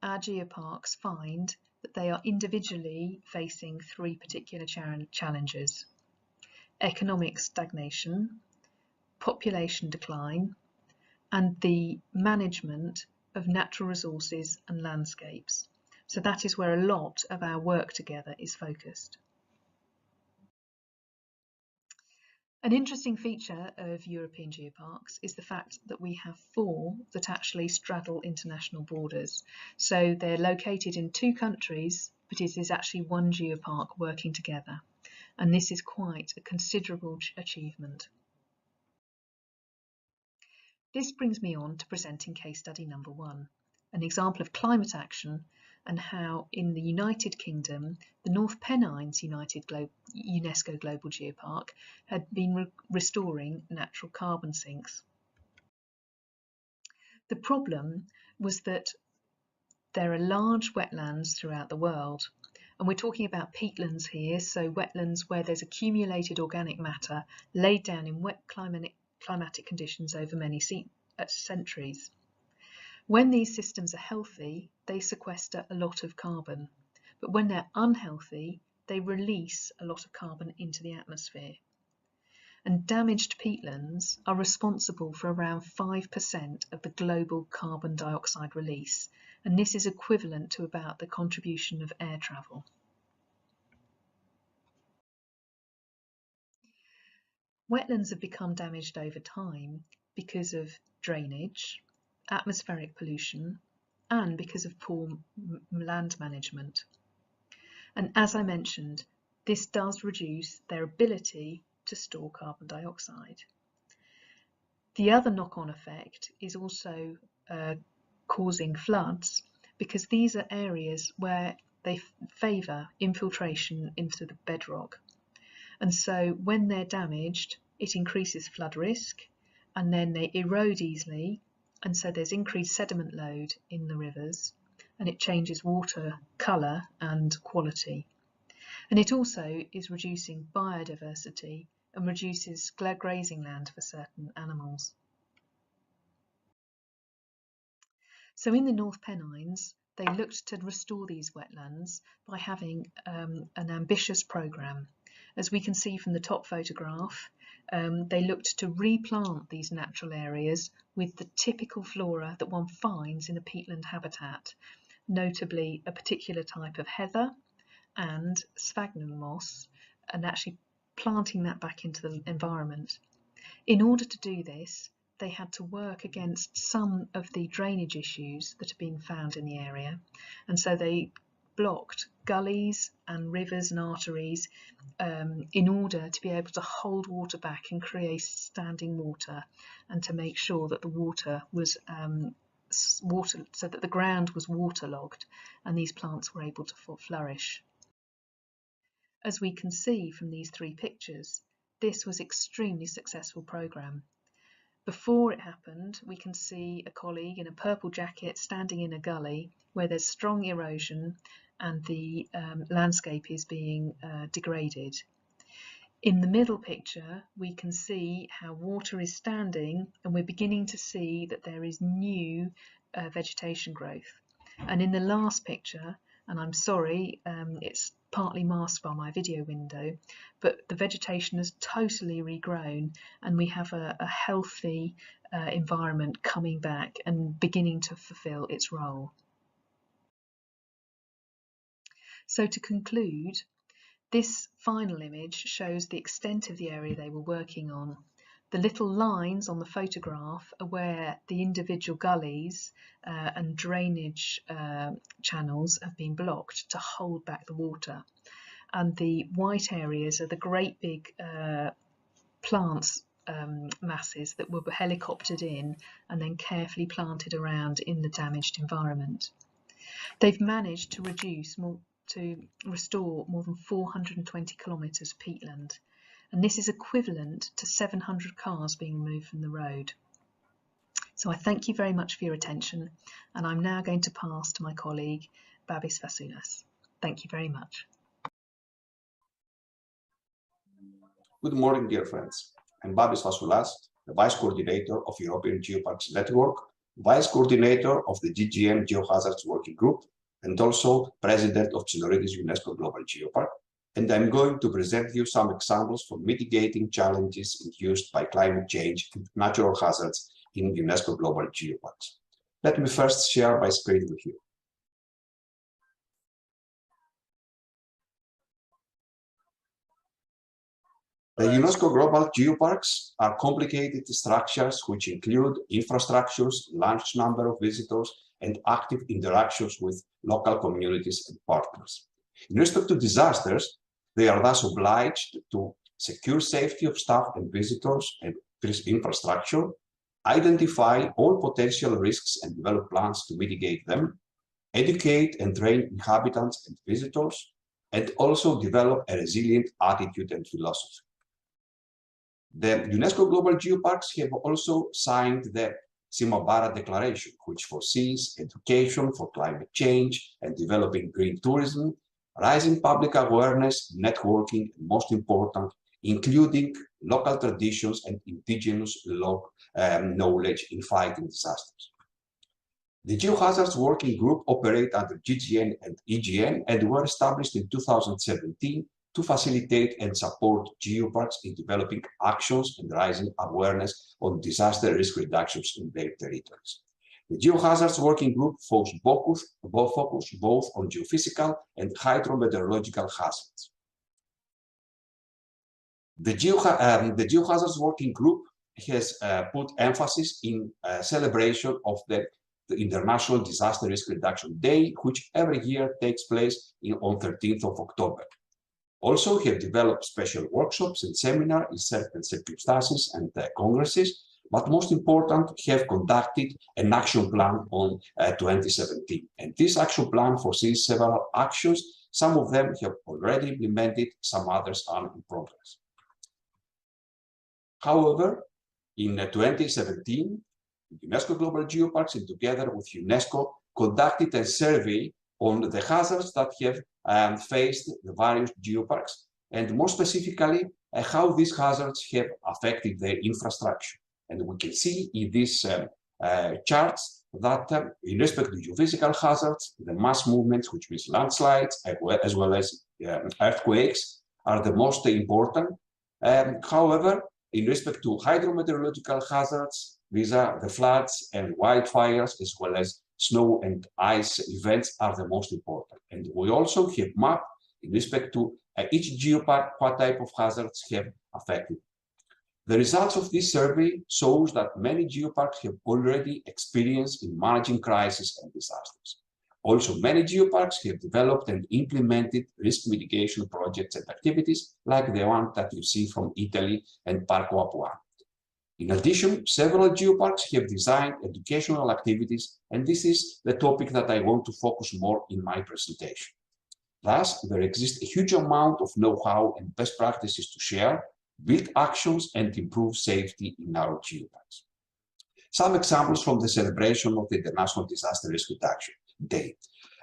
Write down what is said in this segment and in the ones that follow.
our geoparks find that they are individually facing three particular challenges: economic stagnation, population decline, and the management of natural resources and landscapes. So that is where a lot of our work together is focused. An interesting feature of European geoparks is the fact that we have 4 that actually straddle international borders. So they're located in 2 countries, but it is actually one geopark working together. And this is quite a considerable achievement. This brings me on to presenting case study number 1, an example of climate action and how in the United Kingdom, the North Pennines UNESCO Global Geopark had been restoring natural carbon sinks. The problem was that there are large wetlands throughout the world, and we're talking about peatlands here, so wetlands where there's accumulated organic matter laid down in wet climatic conditions over many centuries. When these systems are healthy, they sequester a lot of carbon, but when they're unhealthy, they release a lot of carbon into the atmosphere. And damaged peatlands are responsible for around 5% of the global carbon dioxide release, and this is equivalent to about the contribution of air travel. Wetlands have become damaged over time because of drainage, atmospheric pollution, and because of poor land management. And as I mentioned, this does reduce their ability to store carbon dioxide. The other knock-on effect is also causing floods, because these are areas where they favour infiltration into the bedrock. And so when they're damaged, it increases flood risk, and then they erode easily, and so there's increased sediment load in the rivers, and it changes water colour and quality. And it also is reducing biodiversity and reduces grazing land for certain animals. So in the North Pennines, they looked to restore these wetlands by having an ambitious programme. As we can see from the top photograph, they looked to replant these natural areas with the typical flora that one finds in a peatland habitat, notably a particular type of heather and sphagnum moss, and actually planting that back into the environment. In order to do this, they had to work against some of the drainage issues that have been found in the area, and so they blocked gullies and rivers and arteries in order to be able to hold water back and create standing water, and to make sure that the water was so that the ground was waterlogged and these plants were able to flourish. As we can see from these 3 pictures, this was an extremely successful programme. Before it happened, we can see a colleague in a purple jacket standing in a gully where there's strong erosion and the landscape is being degraded. In the middle picture, we can see how water is standing, and we're beginning to see that there is new vegetation growth. And in the last picture, and I'm sorry, it's partly masked by my video window, but the vegetation has totally regrown, and we have a healthy environment coming back and beginning to fulfill its role. So to conclude, this final image shows the extent of the area they were working on. The little lines on the photograph are where the individual gullies and drainage channels have been blocked to hold back the water. And the white areas are the great big plants masses that were helicoptered in and then carefully planted around in the damaged environment. They've managed to restore more than 420 kilometres of peatland, and this is equivalent to 700 cars being removed from the road. So I thank you very much for your attention, and I'm now going to pass to my colleague Babis Vasoulas. Thank you very much. Good morning, dear friends. I'm Babis Vasoulas, the Vice Coordinator of European Geoparks Network, Vice Coordinator of the GGN Geohazards Working Group, and also President of Chinoridis UNESCO Global Geopark. And I'm going to present you some examples for mitigating challenges induced by climate change and natural hazards in UNESCO Global Geoparks. Let me first share my screen with you. The UNESCO Global Geoparks are complicated structures which include infrastructures, large number of visitors, and active interactions with local communities and partners. In respect to disasters, they are thus obliged to secure safety of staff and visitors and infrastructure, identify all potential risks and develop plans to mitigate them, educate and train inhabitants and visitors, and also develop a resilient attitude and philosophy. The UNESCO Global Geoparks have also signed the Simabara Declaration, which foresees education for climate change and developing green tourism, rising public awareness, networking, and most important, including local traditions and indigenous knowledge in fighting disasters. The Geohazards Working Group operate under GGN and EGN and were established in 2017 to facilitate and support geoparks in developing actions and raising awareness on disaster risk reductions in their territories. The Geohazards Working Group focuses both on geophysical and hydrometeorological hazards. The Geohazards Working Group has put emphasis in celebration of the International Disaster Risk Reduction Day, which every year takes place on 13th of October. Also, have developed special workshops and seminars in certain circumstances and congresses, but most important, have conducted an action plan on 2017. And this action plan foresees several actions. Some of them have already implemented, some others are in progress. However, in 2017, UNESCO Global Geoparks, and together with UNESCO, conducted a survey on the hazards that have faced the various geoparks, and more specifically, how these hazards have affected their infrastructure. And we can see in these charts that in respect to geophysical hazards, the mass movements, which means landslides, as well as earthquakes, are the most important. However, in respect to hydrometeorological hazards, these are the floods and wildfires, as well as snow and ice events are the most important. And we also have mapped in respect to each geopark what type of hazards have affected. The results of this survey shows that many geoparks have already experienced in managing crises and disasters. Also, many geoparks have developed and implemented risk mitigation projects and activities like the one that you see from Italy and Parco Apuano. In addition, several geoparks have designed educational activities, and this is the topic that I want to focus more in my presentation. Thus, there exists a huge amount of know-how and best practices to share, build actions, and improve safety in our geoparks. Some examples from the celebration of the International Disaster Risk Reduction Day.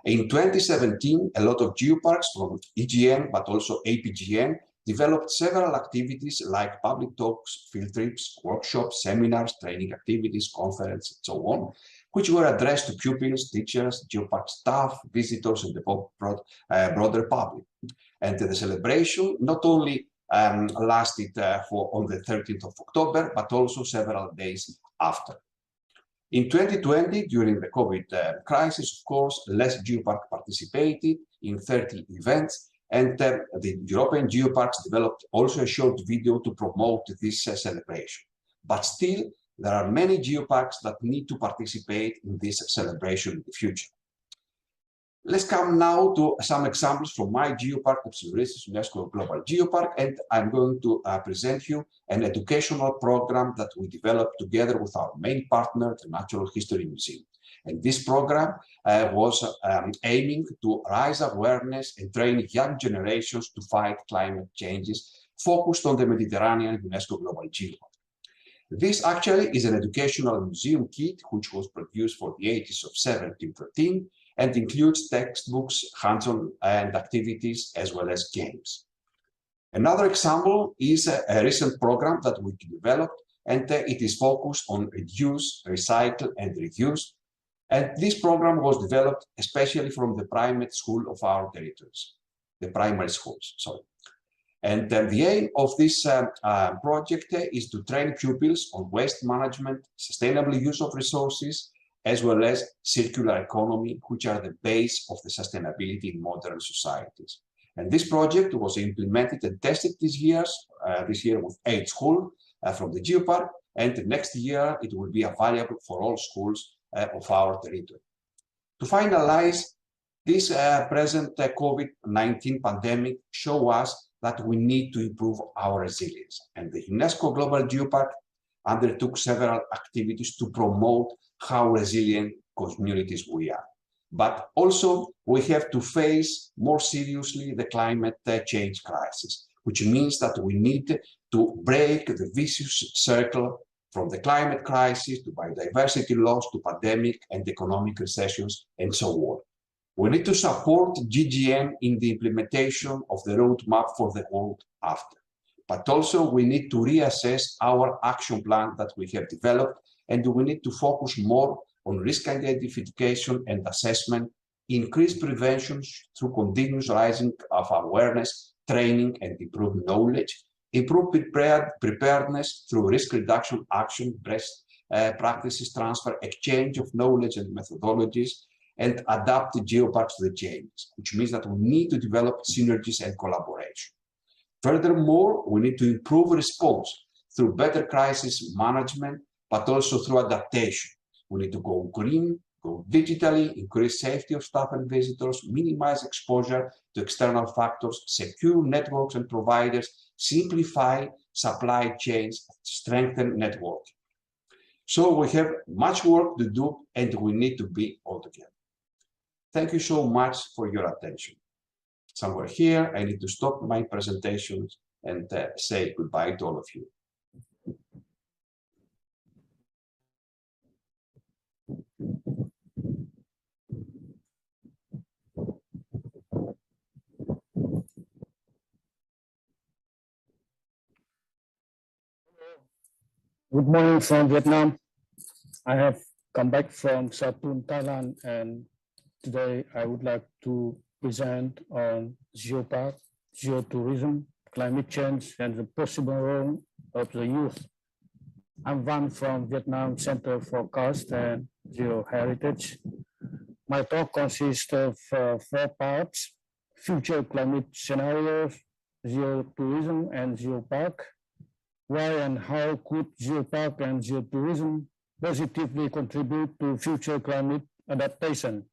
In 2017, a lot of geoparks from EGN, but also APGN, developed several activities like public talks, field trips, workshops, seminars, training activities, conferences, and so on, which were addressed to pupils, teachers, geopark staff, visitors, and the broader public. And the celebration not only lasted on the 13th of October, but also several days after. In 2020, during the COVID crisis, of course, less geoparks participated in 30 events, and the European Geoparks developed also a short video to promote this celebration. But still, there are many geoparks that need to participate in this celebration in the future. Let's come now to some examples from my geopark, the Chinoridis UNESCO Global Geopark, and I'm going to present you an educational program that we developed together with our main partner, the Natural History Museum. And this program was aiming to raise awareness and train young generations to fight climate changes, focused on the Mediterranean UNESCO Global Geopark. This actually is an educational museum kit which was produced for the 80s of 1713 and includes textbooks, hands-on and activities, as well as games. Another example is a recent program that we developed and it is focused on reduce, recycle, and reuse. And this program was developed especially from the primary school of our territories, the primary schools, sorry. And the aim of this project is to train pupils on waste management, sustainable use of resources, as well as circular economy, which are the base of the sustainability in modern societies. And this project was implemented and tested this year with 8 schools from the Geopark, and next year it will be available for all schools of our territory. To finalize, this present COVID-19 pandemic shows us that we need to improve our resilience. And the UNESCO Global Geopark undertook several activities to promote how resilient communities we are. But also, we have to face more seriously the climate change crisis, which means that we need to break the vicious circle from the climate crisis to biodiversity loss to pandemic and economic recessions and so on. We need to support GGM in the implementation of the roadmap for the world after. But also we need to reassess our action plan that we have developed, and we need to focus more on risk identification and assessment, increase prevention through continuous rising of awareness, training, and improved knowledge, improve preparedness through risk reduction action, best practices transfer, exchange of knowledge and methodologies, and adapt the Geopark to the changes, which means that we need to develop synergies and collaboration. Furthermore, we need to improve response through better crisis management, but also through adaptation. We need to go green, go digitally, increase safety of staff and visitors, minimize exposure to external factors, secure networks and providers, simplify supply chains, strengthen networking. So we have much work to do, and we need to be all together. Thank you so much for your attention. Somewhere here, I need to stop my presentation and say goodbye to all of you. Good morning from Vietnam. I have come back from Satun, Thailand, and today I would like to present on Geopark, geotourism, climate change, and the possible role of the youth. I'm Van from Vietnam Center for Coast and Geoheritage. My talk consists of 4 parts: future climate scenarios, geotourism, and Geopark. Why and how could Geopark and geotourism positively contribute to future climate adaptation?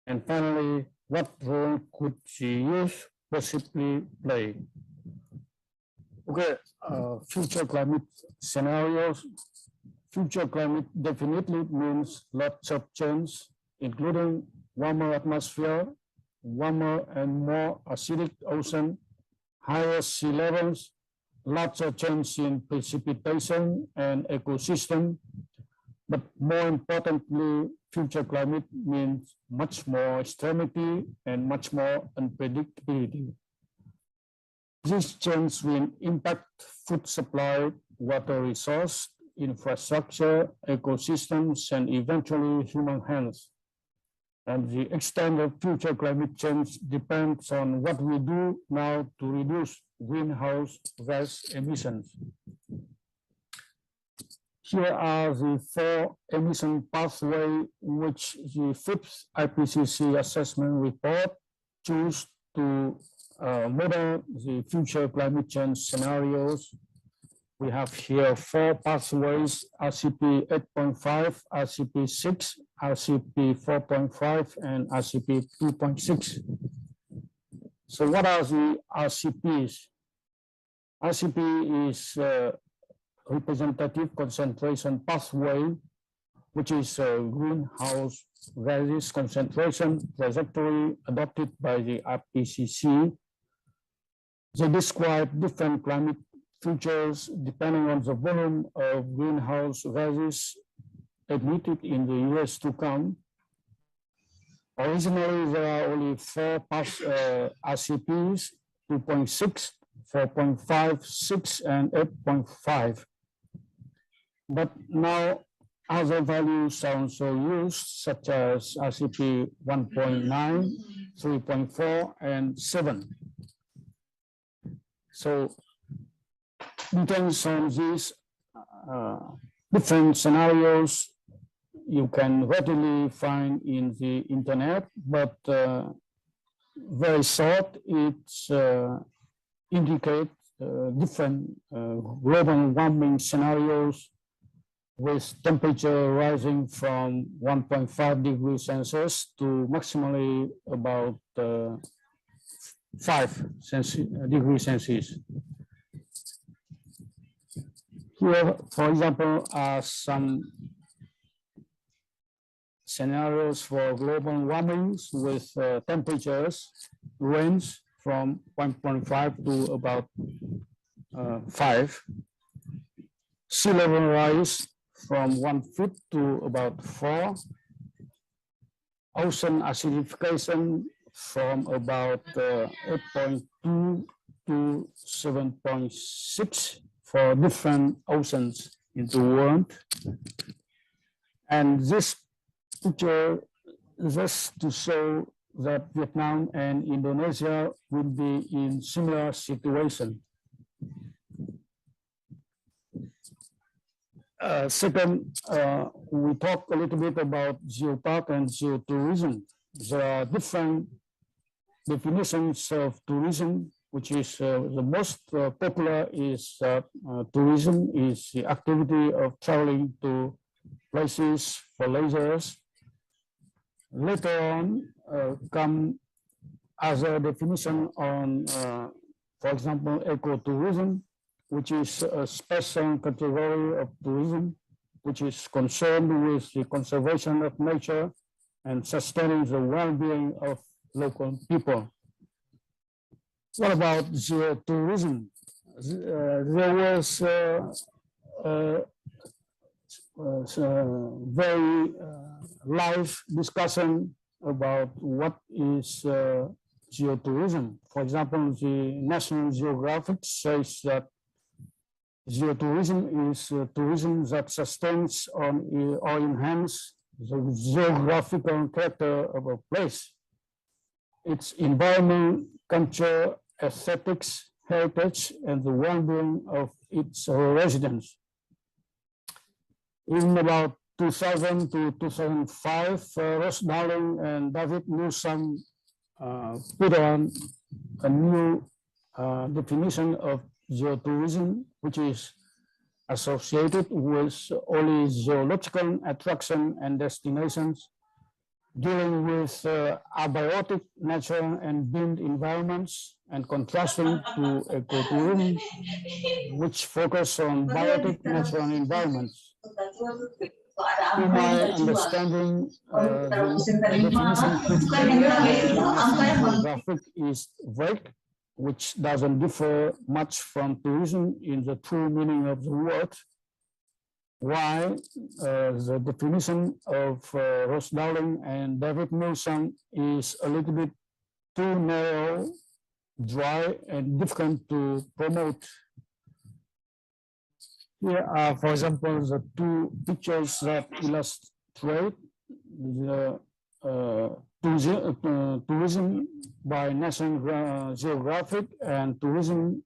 And finally, what role could the youth possibly play? Okay, future climate scenarios. Future climate definitely means lots of change, including warmer atmosphere, warmer and more acidic ocean, higher sea levels, lots of change in precipitation and ecosystem, but more importantly, future climate means much more extremity and much more unpredictability. This change will impact food supply, water resource, infrastructure, ecosystems, and eventually human health. And the extent of future climate change depends on what we do now to reduce greenhouse gas emissions. Here are the 4 emission pathways which the 5th IPCC assessment report choose to model the future climate change scenarios. We have here 4 pathways: RCP 8.5, RCP 6, RCP 4.5, and RCP 2.6. So what are the RCPs? RCP is representative concentration pathway, which is a greenhouse gases concentration trajectory adopted by the IPCC. They describe different climate futures depending on the volume of greenhouse gases emitted in the years to come. Originally, there are only 4 RCPs: 2.6, 4.5, 6, and 8.5. But now other values are also used, such as RCP 1.9, 3.4, and 7. So depends on these different scenarios you can readily find in the internet, but very short, it's indicate different global warming scenarios with temperature rising from 1.5 degrees Celsius to maximally about 5 degrees Celsius. Here, for example, are some scenarios for global warming with temperatures range from 1.5 to about 5. Sea level rise from 1 foot to about 4. Ocean acidification from about 8.2 to 7.6 for different oceans in the world. And this picture is just to show that Vietnam and Indonesia will be in similar situation. Second, we talk a little bit about geopark and geotourism. There are different definitions of tourism, which is the most popular is tourism is the activity of traveling to places for leisure. Later on come other definition on, for example, ecotourism, which is a special category of tourism, which is concerned with the conservation of nature and sustaining the well-being of local people. What about geotourism? There was very live discussion about what is geotourism. For example, the National Geographic says that geotourism is tourism that sustains or enhances the geographical character of a place, its environment, culture, aesthetics, heritage, and the well-being of its residents. In about 2000 to 2005, Ross Darling and David Newsom put on a new definition of geotourism, which is associated with only geological attraction and destinations dealing with abiotic natural and built environments, and contrasting to ecotourism, which focus on biotic natural environments. To my understanding, the definition put forward by National Geographic is vague, which doesn't differ much from tourism in the true meaning of the word. Why the definition of Ross Darling and David Newsom is a little bit too narrow, dry, and difficult to promote. Here are, for example, the two pictures that illustrate the tourism by National Geographic and tourism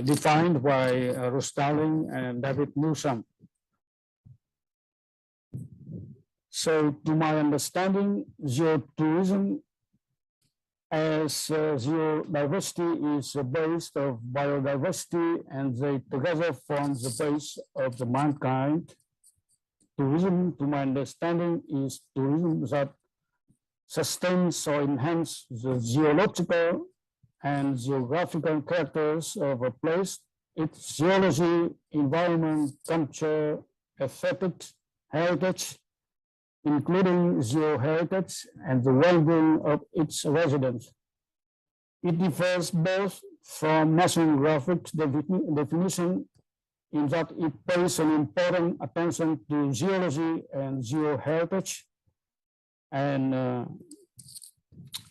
defined by Ross Darling and David Newsom. So, to my understanding, geotourism as geodiversity is a base of biodiversity, and they together form the base of the mankind. Tourism, to my understanding, is tourism that sustains or enhances the geological and geographical characters of a place, its geology, environment, culture, aesthetics, heritage, including geoheritage and the well-being of its residents. It differs both from National Geographic's definition in that it pays an important attention to geology and geoheritage. And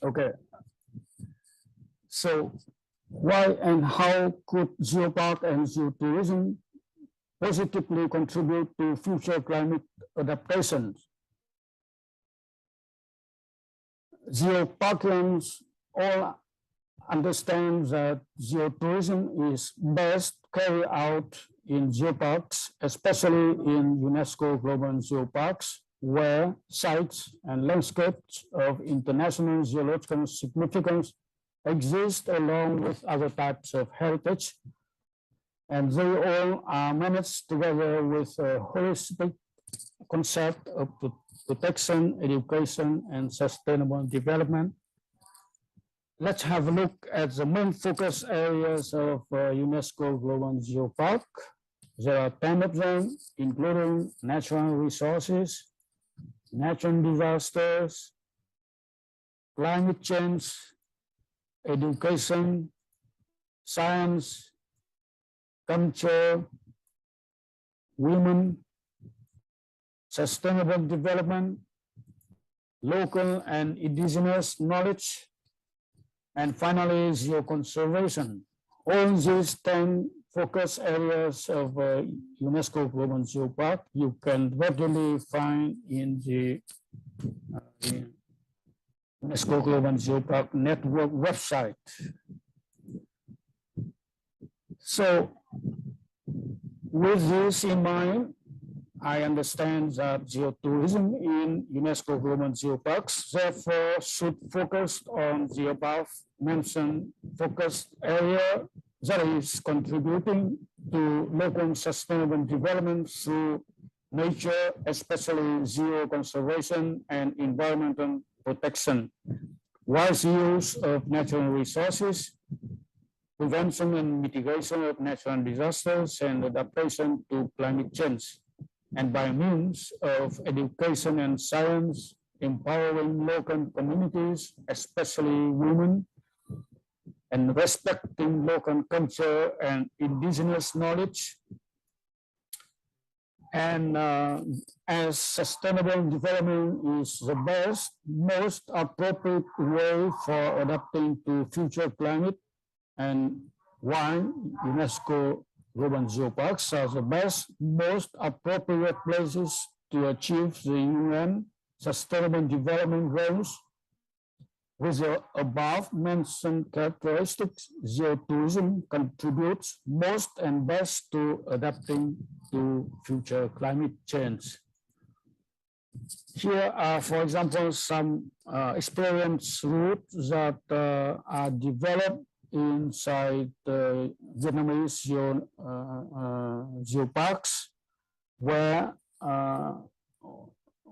okay, so why and how could geopark and geotourism positively contribute to future climate adaptations. Geoparkians all understand that geotourism is best carried out in geoparks, especially in UNESCO Global Geoparks, where sites and landscapes of international geological significance exist along with other types of heritage, and they all are managed together with a holistic concept of protection, education, and sustainable development. Let's have a look at the main focus areas of UNESCO Global Geopark. There are 10 of them, including natural resources, natural disasters, climate change, education, science, culture, women, sustainable development, local and indigenous knowledge, and finally, geoconservation. All these 10 focus areas of UNESCO Global Geopark you can readily find in the UNESCO Global Geopark Network website. So, with this in mind, I understand that geotourism in UNESCO Global Geoparks therefore should focus on the above mentioned focused area that is contributing to local sustainable development through nature, especially geoconservation and environmental protection, wise use of natural resources, prevention and mitigation of natural disasters, and adaptation to climate change, and by means of education and science, empowering local communities, especially women, and respecting local culture and indigenous knowledge. And as sustainable development is the best, most appropriate way for adapting to future climate, and why UNESCO Global Geoparks are the best, most appropriate places to achieve the UN Sustainable Development Goals. With the above mentioned characteristics, geotourism contributes most and best to adapting to future climate change. Here are, for example, some experience routes that are developed inside Vietnamese geoparks, where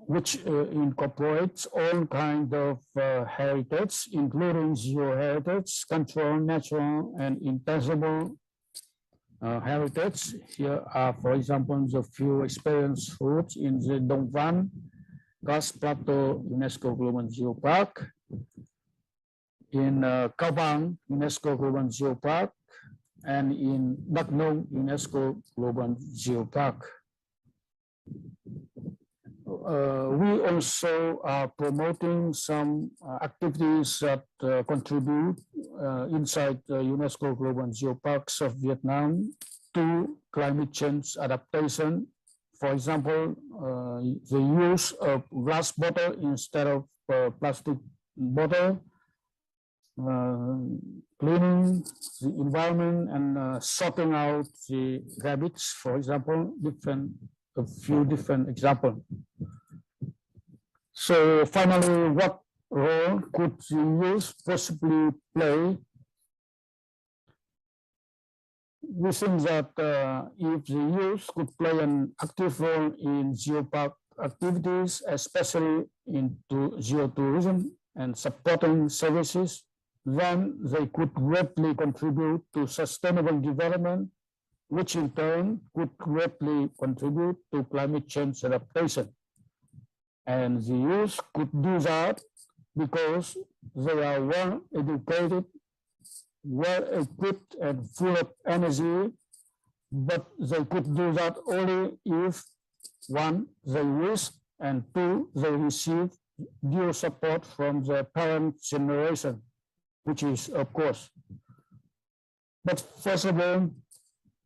which incorporates all kinds of heritage, including geoheritage, cultural, natural, and intangible heritage. Here are, for example, the few experience routes in the Dong Van Karst Plateau UNESCO Global Geopark, in Cao Bang UNESCO Global Geopark, and in Đắk Nông UNESCO Global Geopark. We also are promoting some activities that contribute inside the UNESCO Global Geoparks of Vietnam to climate change adaptation. For example, the use of glass bottle instead of plastic bottle, cleaning the environment and sorting out the rabbits, for example, a few different examples. So finally, what role could the youth possibly play? We think that if the youth could play an active role in geopark activities, especially into geotourism and supporting services, then they could greatly contribute to sustainable development, which in turn could greatly contribute to climate change adaptation. And the youth could do that because they are well educated, well equipped, and full of energy, but they could do that only if, one, they wish, and two, they receive due support from their parent generation, which is, of course. But first of all,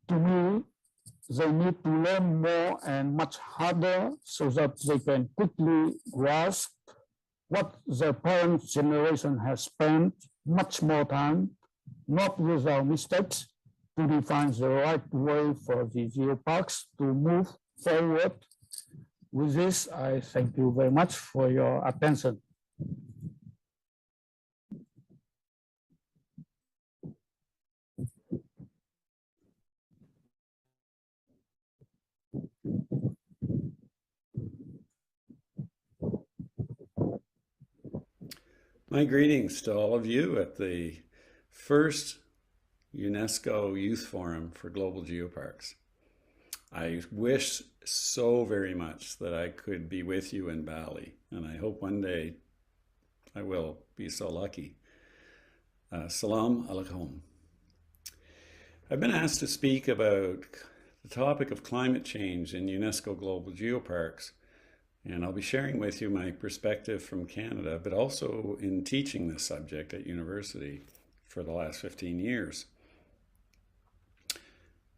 to me, they need to learn more and much harder so that they can quickly grasp what their parent generation has spent much more time, not without mistakes, to define the right way for the geoparks to move forward. With this, I thank you very much for your attention. My greetings to all of you at the first UNESCO Youth Forum for Global Geoparks. I wish so very much that I could be with you in Bali, and I hope one day I will be so lucky. Salam alaikum. I've been asked to speak about the topic of climate change in UNESCO Global Geoparks, and I'll be sharing with you my perspective from Canada, but also in teaching this subject at university for the last 15 years.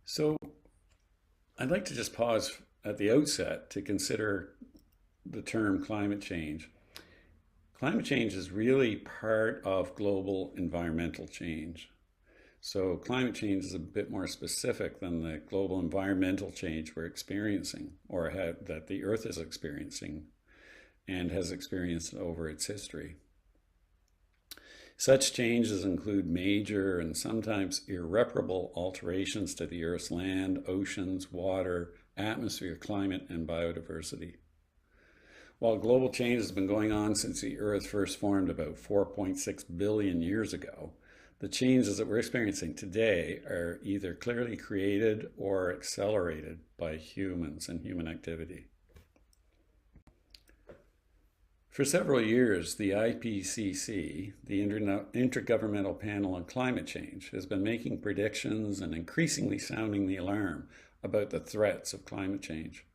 So I'd like to just pause at the outset to consider the term climate change. Climate change is really part of global environmental change. So climate change is a bit more specific than the global environmental change we're experiencing, or that the Earth is experiencing and has experienced over its history. Such changes include major and sometimes irreparable alterations to the Earth's land, oceans, water, atmosphere, climate, and biodiversity. While global change has been going on since the Earth first formed about 4.6 billion years ago, the changes that we're experiencing today are either clearly created or accelerated by humans and human activity. For several years, the IPCC, the Intergovernmental Panel on Climate Change, has been making predictions and increasingly sounding the alarm about the threats of climate change.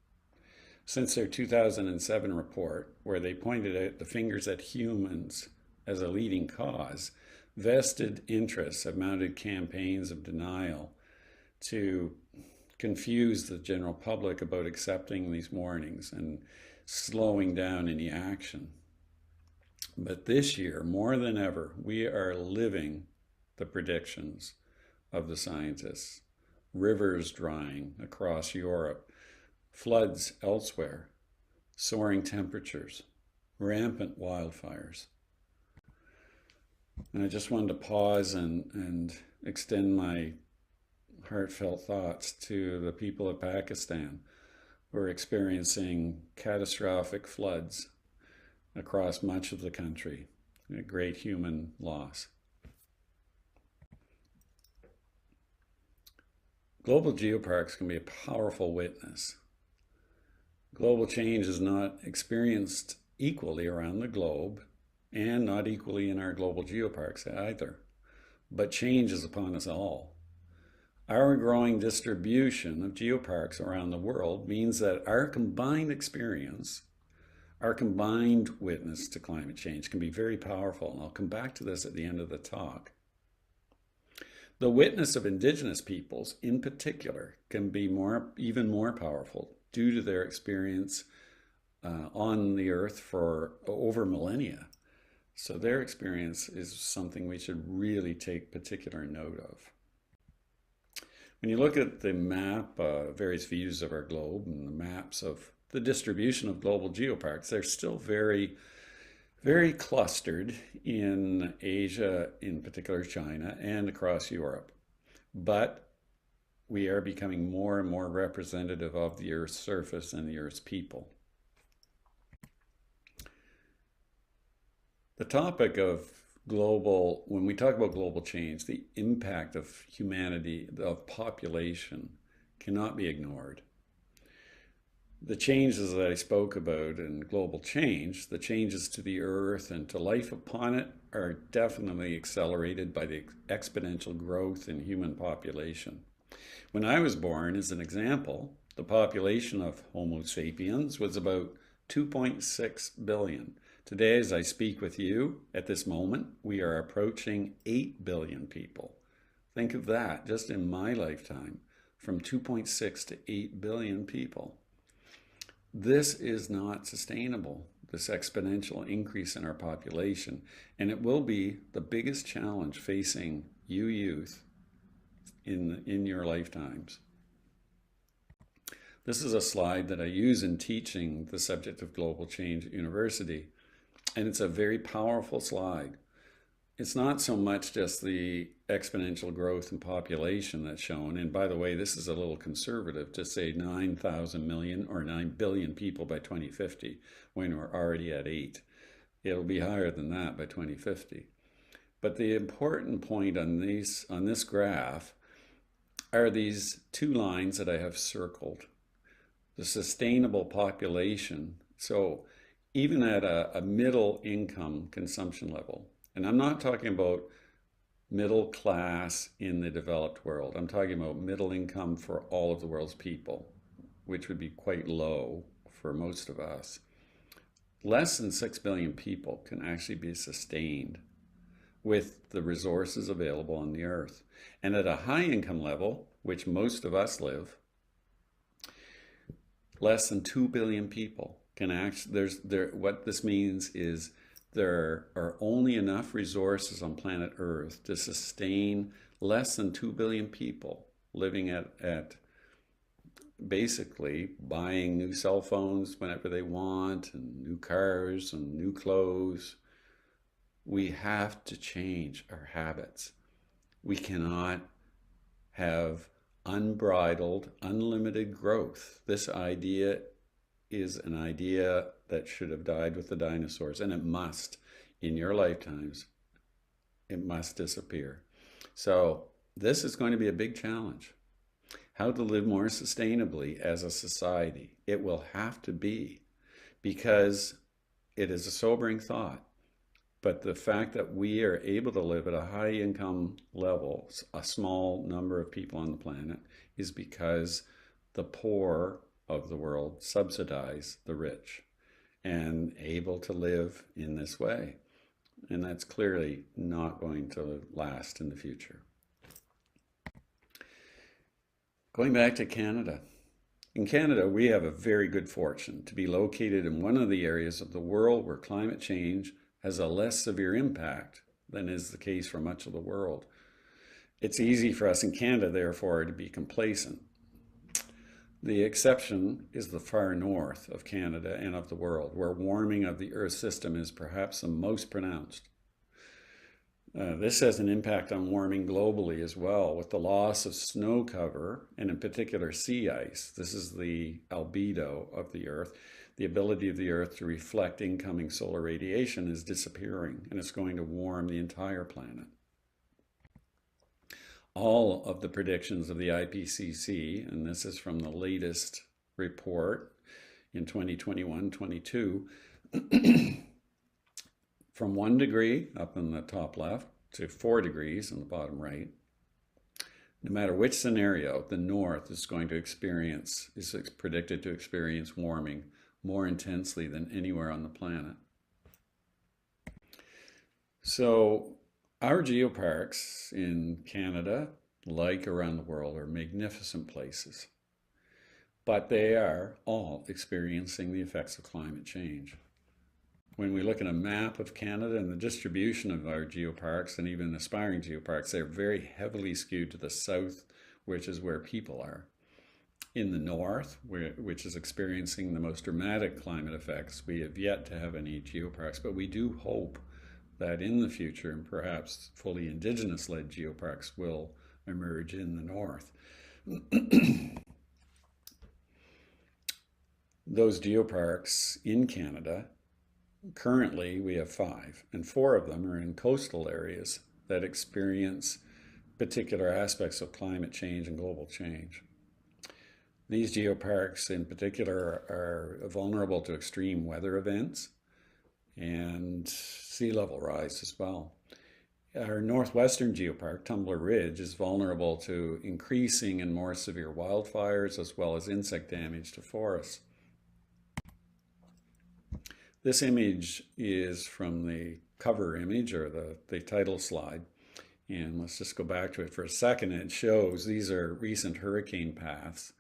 Since their 2007 report, where they pointed out the fingers at humans as a leading cause, vested interests have mounted campaigns of denial to confuse the general public about accepting these warnings and slowing down any action. But this year, more than ever, we are living the predictions of the scientists. Rivers drying across Europe, floods elsewhere, soaring temperatures, rampant wildfires. And I just wanted to pause and extend my heartfelt thoughts to the people of Pakistan who are experiencing catastrophic floods across much of the country, a great human loss. Global geoparks can be a powerful witness. Global change is not experienced equally around the globe, and not equally in our global geoparks either. But change is upon us all. Our growing distribution of geoparks around the world means that our combined experience, our combined witness to climate change can be very powerful, and I'll come back to this at the end of the talk. The witness of indigenous peoples, in particular, can be even more powerful due to their experience on the Earth for over millennia. So their experience is something we should really take particular note of. When you look at the map, various views of our globe and the maps of the distribution of global geoparks, they're still very, very clustered in Asia, in particular China, and across Europe. But we are becoming more and more representative of the Earth's surface and the Earth's people. The topic of when we talk about global change, the impact of humanity, of population, cannot be ignored. The changes that I spoke about in global change, the changes to the Earth and to life upon it, are definitely accelerated by the exponential growth in human population. When I was born, as an example, the population of Homo sapiens was about 2.6 billion. Today, as I speak with you, at this moment, we are approaching 8 billion people. Think of that, just in my lifetime, from 2.6 to 8 billion people. This is not sustainable, this exponential increase in our population, and it will be the biggest challenge facing you youth in your lifetimes. This is a slide that I use in teaching the subject of global change at university, and it's a very powerful slide. It's not so much just the exponential growth in population that's shown, and by the way, this is a little conservative to say 9,000 million or 9 billion people by 2050 when we're already at 8. It'll be higher than that by 2050. But the important point on this graph are these two lines that I have circled. The sustainable population. So even at a middle income consumption level, and I'm not talking about middle class in the developed world, I'm talking about middle income for all of the world's people, which would be quite low for most of us. Less than 6 billion people can actually be sustained with the resources available on the earth. And at a high income level, which most of us live, less than 2 billion people can actually, what this means is there are only enough resources on planet Earth to sustain less than 2 billion people living at basically buying new cell phones whenever they want, and new cars and new clothes. We have to change our habits. We cannot have unbridled, unlimited growth. This idea is an idea that should have died with the dinosaurs, and it must, in your lifetimes, it must disappear. So this is going to be a big challenge. How to live more sustainably as a society. It will have to be, because it is a sobering thought. But the fact that we are able to live at a high income level, a small number of people on the planet, is because the poor of the world subsidize the rich and able to live in this way. And that's clearly not going to last in the future. Going back to Canada. In Canada, we have a very good fortune to be located in one of the areas of the world where climate change has a less severe impact than is the case for much of the world. It's easy for us in Canada, therefore, to be complacent. The exception is the far north of Canada and of the world, where warming of the Earth system is perhaps the most pronounced. This has an impact on warming globally as well, with the loss of snow cover, and in particular sea ice. This is the albedo of the Earth. The ability of the Earth to reflect incoming solar radiation is disappearing, and it's going to warm the entire planet. All of the predictions of the IPCC, and this is from the latest report in 2021-22, from 1 degree up in the top left to 4 degrees in the bottom right, no matter which scenario, the North is going to experience, is predicted to experience warming more intensely than anywhere on the planet. So our geoparks in Canada, like around the world, are magnificent places, but they are all experiencing the effects of climate change. When we look at a map of Canada and the distribution of our geoparks and even aspiring geoparks, they're very heavily skewed to the south, which is where people are. In the north, which is experiencing the most dramatic climate effects, we have yet to have any geoparks, but we do hope that in the future, and perhaps fully indigenous-led geoparks will emerge in the north. Those geoparks in Canada, currently we have 5, and 4 of them are in coastal areas that experience particular aspects of climate change and global change. These geoparks in particular are vulnerable to extreme weather events and sea level rise as well. Our northwestern geopark, Tumbler Ridge, is vulnerable to increasing and more severe wildfires as well as insect damage to forests. This image is from the cover image, or the title slide. And let's just go back to it for a second. It shows these are recent hurricane paths.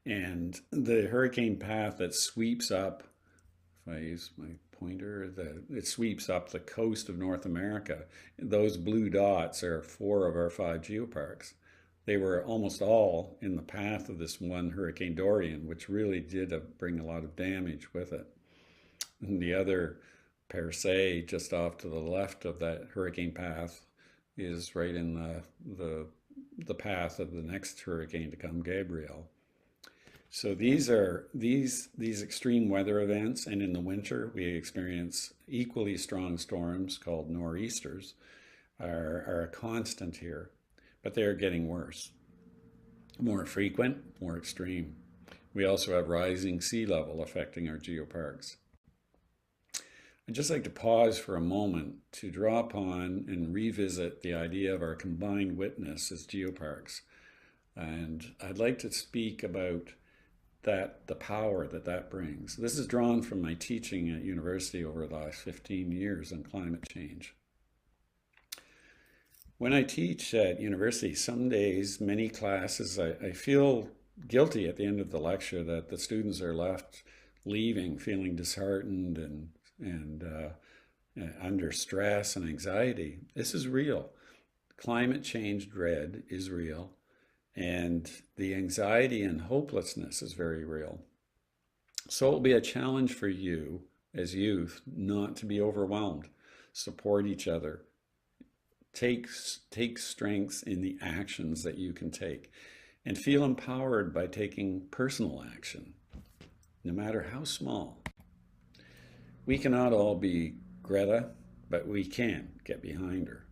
And the hurricane path that sweeps up, if I use my pointer, it sweeps up the coast of North America. Those blue dots are 4 of our 5 geoparks. They were almost all in the path of this one Hurricane Dorian, which really did bring a lot of damage with it. And the other per se, just off to the left of that hurricane path, is right in the path of the next hurricane to come, Gabrielle. So these are these extreme weather events, and in the winter we experience equally strong storms called nor'easters are a constant here, but they are getting worse, more frequent, more extreme. We also have rising sea level affecting our geoparks. I'd just like to pause for a moment to draw upon and revisit the idea of our combined witness as geoparks. And I'd like to speak about the power that brings. This is drawn from my teaching at university over the last 15 years on climate change. When I teach at university, some days, many classes, I feel guilty at the end of the lecture that the students are left leaving feeling disheartened and under stress and anxiety. This is real. Climate change dread is real, and the anxiety and hopelessness is very real. So it will be a challenge for you as youth not to be overwhelmed. Support each other. Take strengths in the actions that you can take, and feel empowered by taking personal action, no matter how small. We cannot all be Greta, but we can get behind her.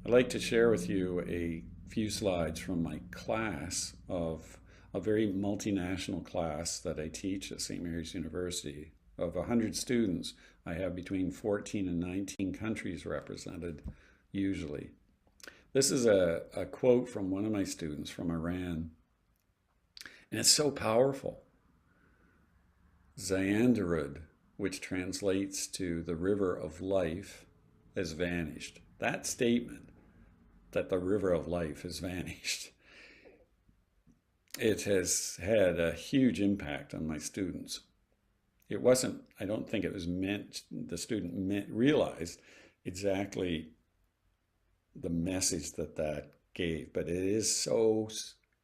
I'd like to share with you a few slides from my class of a very multinational class that I teach at St. Mary's University. Of 100 students, I have between 14 and 19 countries represented, usually. This is a quote from one of my students from Iran, and it's so powerful. Zayandarud, which translates to the river of life, has vanished. That statement, that the river of life has vanished, it has had a huge impact on my students. It wasn't, I don't think it was meant, the student realized exactly the message that gave, but it is so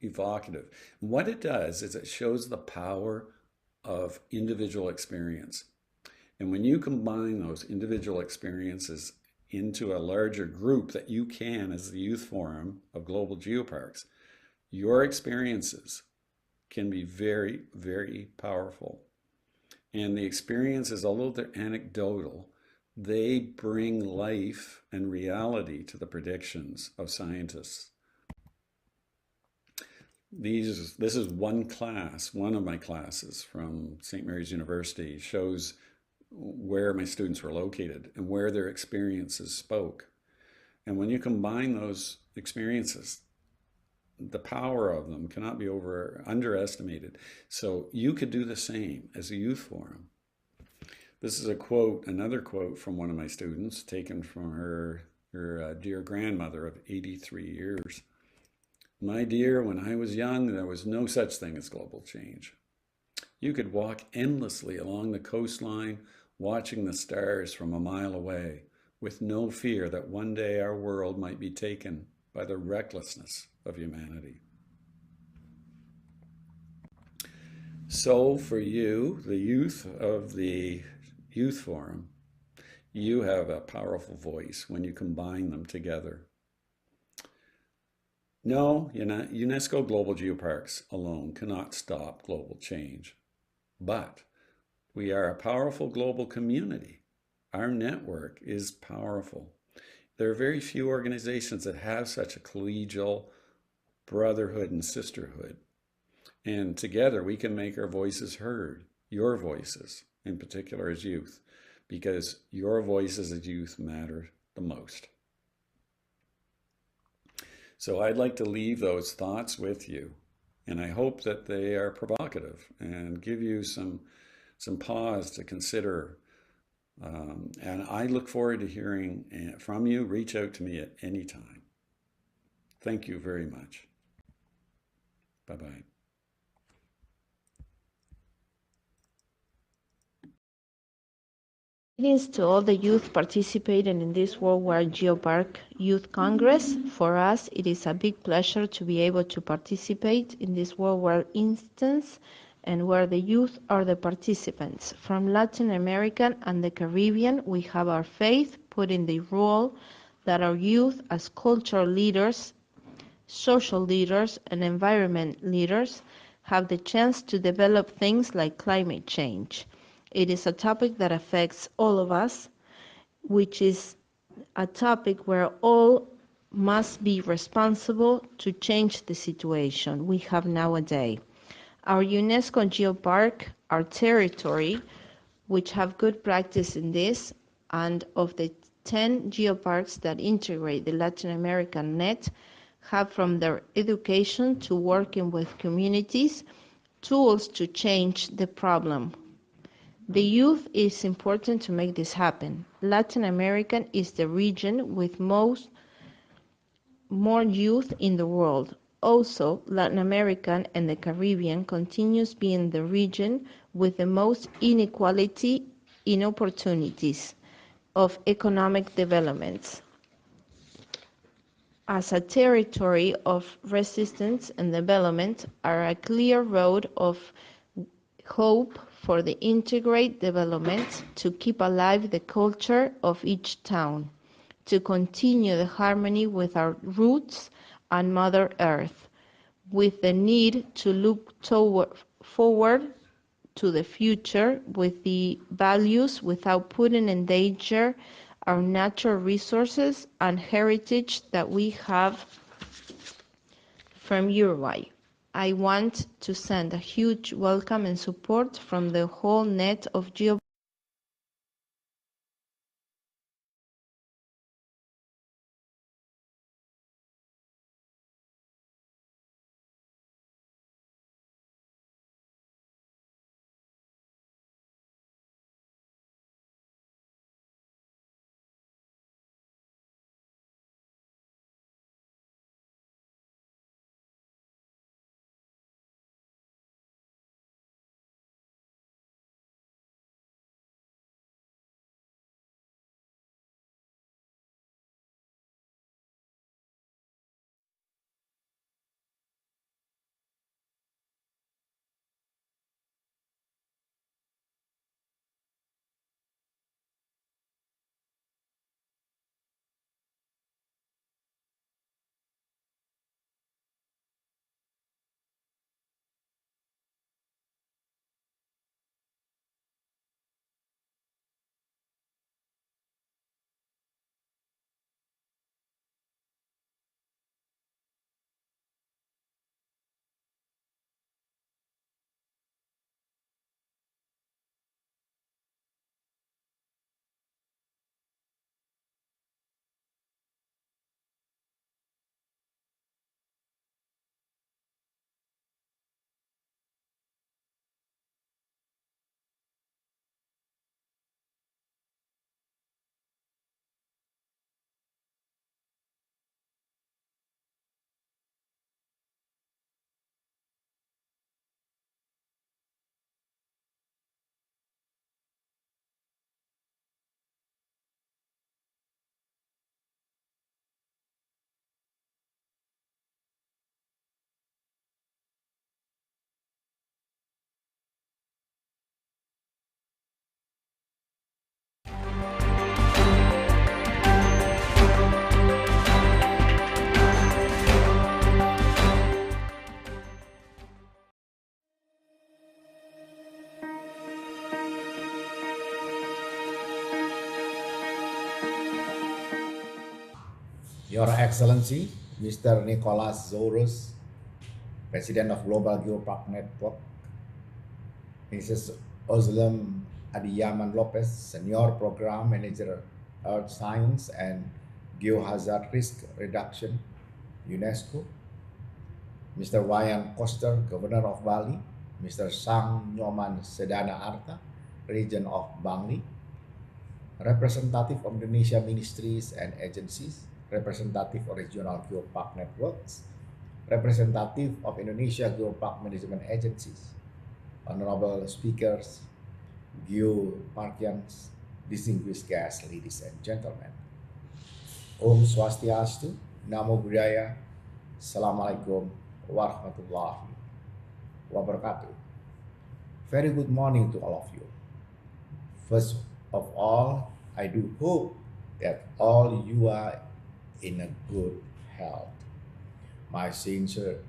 evocative. And what it does is it shows the power of individual experience. And when you combine those individual experiences into a larger group that you can as the Youth Forum of Global Geoparks, your experiences can be very, very powerful. And the experiences, although they're anecdotal, they bring life and reality to the predictions of scientists. This is one class, one of my classes from St. Mary's University, shows where my students were located and where their experiences spoke. And when you combine those experiences, the power of them cannot be underestimated. So you could do the same as a youth forum. This is a quote, another quote from one of my students, taken from her dear grandmother of 83 years. My dear, when I was young, there was no such thing as global change. You could walk endlessly along the coastline, watching the stars from a mile away, with no fear that one day our world might be taken by the recklessness of humanity. So for you, the youth of the Youth Forum, you have a powerful voice when you combine them together. No, UNESCO Global Geoparks alone cannot stop global change, but we are a powerful global community. Our network is powerful. There are very few organizations that have such a collegial brotherhood and sisterhood. And together we can make our voices heard, your voices, in particular as youth, because your voices as youth matter the most. So I'd like to leave those thoughts with you, and I hope that they are provocative and give you some pause to consider And I look forward to hearing from you. Reach out to me at any time. Thank you very much. Bye-bye. Greetings to all the youth participating in this Worldwide Geopark Youth Congress. For us, it is a big pleasure to be able to participate in this worldwide instance and where the youth are the participants. From Latin America and the Caribbean, we have our faith put in the role that our youth as cultural leaders, social leaders, and environment leaders have the chance to develop things like climate change. It is a topic that affects all of us, which is a topic where all must be responsible to change the situation we have nowadays. Our UNESCO Geopark, our territory, which have good practice in this, and of the 10 geoparks that integrate the Latin American net, have from their education to working with communities tools to change the problem. The youth is important to make this happen. Latin America is the region with more youth in the world. Also, Latin America and the Caribbean continues being the region with the most inequality in opportunities of economic developments. As a territory of resistance and development are a clear road of hope for the integrated development to keep alive the culture of each town, to continue the harmony with our roots and Mother Earth, with the need to look forward to the future with the values without putting in danger our natural resources and heritage that we have from Uruguay. I want to send a huge welcome and support from the whole net of Geopark. Your Excellency, Mr. Nicholas Zorus, President of Global Geopark Network, Mrs. Özlem Adiyaman Lopez, Senior Program Manager, Earth Science and Geohazard Risk Reduction, UNESCO, Mr. Wayan Koster, Governor of Bali, Mr. Sang Nyoman Sedana Arta, Region of Bangli, representative of Indonesia ministries and agencies, representative of regional geopark networks, representative of Indonesia geopark management agencies, honorable speakers, geoparkians, distinguished guests, ladies and gentlemen. Om Swastiastu, Namo Buddhaya, Assalamualaikum warahmatullahi wabarakatuh. Very good morning to all of you. First of all, I do hope that all you are in a good health. My sincere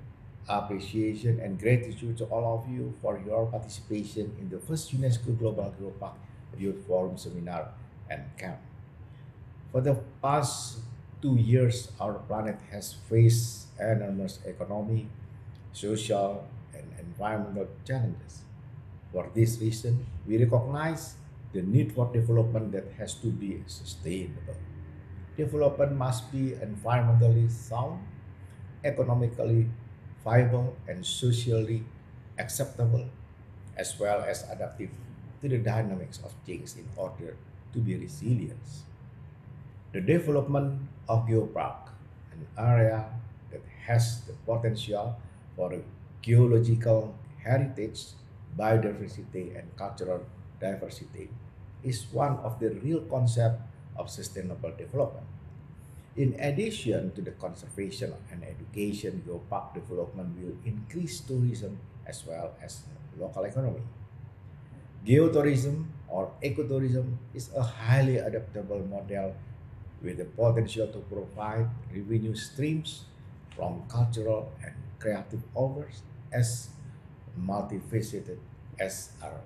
appreciation and gratitude to all of you for your participation in the first UNESCO Global Geopark Youth Forum Seminar and Camp. For the past 2 years, our planet has faced enormous economic, social, and environmental challenges. For this reason, we recognize the need for development that has to be sustainable. Development must be environmentally sound, economically viable, and socially acceptable, as well as adaptive to the dynamics of change in order to be resilient. The development of Geopark, an area that has the potential for geological heritage, biodiversity, and cultural diversity, is one of the real concepts of sustainable development. In addition to the conservation and education, geopark development will increase tourism as well as local economy. Geotourism or ecotourism is a highly adaptable model with the potential to provide revenue streams from cultural and creative offers as multifaceted as our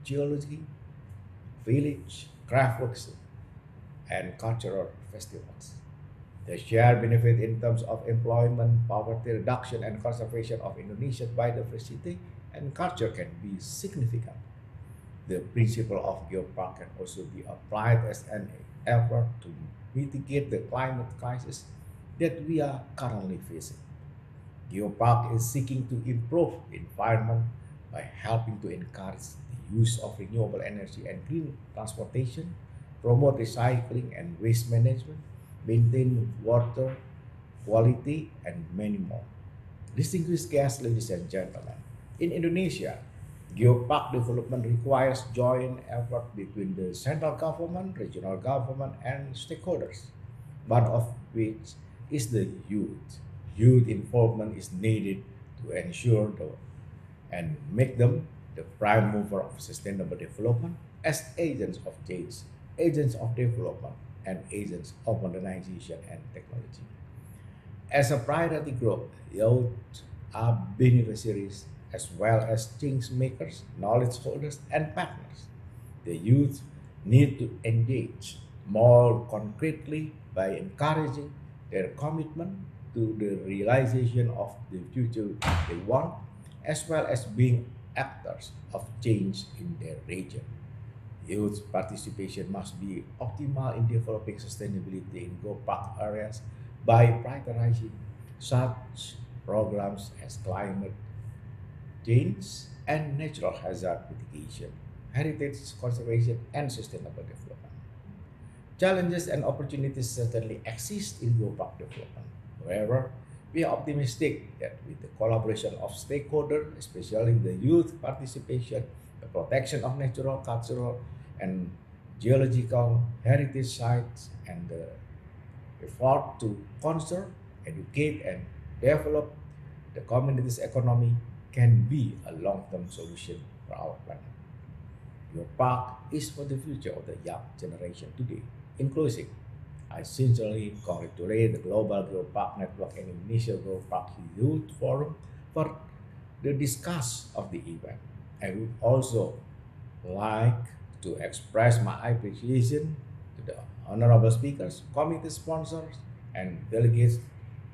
geology, village, craftworks, and cultural festivals. The shared benefit in terms of employment, poverty reduction, and conservation of Indonesia's biodiversity and culture can be significant. The principle of geopark can also be applied as an effort to mitigate the climate crisis that we are currently facing. Geopark is seeking to improve the environment by helping to encourage the use of renewable energy and green transportation, promote recycling and waste management, maintain water quality, and many more. Distinguished guests, ladies and gentlemen, in Indonesia, geopark development requires joint effort between the central government, regional government, and stakeholders, one of which is the youth. Youth involvement is needed to ensure and make them the prime mover of sustainable development as agents of change, agents of development, and agents of modernization and technology. As a priority group, youth are beneficiaries as well as change makers, knowledge holders, and partners. The youth need to engage more concretely by encouraging their commitment to the realization of the future they want, as well as being actors of change in their region. Youth participation must be optimal in developing sustainability in go-park areas by prioritizing such programs as climate change and natural hazard mitigation, heritage conservation, and sustainable development. Challenges and opportunities certainly exist in geopark development. However, we are optimistic that with the collaboration of stakeholders, especially the youth participation, the protection of natural, cultural, and geological heritage sites, and the effort to conserve, educate, and develop the community's economy can be a long-term solution for our planet. Your park is for the future of the young generation today. In closing, I sincerely congratulate the Global Geopark Network and Indonesia Geopark Youth Forum for the discuss of the event. I would also like to express my appreciation to the honorable speakers, committee sponsors, and delegates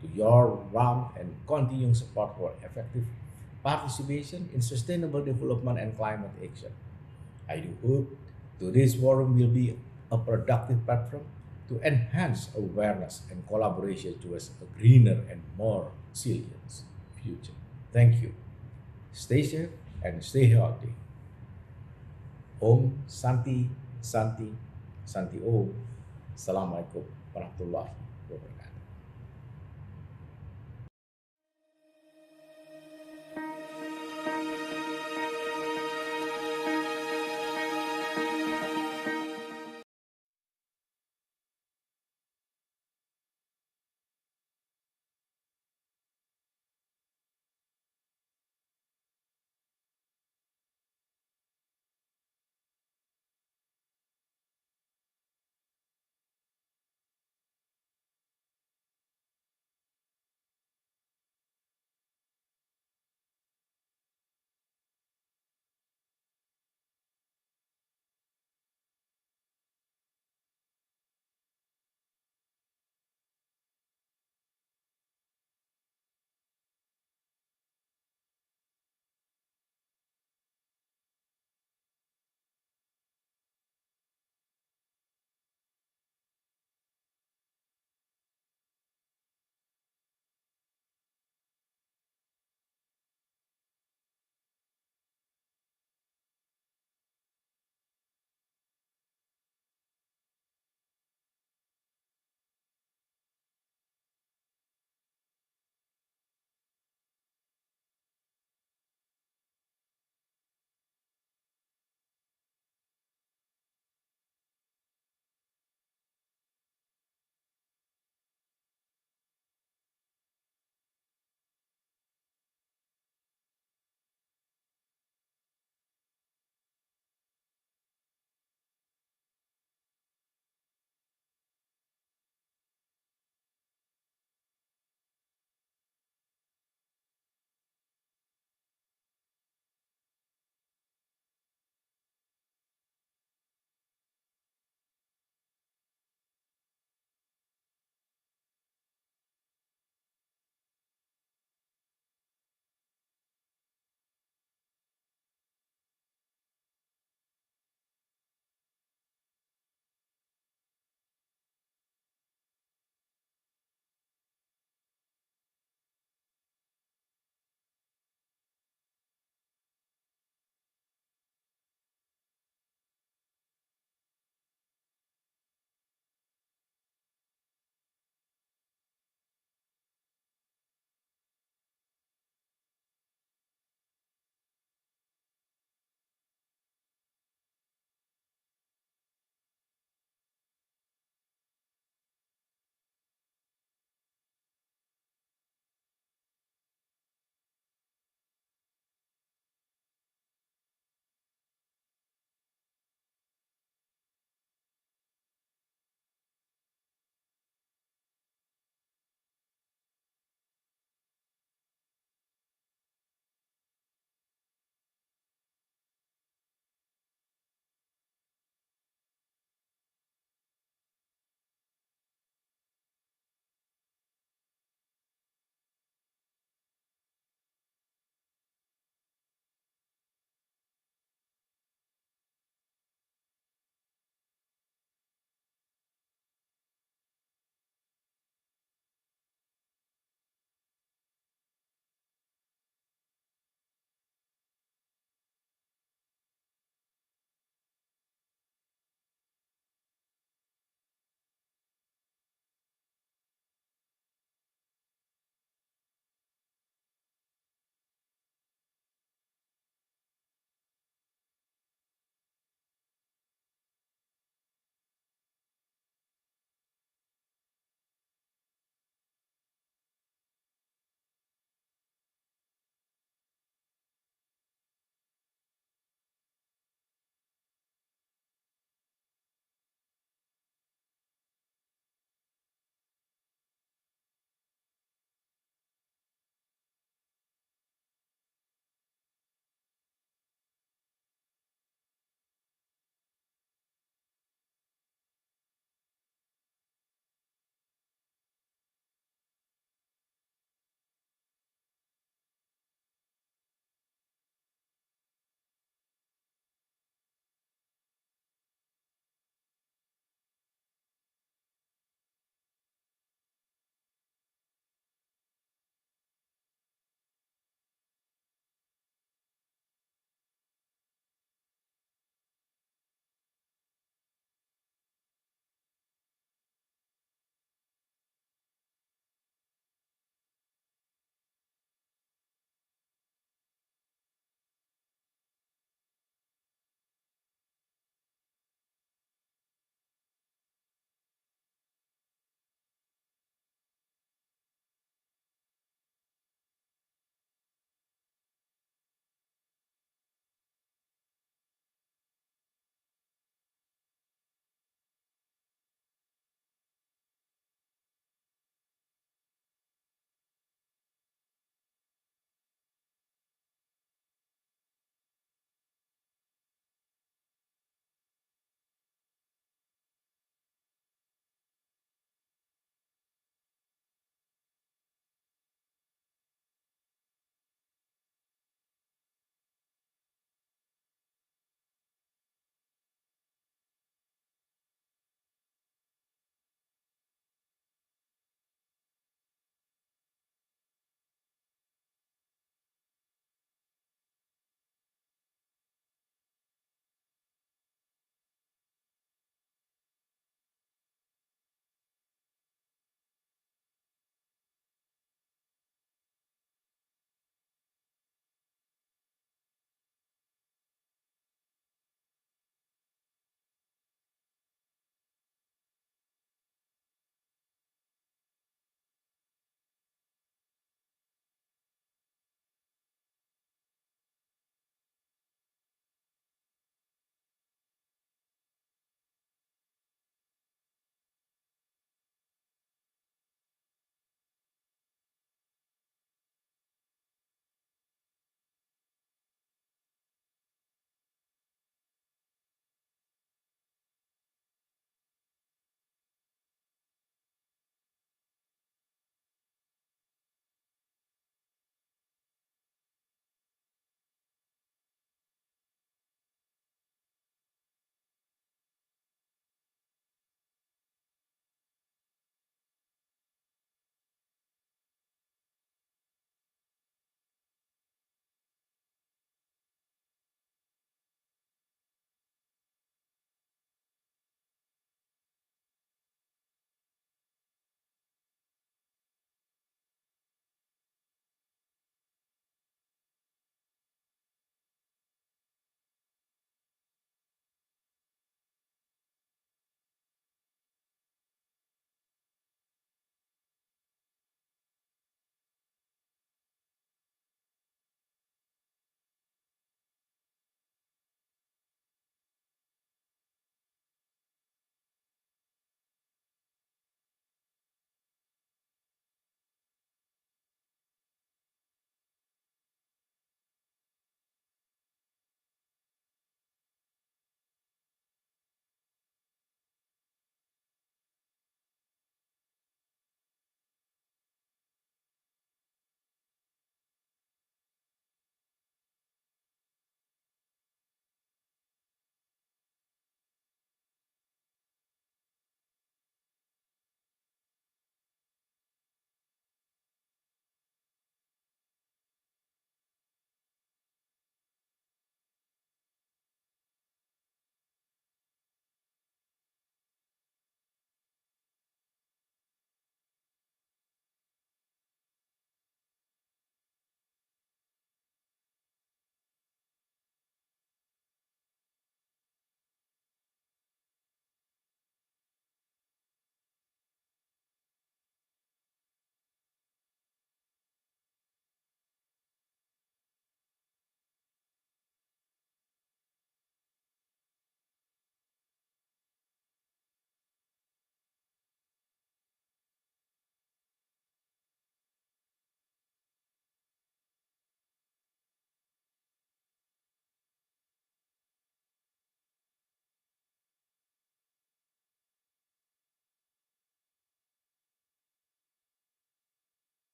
to your warm and continuing support for effective participation in sustainable development and climate action. I do hope today's forum will be a productive platform to enhance awareness and collaboration towards a greener and more resilient future. Thank you. Stay safe and stay healthy. Om Santi Santi Santi Uhum. Assalamualaikum warahmatullahi wabarakatuh.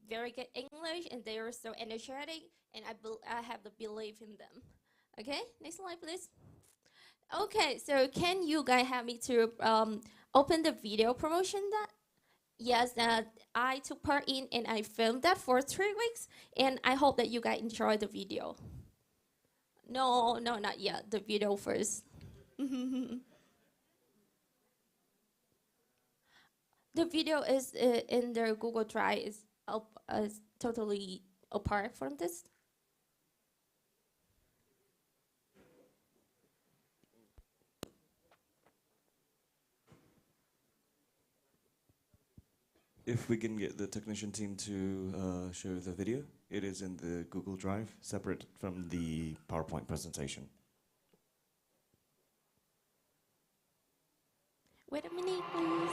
very good English, and they are so energetic, and I have the belief in them. Okay, next slide, please. Okay, so can you guys help me to open the video promotion that? Yes, that I took part in, and I filmed that for 3 weeks, and I hope that you guys enjoy the video. No, not yet. The video first. The video is in their Google Drive. Is totally apart from this. If we can get the technician team to show the video, it is in the Google Drive, separate from the PowerPoint presentation. Wait a minute, please.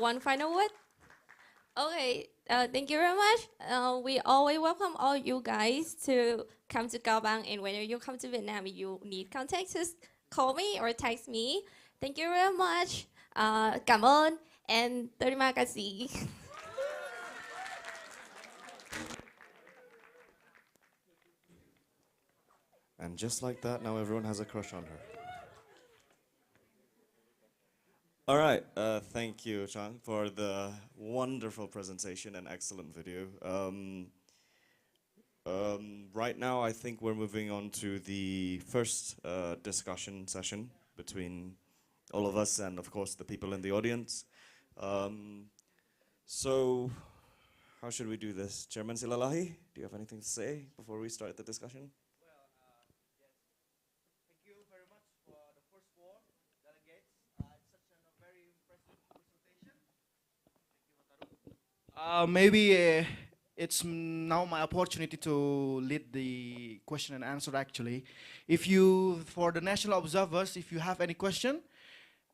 one final word? Okay, thank you very much. We always welcome all you guys to come to Cao Bang, and whenever you come to Vietnam, you need contact, just call me or text me. Thank you very much. Cảm ơn and terima kasih. And just like that, now everyone has a crush on her. All right, thank you, Chang, for the wonderful presentation and excellent video. Right now, I think we're moving on to the first discussion session between all of us and, of course, the people in the audience. So, how should we do this? Chairman Silalahi, do you have anything to say before we start the discussion? Maybe it's now my opportunity to lead the question and answer actually. If you, for the national observers, if you have any question,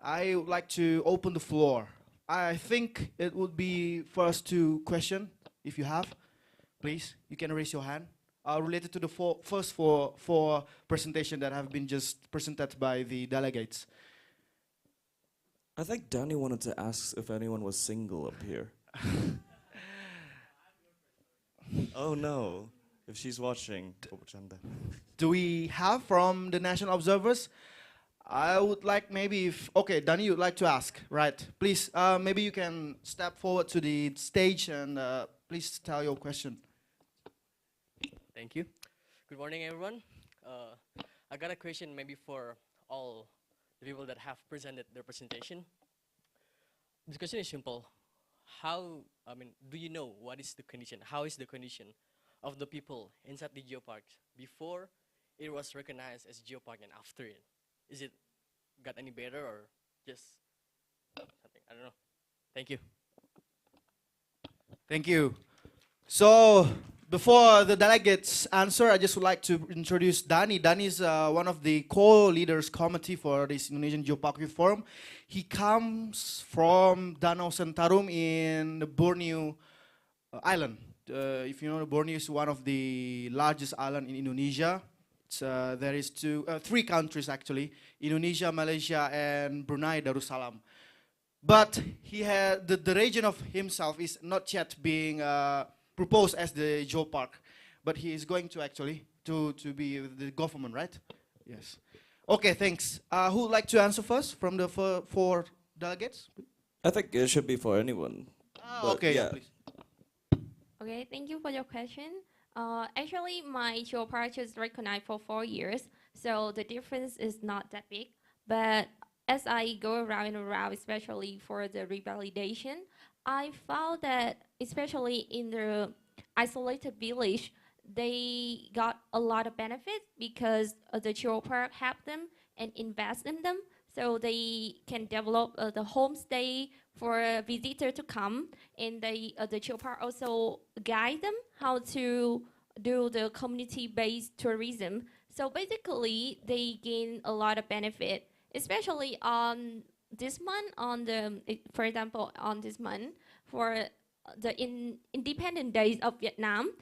I would like to open the floor. I think it would be first to question, if you have, please, you can raise your hand. Related to the first four presentation that have been just presented by the delegates. I think Danny wanted to ask if anyone was single up here. Oh no, if she's watching. Do we have from the national observers? I would like maybe if, okay, Danny, you'd like to ask, right? Please, maybe you can step forward to the stage and please tell your question. Thank you. Good morning, everyone. I got a question maybe for all the people that have presented their presentation. This question is simple. Do you know what is the condition? How is the condition of the people inside the geoparks before it was recognized as geopark and after it? Is it got any better or just something? I don't know. Thank you. Thank you. So before the delegates answer, I just would like to introduce Danny. Danny is one of the co-leaders committee for this Indonesian Geopark Forum. He comes from Danau Sentarum in the Borneo island. If you know, Borneo is one of the largest island in Indonesia. There is three countries actually: Indonesia, Malaysia, and Brunei Darussalam. But he had the region of himself is not yet being proposed as the Geopark, but he is going to actually to be the government, right? Yes. Okay, thanks. Who would like to answer first from the four delegates? I think it should be for anyone. Okay, yeah, please. Okay, thank you for your question. Actually, my geopark is recognized for 4 years, so the difference is not that big. But as I go around and around, especially for the revalidation, I found that especially in the isolated village, they got a lot of benefit because the geopark help them and invest in them, so they can develop the homestay for a visitor to come, and the geopark also guide them how to do the community-based tourism. So basically, they gain a lot of benefit, especially on this month, for example, on this month, for the Independent Days of Vietnam.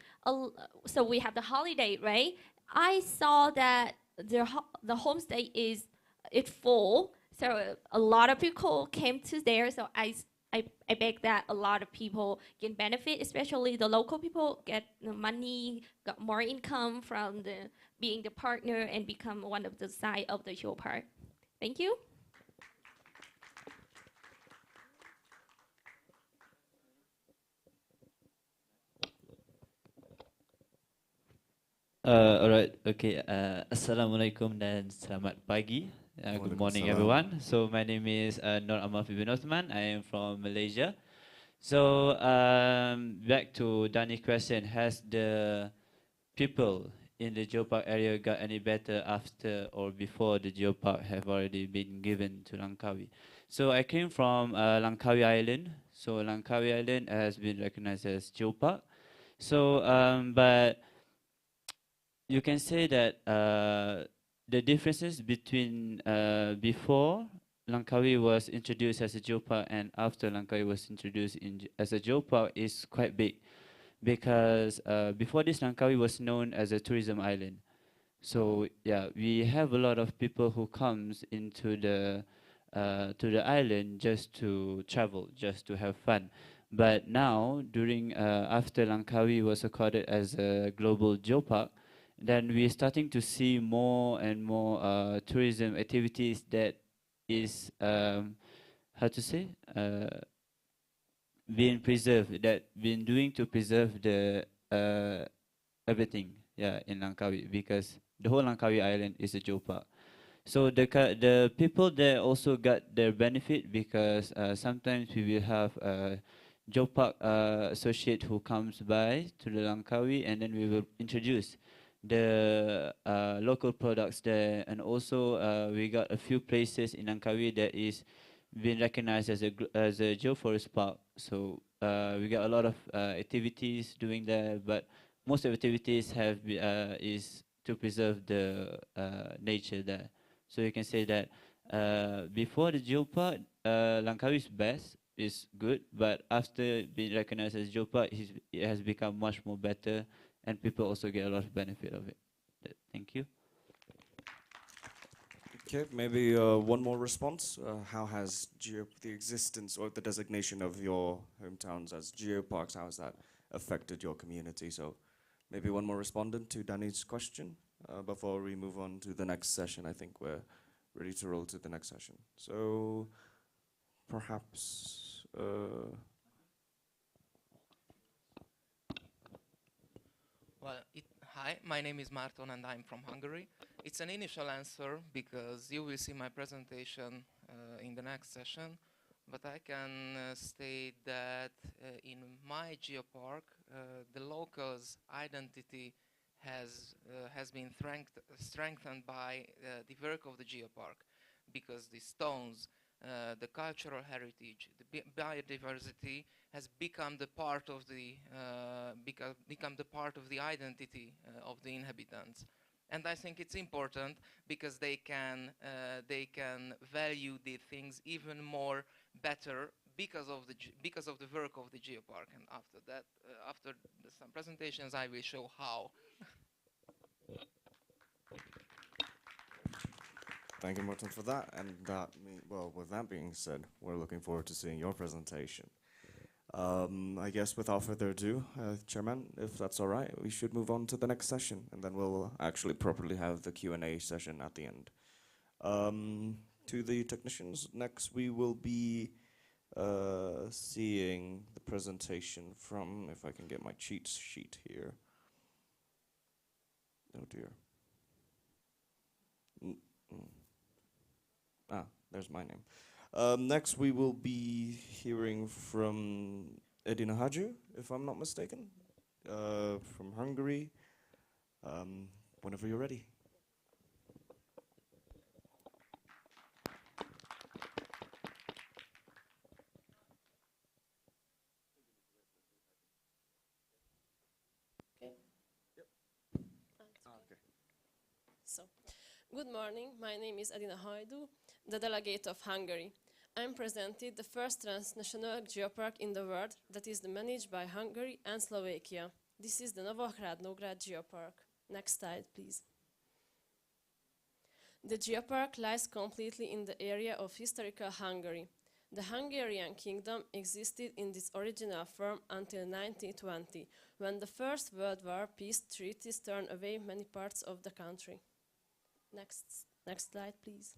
So we have the holiday, right? I saw that the homestay is full, so a lot of people came to there. So I beg that a lot of people can benefit, especially the local people get the money, got more income from being the partner and become one of the side of the geopark. Thank you. Alright, okay. Assalamualaikum dan selamat pagi. Good morning, everyone. So my name is Nur Amal Ibn Osman. I am from Malaysia. So back to Danny's question, has the people in the geopark area got any better after or before the geopark have already been given to Langkawi? So I came from Langkawi Island. So Langkawi Island has been recognized as geopark. So but you can say that the differences between before Langkawi was introduced as a geopark, and after Langkawi was introduced as a geopark, is quite big, because before this Langkawi was known as a tourism island. So yeah, we have a lot of people who comes into to the island just to travel, just to have fun. But now, during after Langkawi was accorded as a global geopark, then we're starting to see more and more tourism activities that is how to say being preserved, that been doing to preserve the everything, yeah, in Langkawi, because the whole Langkawi Island is a geopark. So the people there also got their benefit, because sometimes we will have a geopark associate who comes by to the Langkawi, and then we will introduce the local products there, and also we got a few places in Langkawi that is been recognized as as a geoforest park. So we got a lot of activities doing there, but most of the activities is to preserve the nature there. So you can say that before the geopark, Langkawi is best, is good, but after being recognized as geopark, it has become much more better, and people also get a lot of benefit of it. Thank you. Okay, maybe one more response. How has the existence or the designation of your hometowns as geoparks, how has that affected your community? So maybe one more respondent to Danny's question before we move on to the next session. I think we're ready to roll to the next session. So perhaps... Hi, my name is Marton and I'm from Hungary. It's an initial answer because you will see my presentation in the next session, but I can state that in my geopark, the locals' identity has been strengthened by the work of the geopark, because the stones, the cultural heritage, the biodiversity has become the part of the become the part of the identity of the inhabitants. And I think it's important because they can value the things even more better because of the work of the geopark. And after that, after some presentations, I will show how. Thank you, Martin, for that. And well, with that being said, we're looking forward to seeing your presentation. I guess without further ado, Chairman, if that's all right, we should move on to the next session, and then we'll actually properly have the Q&A session at the end. To the technicians, next we will be seeing the presentation from, if I can get my cheat sheet here. Oh dear. There's my name. Next, we will be hearing from Edina Haju, if I'm not mistaken, from Hungary. Whenever you're ready. Okay. Yep. Okay. So, good morning. My name is Edina Hajdu, the delegate of Hungary. I'm presented the first transnational geopark in the world that is managed by Hungary and Slovakia. This is the Novohrad-Nógrád Geopark. Next slide, please. The geopark lies completely in the area of historical Hungary. The Hungarian kingdom existed in its original form until 1920, when the First World War peace treaties turned away many parts of the country. Next slide, please.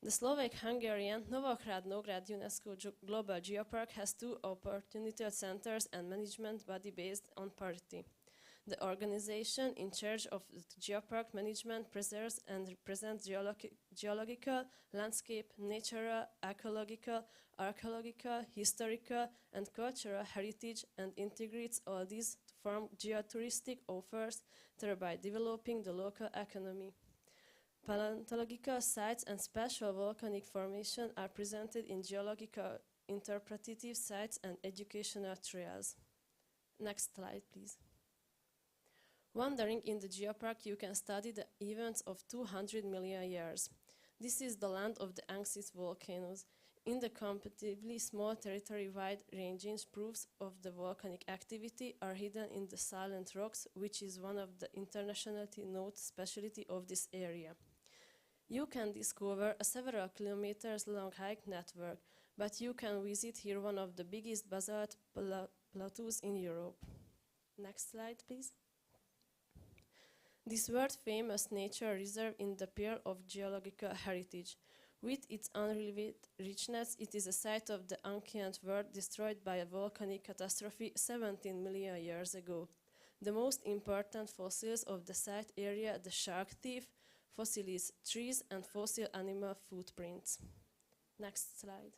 The Slovak-Hungarian Novohrad-Nógrád UNESCO Global Geopark has two opportunity centers and management body based on parity. The organization in charge of the geopark management preserves and represents geological, landscape, natural, ecological, archaeological, historical, and cultural heritage, and integrates all these to form geotouristic offers, thereby developing the local economy. Paleontological sites and special volcanic formations are presented in geological interpretative sites and educational trails. Next slide, please. Wandering in the geopark, you can study the events of 200 million years. This is the land of the ancient volcanoes. In the comparatively small territory, wide ranging proofs of the volcanic activity are hidden in the silent rocks, which is one of the internationally known specialty of this area. You can discover a several kilometers long hike network, but you can visit here one of the biggest basalt plateaus in Europe. Next slide, please. This world-famous nature reserve in the Pearl of Geological Heritage. With its unrelieved richness, it is a site of the ancient world destroyed by a volcanic catastrophe 17 million years ago. The most important fossils of the site area, the shark teeth, fossilized trees, and fossil animal footprints. Next slide.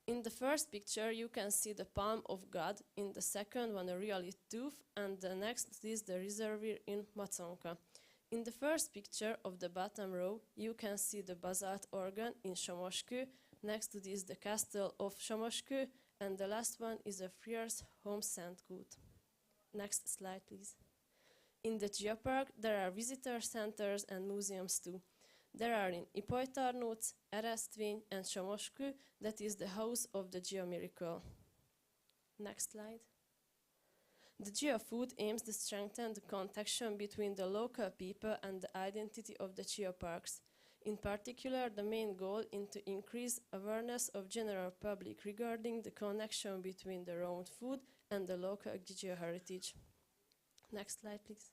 In the first picture, you can see the palm of God. In the second one, a really tooth, and the next is the reservoir in Matsonka. In the first picture of the bottom row, you can see the basalt organ in Somoskő. Next to this, the castle of Somoskő, and the last one is a friar's home Szentgut. Next slide, please. In the Geopark, there are visitor centers and museums too. There are in Ipolytarnóc, Eresztvény, and Somoskő, that is the house of the Geomiracle. Next slide. The GeoFood aims to strengthen the connection between the local people and the identity of the geoparks. In particular, the main goal is to increase awareness of general public regarding the connection between the raw food and the local geoheritage. Next slide, please.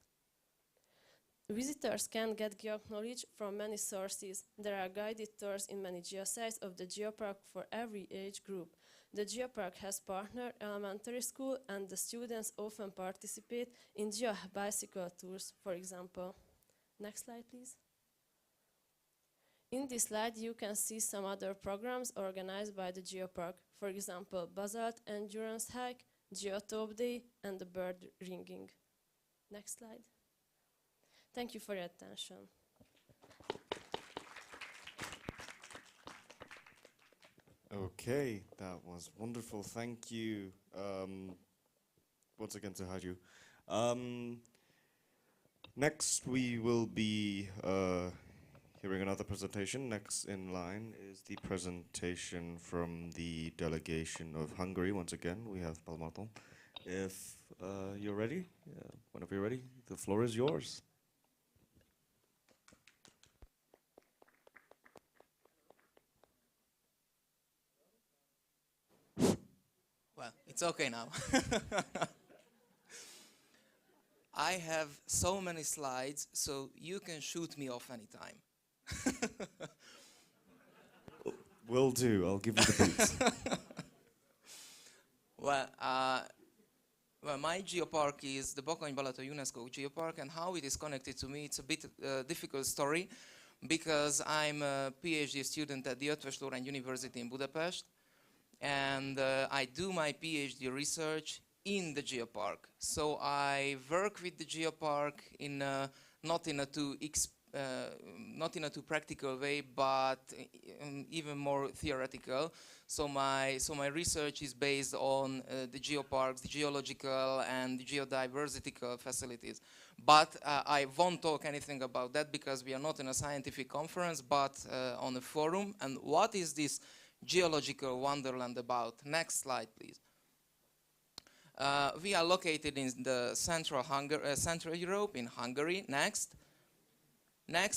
Visitors can get geo-knowledge from many sources. There are guided tours in many geosites of the geopark for every age group. The geopark has partner elementary school, and the students often participate in geo-bicycle tours, for example. Next slide, please. In this slide, you can see some other programs organized by the geopark. For example, Basalt Endurance Hike, Geotop Day, and the bird ringing. Next slide. Thank you for your attention. Okay, that was wonderful. Thank you once again to Haju. Next, we will be hearing another presentation. Next in line is the presentation from the delegation of Hungary. Once again, we have Palmaton. If you're ready, whenever you're ready, the floor is yours. Well, it's okay now. I have so many slides, so you can shoot me off anytime. Will do. I'll give you the beats. Well, my geopark is the Bakony-Balaton UNESCO Geopark, and how it is connected to me, it's a bit difficult story, because I'm a PhD student at the Eötvös Loránd University in Budapest, and I do my PhD research in the geopark. So I work with the geopark in not in a too practical way, but even more theoretical. So my research is based on the geoparks, the geological and the geodiversity facilities. But I won't talk anything about that because we are not in a scientific conference, but on a forum. And what is this geological wonderland about? Next slide, please. We are located in the Central Europe, in Hungary. Next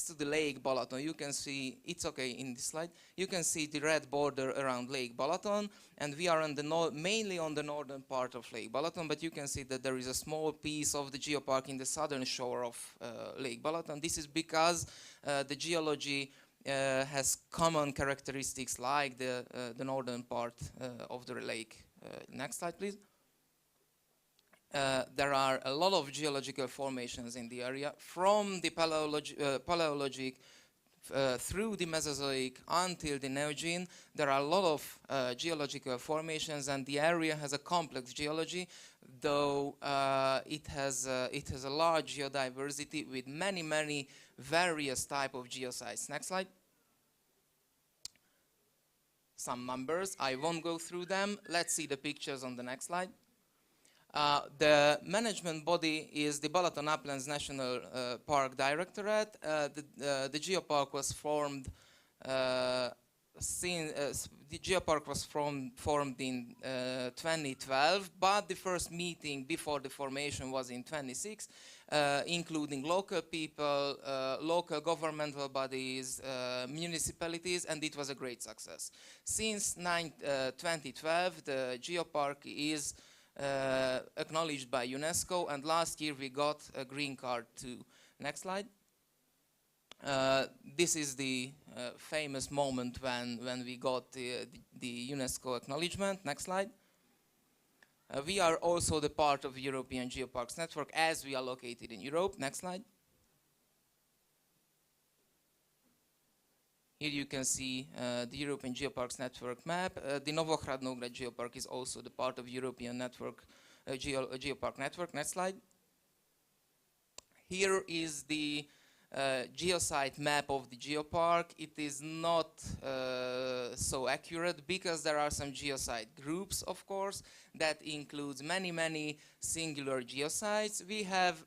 to the Lake Balaton, you can see, it's okay in this slide, you can see the red border around Lake Balaton, and we are on the mainly on the northern part of Lake Balaton, but you can see that there is a small piece of the geopark in the southern shore of Lake Balaton. This is because the geology has common characteristics like the northern part of the lake. Next slide, please. There are a lot of geological formations in the area, from the Paleologic through the Mesozoic until the Neogene. There are a lot of geological formations, and the area has a complex geology, though it has a large geodiversity with many various type of geosites. Next slide. Some numbers, I won't go through them. Let's see the pictures on the next slide. The management body is the Balaton Uplands National Park Directorate. The geopark was formed the geopark was formed in 2012, but the first meeting before the formation was in 26, including local people, local governmental bodies, municipalities, and it was a great success. Since 2012, the geopark is acknowledged by UNESCO, and last year we got a green card too. Next slide. This is the famous moment when we got the UNESCO acknowledgement. Next slide. We are also the part of European Geoparks Network as we are located in Europe. Next slide. Here you can see the European Geoparks Network map. The Novohrad-Nograd Geopark is also the part of European network, Geopark Network. Next slide. Here is the geosite map of the geopark. It is not so accurate because there are some geosite groups, of course, that includes many singular geosites. We have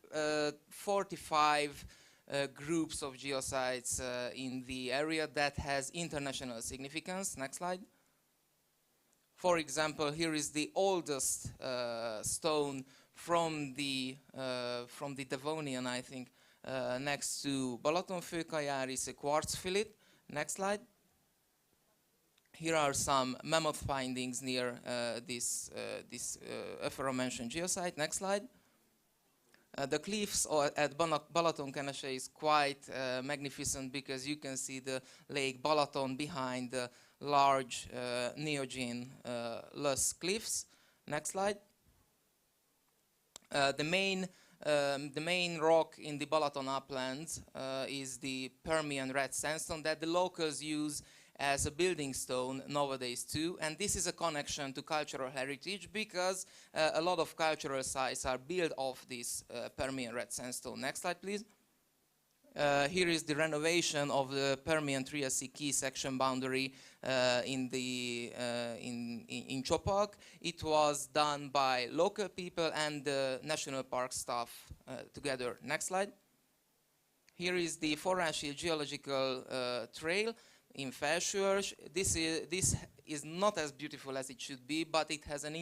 45 groups of geosites in the area that has international significance. Next slide. For example, here is the oldest stone from the Devonian, I think, next to Balatonfőkajár, is a quartz fillet. Next slide. Here are some mammoth findings near this aforementioned geosite. Next slide. The cliffs at Balatonkenese is quite magnificent because you can see the Lake Balaton behind the large Neogene loess cliffs. Next slide. The main rock in the Balaton uplands is the Permian red sandstone that the locals use as a building stone nowadays too, and this is a connection to cultural heritage because a lot of cultural sites are built off this Permian red sandstone. Next slide, please. Here is the renovation of the Permian-Triassic key section boundary in Geopark. It was done by local people and the national park staff together. Next slide. Here is the Forrási geological trail in Felsőörs. This is not as beautiful as it should be, but it has an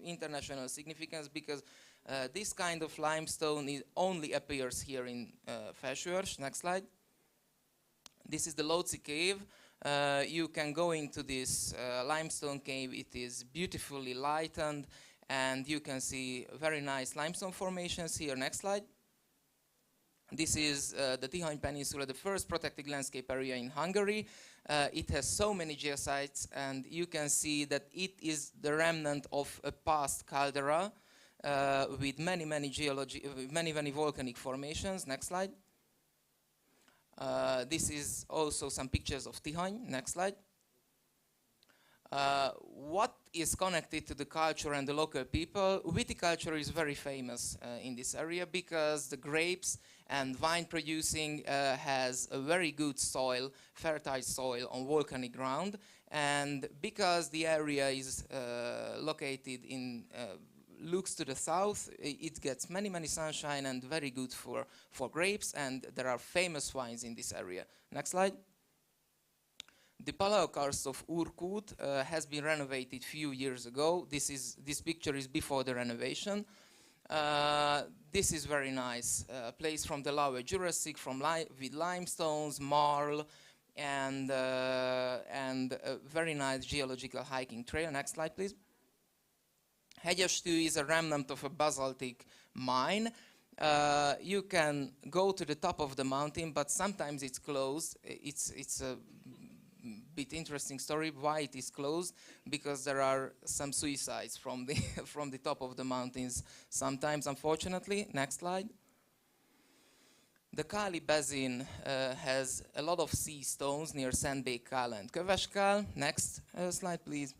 international significance because this kind of limestone only appears here in Felsőörs. Next slide. This is the Lóczy cave. You can go into this limestone cave. It is beautifully lightened, and you can see very nice limestone formations here. Next slide. This is the Tihany Peninsula, the first protected landscape area in Hungary. It has so many geosites, and you can see that it is the remnant of a past caldera with many volcanic formations. Next slide. This is also some pictures of Tihany. Next slide. What is connected to the culture and the local people? Viticulture is very famous in this area because the grapes and wine producing has a very good soil, fertile soil on volcanic ground, and because the area is located in looks to the south, it gets many sunshine and very good for grapes, and there are famous wines in this area. Next slide. The Palaokarst of Urkut has been renovated few years ago. This picture is before the renovation. This is very nice place from the Lower Jurassic, with limestones, marl, and a very nice geological hiking trail. Next slide, please. Hegyestű is a remnant of a basaltic mine. You can go to the top of the mountain, but sometimes it's closed. It's a bit interesting story why it is closed, because there are some suicides from the from the top of the mountains sometimes, unfortunately. Next slide. The Kali Basin has a lot of sea stones near Szentbékál and Köveskál. Next slide, please.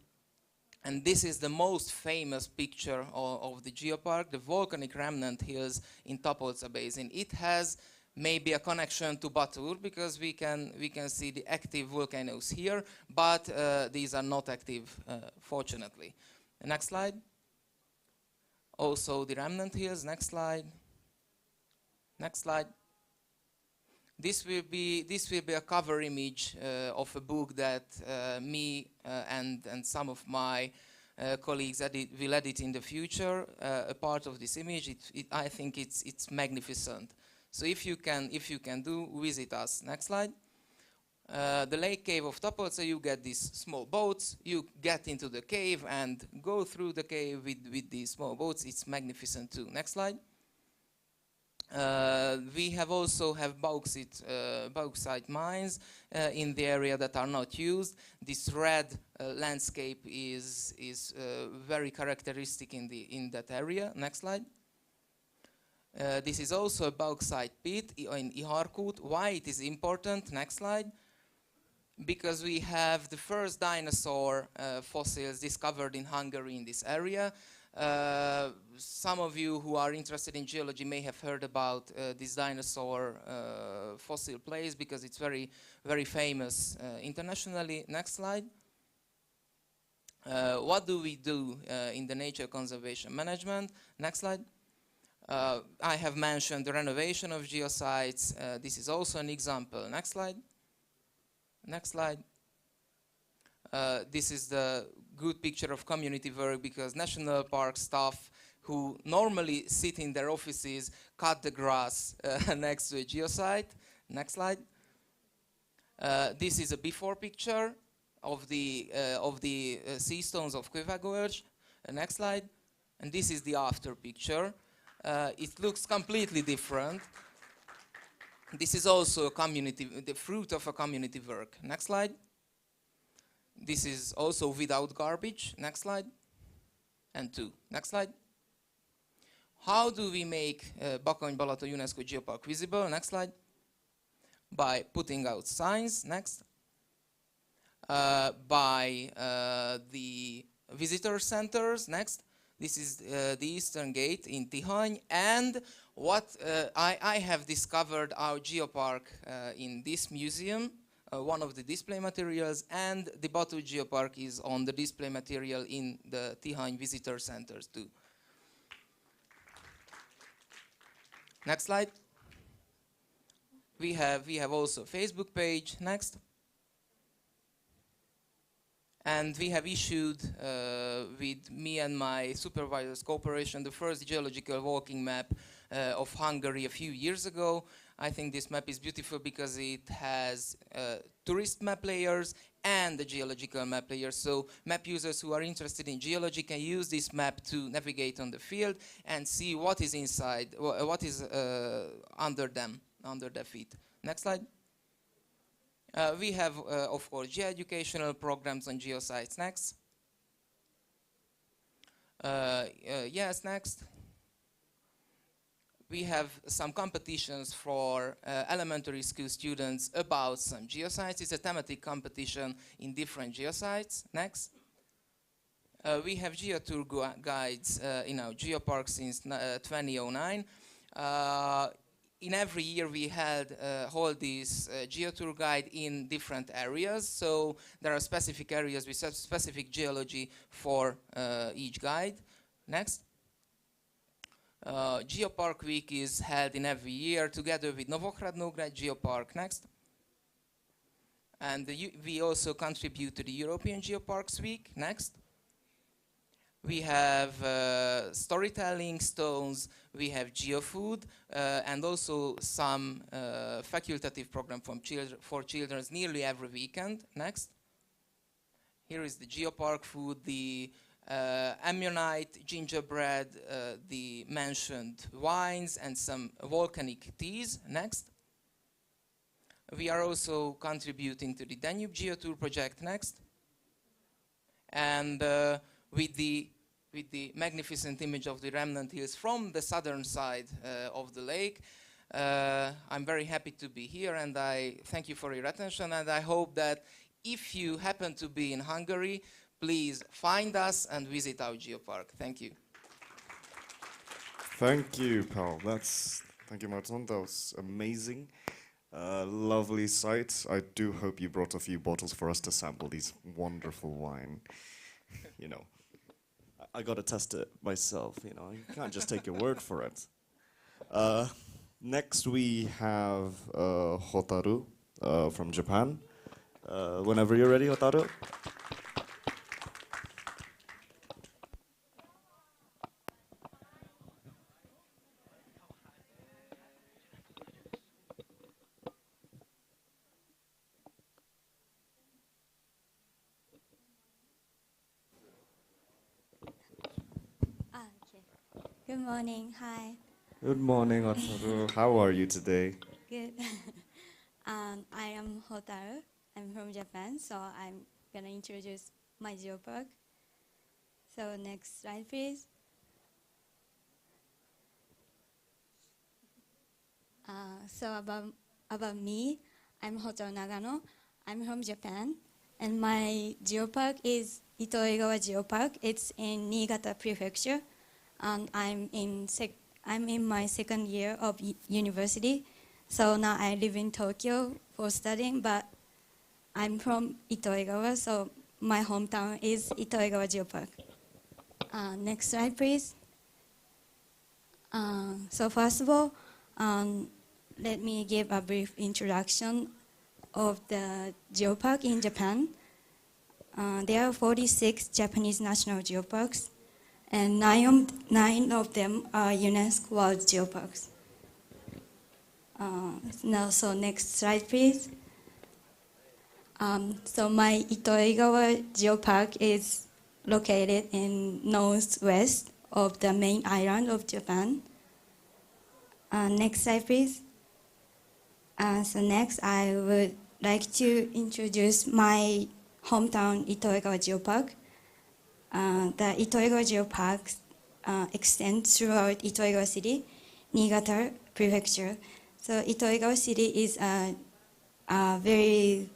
And this is the most famous picture of the geopark, the volcanic remnant hills in Tapolca Basin. It has maybe a connection to Batur because we can see the active volcanoes here, but these are not active, fortunately. Next slide. Also the remnant hills. Next slide. Next slide. This will be a cover image of a book that me and some of my colleagues will edit in the future. A part of this image, I think it's magnificent. So if you can visit us. Next slide. The lake cave of Topol. So you get these small boats. You get into the cave and go through the cave with these small boats. It's magnificent too. Next slide. We also have bauxite mines in the area that are not used. This red landscape is very characteristic in that area. Next slide. This is also a bauxite pit in Iharkut. Why it is important? Next slide. Because we have the first dinosaur fossils discovered in Hungary in this area. Some of you who are interested in geology may have heard about this dinosaur fossil place because it's very, very famous internationally. Next slide. What do we do in the nature conservation management? Next slide. I have mentioned the renovation of geosites. This is also an example. Next slide. Next slide. This is the good picture of community work because national park staff who normally sit in their offices cut the grass next to a geosite. Next slide. This is a before picture of the sea stones of Kővágorgy. Next slide. And this is the after picture. It looks completely different. This is also the fruit of a community work. Next slide. This is also without garbage. Next slide. And 2. Next slide. How do we make Bakony-Balaton UNESCO Geopark visible? Next slide. By putting out signs. Next. By the visitor centers. Next. This is the Eastern Gate in Tihany. And what I have discovered our geopark in this museum. One of the display materials, and the Batu Geopark is on the display material in the Tihany visitor centers too. Next slide. We have also a Facebook page. Next. And we have issued with me and my supervisor's cooperation the first geological walking map of Hungary a few years ago. I think this map is beautiful because it has tourist map layers and the geological map layers. So map users who are interested in geology can use this map to navigate on the field and see what is inside, what is under them, under their feet. Next slide. We have, of course, geo-educational programs on geosites. Next. Yes, next. We have some competitions for elementary school students about some geosites. It's a thematic competition in different geosites. Next. We have geotour guides in our geopark since 2009. In every year we hold this geotour guide in different areas. So there are specific areas with specific geology for each guide. Next. Geopark Week is held in every year together with Novograd Geopark. Next. And we also contribute to the European Geoparks Week. Next. We have storytelling stones, we have geofood, and also some facultative program for children nearly every weekend. Next. Here is the geopark food, the ammonite, gingerbread, the mentioned wines, and some volcanic teas. Next. We are also contributing to the Danube Geotour project. Next. And with the magnificent image of the remnant hills from the southern side of the lake. I'm very happy to be here, and I thank you for your attention, and I hope that if you happen to be in Hungary, please find us and visit our geopark. Thank you. Thank you, Paul. Thank you, Marton. That was amazing. Lovely sight. I do hope you brought a few bottles for us to sample these wonderful wine. You know. I got to test it myself, you know. You can't just take your word for it. Next we have Hotaru from Japan. Whenever you're ready, Hotaru. Okay. Good morning. Hi. Good morning, Hotaru. How are you today? Good. I am Hotaru. I'm from Japan, so I'm gonna introduce my geopark. So next slide, please. So about me, I'm Hotaru Nagano. I'm from Japan, and my geopark is Itoegawa Geopark. It's in Niigata Prefecture, and I'm in my second year of university. So now I live in Tokyo for studying, but I'm from Itoegawa, so my hometown is Itoegawa Geopark. Next slide, please. So first of all, let me give a brief introduction of the geopark in Japan. There are 46 Japanese national geoparks, and nine of them are UNESCO World Geoparks. So next slide, please. So my Itoegawa Geopark is located in northwest of the main island of Japan. Next slide, please. So next, I would like to introduce my hometown Itoegawa Geopark. The Itoegawa Geopark extends throughout Itoegawa City, Niigata Prefecture. So Itoegawa City is a very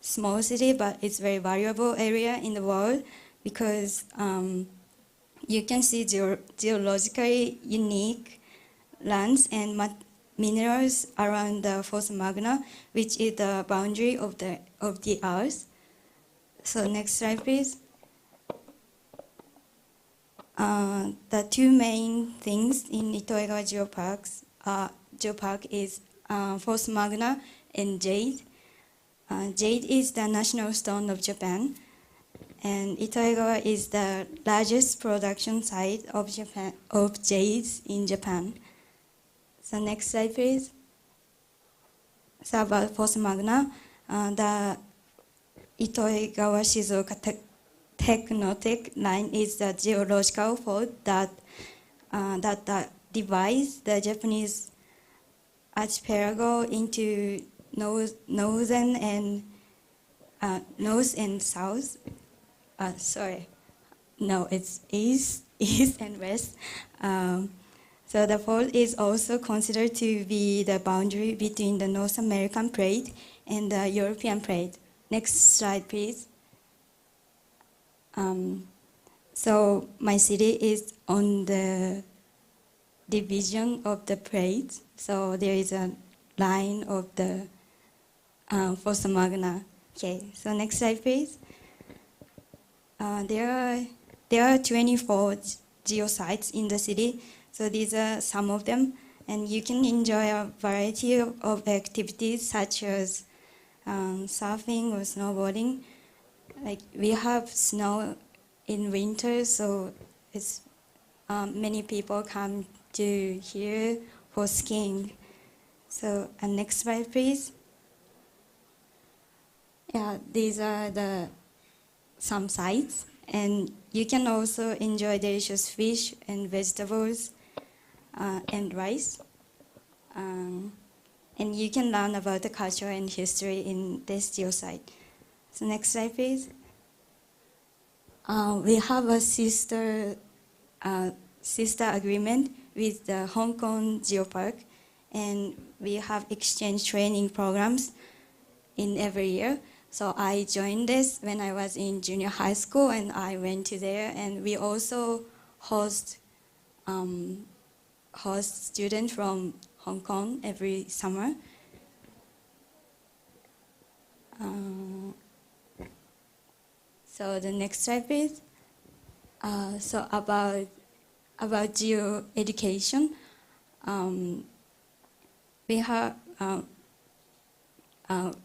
small city, but it's very valuable area in the world because you can see geologically unique lands and minerals around the Fossa Magna, which is the boundary of the Earth. So next slide, please. The two main things in Itoegawa Geopark is Fossa Magna and jade. Jade is the national stone of Japan, and Itoegawa is the largest production site of jades in Japan. So next slide, please. So about Fossa Magna, the Itoegawa Shizuoka tectonic line is the geological fault that divides the Japanese archipelago into northern and north and south. It's east and west. So the fault is also considered to be the boundary between the North American plate and the European plate. Next slide, please. So my city is on the division of the plate. So there is a line of the Fossa Magna. Okay, so next slide, please. There are 24 geosites in the city. So these are some of them, and you can enjoy a variety of activities such as surfing or snowboarding. Like we have snow in winter, so it's many people come to here for skiing. So next slide, please. Yeah, these are some sites, and you can also enjoy delicious fish and vegetables. And rice. And you can learn about the culture and history in this geosite. So next slide, please. We have a sister agreement with the Hong Kong Geopark, and we have exchange training programs in every year. So I joined this when I was in junior high school, and I went to there, and we also host students from Hong Kong every summer. So the next slide, please. So about geo education, we have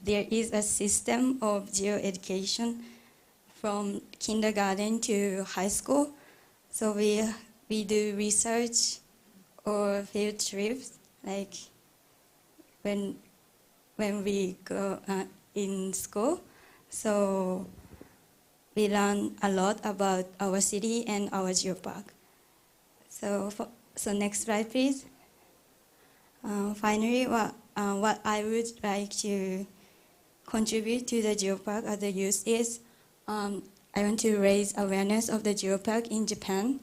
there is a system of geo education from kindergarten to high school. So we do research or field trips, like when we go in school. So we learn a lot about our city and our geopark. So next slide, please. Finally, what I would like to contribute to the geopark as a youth is I want to raise awareness of the geopark in Japan,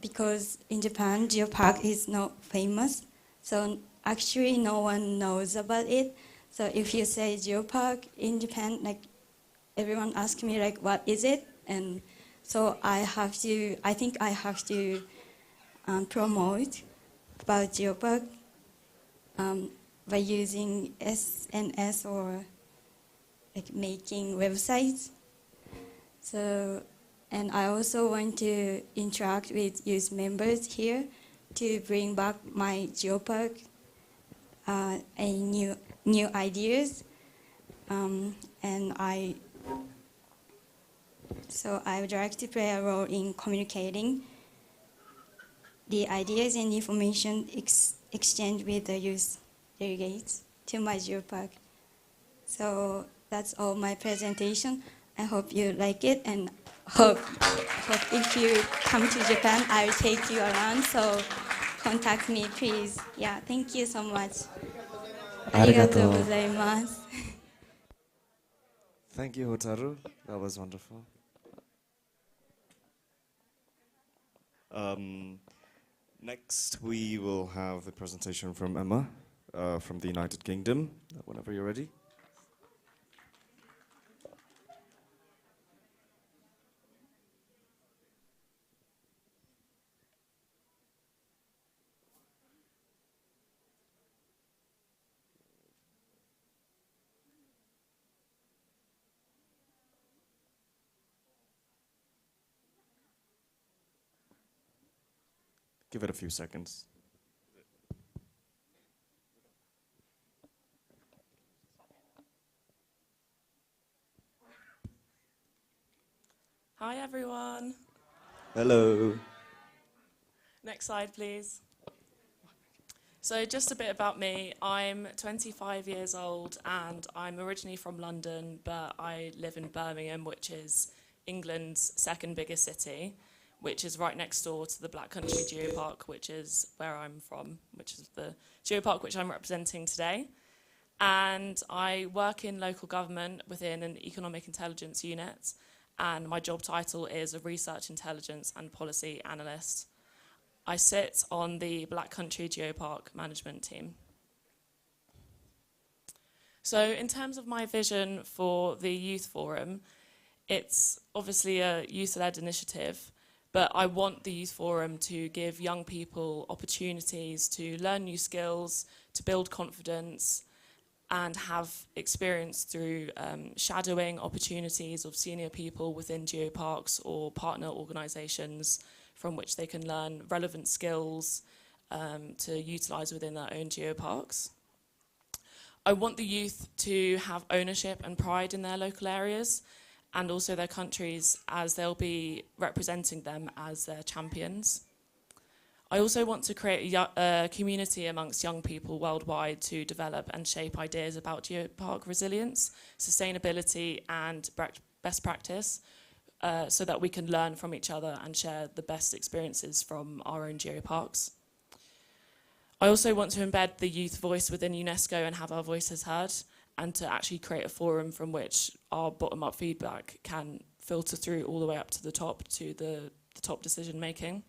because in Japan geopark is not famous, so actually no one knows about it. So if you say geopark in Japan, like everyone asks me like, what is it? And so I think I have to promote about geopark by using SNS or like making websites. So, and I also want to interact with youth members here to bring back my geopark and new ideas. And I would like to play a role in communicating the ideas and information exchange with the youth delegates to my geopark. So that's all my presentation. I hope you like it, and hope if you come to Japan, I'll take you around. So contact me, please. Yeah, thank you so much. Arigatou gozaimasu. Thank you, Hotaru. That was wonderful. Next, we will have the presentation from Emma from the United Kingdom. Whenever you're ready. Give it a few seconds. Hi everyone. Hello. Next slide, please. So just a bit about me. I'm 25 years old and I'm originally from London, but I live in Birmingham, which is England's second biggest city, which is right next door to the Black Country Geopark, which is where I'm from, which is the geopark which I'm representing today. And I work in local government within an economic intelligence unit, and my job title is a research intelligence and policy analyst. I sit on the Black Country Geopark management team. So in terms of my vision for the Youth Forum, it's obviously a youth-led initiative, but I want the Youth Forum to give young people opportunities to learn new skills, to build confidence, and have experience through shadowing opportunities of senior people within geoparks or partner organisations from which they can learn relevant skills to utilise within their own geoparks. I want the youth to have ownership and pride in their local areas and also their countries, as they'll be representing them as their champions. I also want to create a community amongst young people worldwide to develop and shape ideas about geopark resilience, sustainability and best practice, so that we can learn from each other and share the best experiences from our own geoparks. I also want to embed the youth voice within UNESCO and have our voices heard, and to actually create a forum from which our bottom-up feedback can filter through all the way up to the top decision making.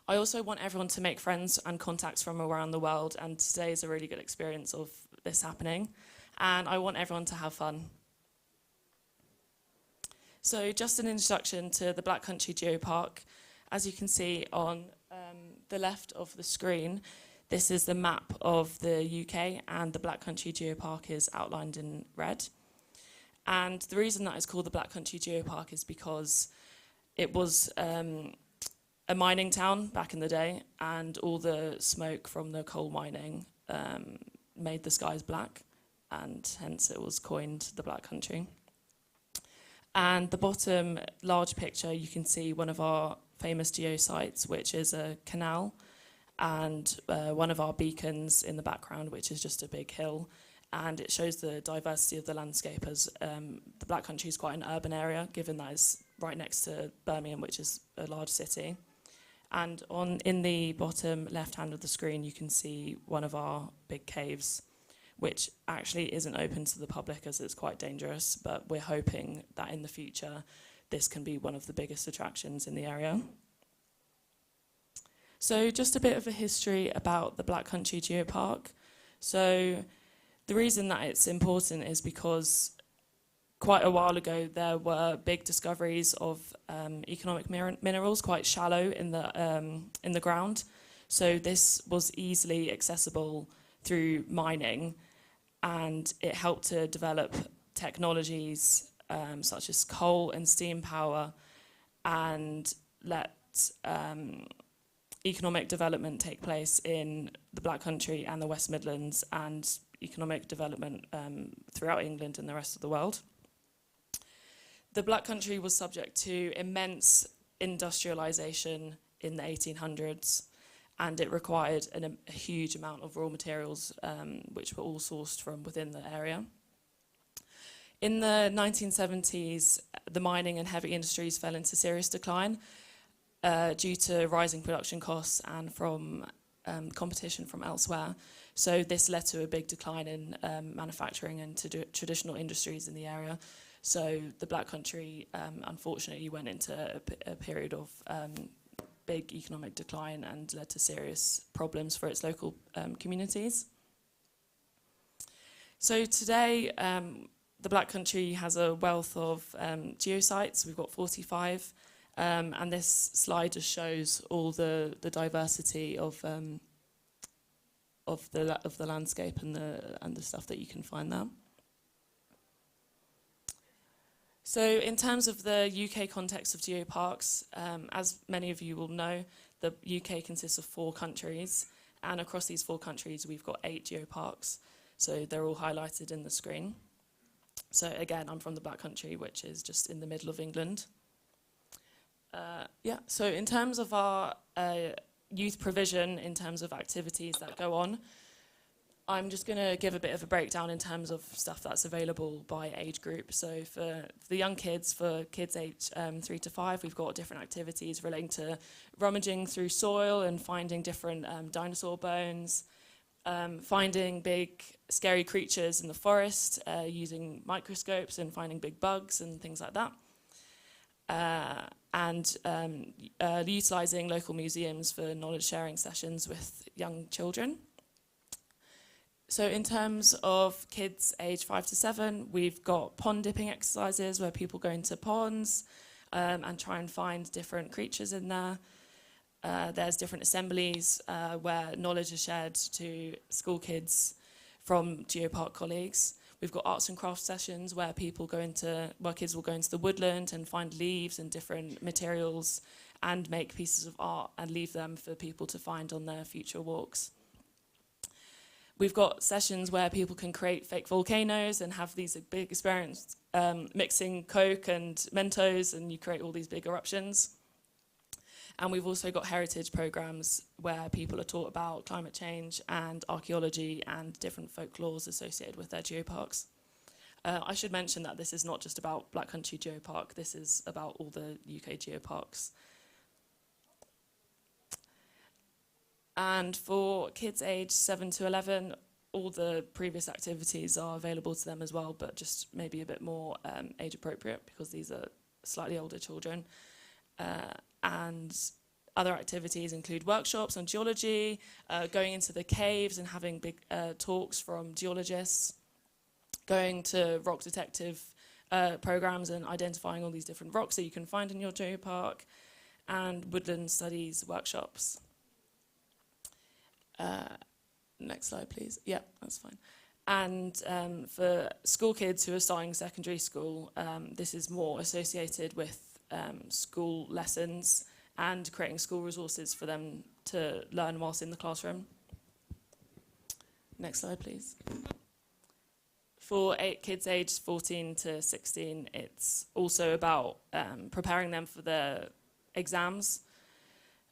I also want everyone to make friends and contacts from around the world, and today is a really good experience of this happening. And I want everyone to have fun. So just an introduction to the Black Country Geopark. As you can see on the left of the screen, this is the map of the UK, and the Black Country Geopark is outlined in red. And the reason that it's called the Black Country Geopark is because it was a mining town back in the day, and all the smoke from the coal mining made the skies black, and hence it was coined the Black Country. And the bottom large picture, you can see one of our famous geosites, which is a canal, and one of our beacons in the background, which is just a big hill. And it shows the diversity of the landscape, as the Black Country is quite an urban area, given that it's right next to Birmingham, which is a large city. And in the bottom left hand of the screen, you can see one of our big caves, which actually isn't open to the public as it's quite dangerous, but we're hoping that in the future this can be one of the biggest attractions in the area. So just a bit of a history about the Black Country Geopark. So the reason that it's important is because quite a while ago there were big discoveries of economic minerals, quite shallow in the ground. So this was easily accessible through mining, and it helped to develop technologies such as coal and steam power, and let economic development take place in the Black Country and the West Midlands, and economic development throughout England and the rest of the world. The Black Country was subject to immense industrialisation in the 1800s, and it required a huge amount of raw materials, which were all sourced from within the area. In the 1970s, the mining and heavy industries fell into serious decline due to rising production costs and from competition from elsewhere. So this led to a big decline in manufacturing and traditional industries in the area. So the Black Country, unfortunately, went into a period of big economic decline and led to serious problems for its local communities. So today, the Black Country has a wealth of geosites. We've got 45, and this slide just shows all the diversity of the landscape and the stuff that you can find there. So in terms of the UK context of geoparks, as many of you will know, the UK consists of 4 countries, and across these 4 countries we've got 8 geoparks, so they're all highlighted in the screen. So again, I'm from the Black Country, which is just in the middle of England. So in terms of our youth provision, in terms of activities that go on, I'm just going to give a bit of a breakdown in terms of stuff that's available by age group. So for the young kids, for kids aged 3 to 5, we've got different activities relating to rummaging through soil and finding different dinosaur bones, finding big scary creatures in the forest, using microscopes and finding big bugs and things like that. And utilising local museums for knowledge sharing sessions with young children. So in terms of kids aged 5 to 7, we've got pond dipping exercises where people go into ponds and try and find different creatures in there. There's different assemblies where knowledge is shared to school kids from Geopark colleagues. We've got arts and crafts sessions where kids will go into the woodland and find leaves and different materials and make pieces of art and leave them for people to find on their future walks. We've got sessions where people can create fake volcanoes and have these big experiments mixing Coke and Mentos, and you create all these big eruptions. And we've also got heritage programs where people are taught about climate change and archaeology and different folklores associated with their geoparks. I should mention that this is not just about Black Country Geopark, this is about all the UK geoparks. And for kids aged 7 to 11, all the previous activities are available to them as well, but just maybe a bit more age appropriate because these are slightly older children. And other activities include workshops on geology, going into the caves and having big talks from geologists, going to rock detective programs and identifying all these different rocks that you can find in your geopark, and woodland studies workshops. Next slide, please. Yeah, that's fine. And for school kids who are starting secondary school, this is more associated with school lessons and creating school resources for them to learn whilst in the classroom. Next slide, please. For kids aged 14 to 16, it's also about preparing them for their exams.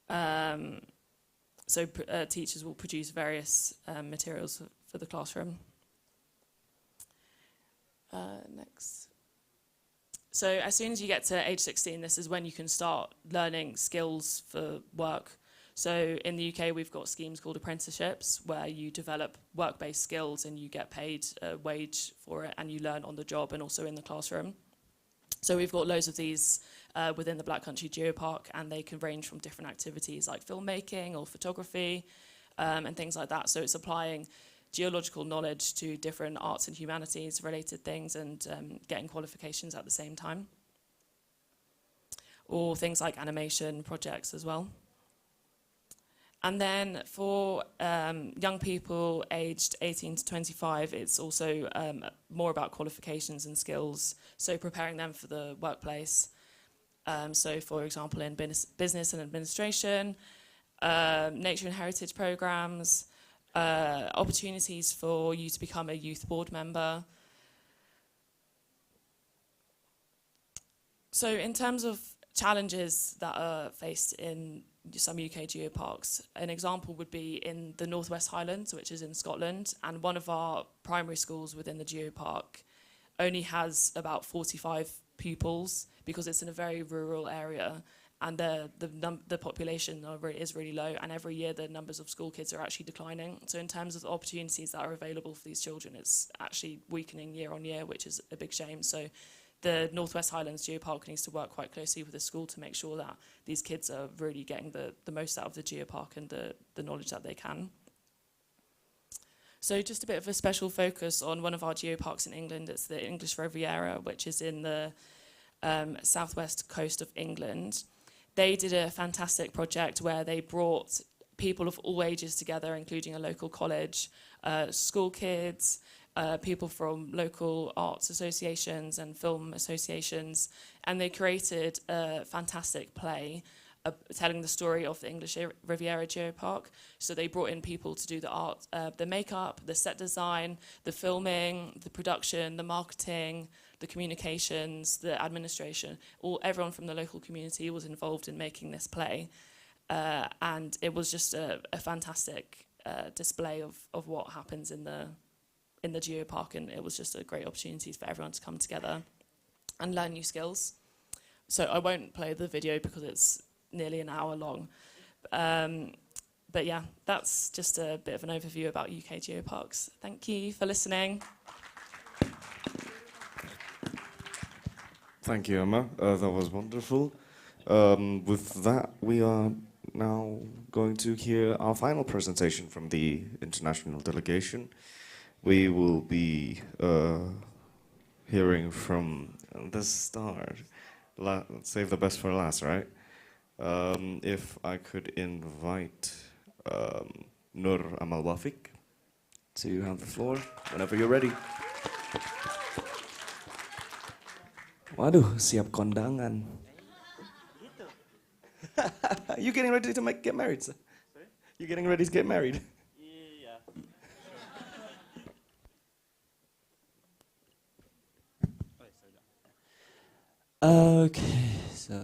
So teachers will produce various materials for the classroom. Next. So as soon as you get to age 16, this is when you can start learning skills for work. So in the UK, we've got schemes called apprenticeships, where you develop work-based skills and you get paid a wage for it, and you learn on the job and also in the classroom. So we've got loads of these within the Black Country Geopark, and they can range from different activities like filmmaking or photography and things like that. So it's applying geological knowledge to different arts and humanities related things and getting qualifications at the same time. Or things like animation projects as well. And then for young people aged 18 to 25, it's also more about qualifications and skills, so preparing them for the workplace. So for example, in business and administration, nature and heritage programs, opportunities for you to become a youth board member. So in terms of challenges that are faced in some UK geoparks, an example would be in the North West Highlands, which is in Scotland, and one of our primary schools within the geopark only has about 45 pupils because it's in a very rural area, and the population is really low, and every year the numbers of school kids are actually declining. So in terms of the opportunities that are available for these children, it's actually weakening year on year, which is a big shame. So the North West Highlands Geopark needs to work quite closely with the school to make sure that these kids are really getting the most out of the geopark and the knowledge that they can. So just a bit of a special focus on one of our geoparks in England. It's the English Riviera, which is in the southwest coast of England. They did a fantastic project where they brought people of all ages together, including a local college, school kids, people from local arts associations and film associations, and they created a fantastic play telling the story of the English Riviera Geopark. So they brought in people to do the art, the makeup, the set design, the filming, the production, the marketing, the communications, the administration. Everyone from the local community was involved in making this play, and it was just a fantastic display of what happens in the geopark, and it was just a great opportunity for everyone to come together and learn new skills. So I won't play the video because it's nearly an hour long. But yeah, that's just a bit of an overview about UK geoparks. Thank you for listening. Thank you, Emma. That was wonderful. With that, we are now going to hear our final presentation from the international delegation. We will be hearing from the star. Save the best for last, right? If I could invite Nur Amal Wafik to have the floor whenever you're ready. Waduh, siap kondangan. You getting ready to get married, sir? Sorry? You getting ready to get married? Yeah. Okay, so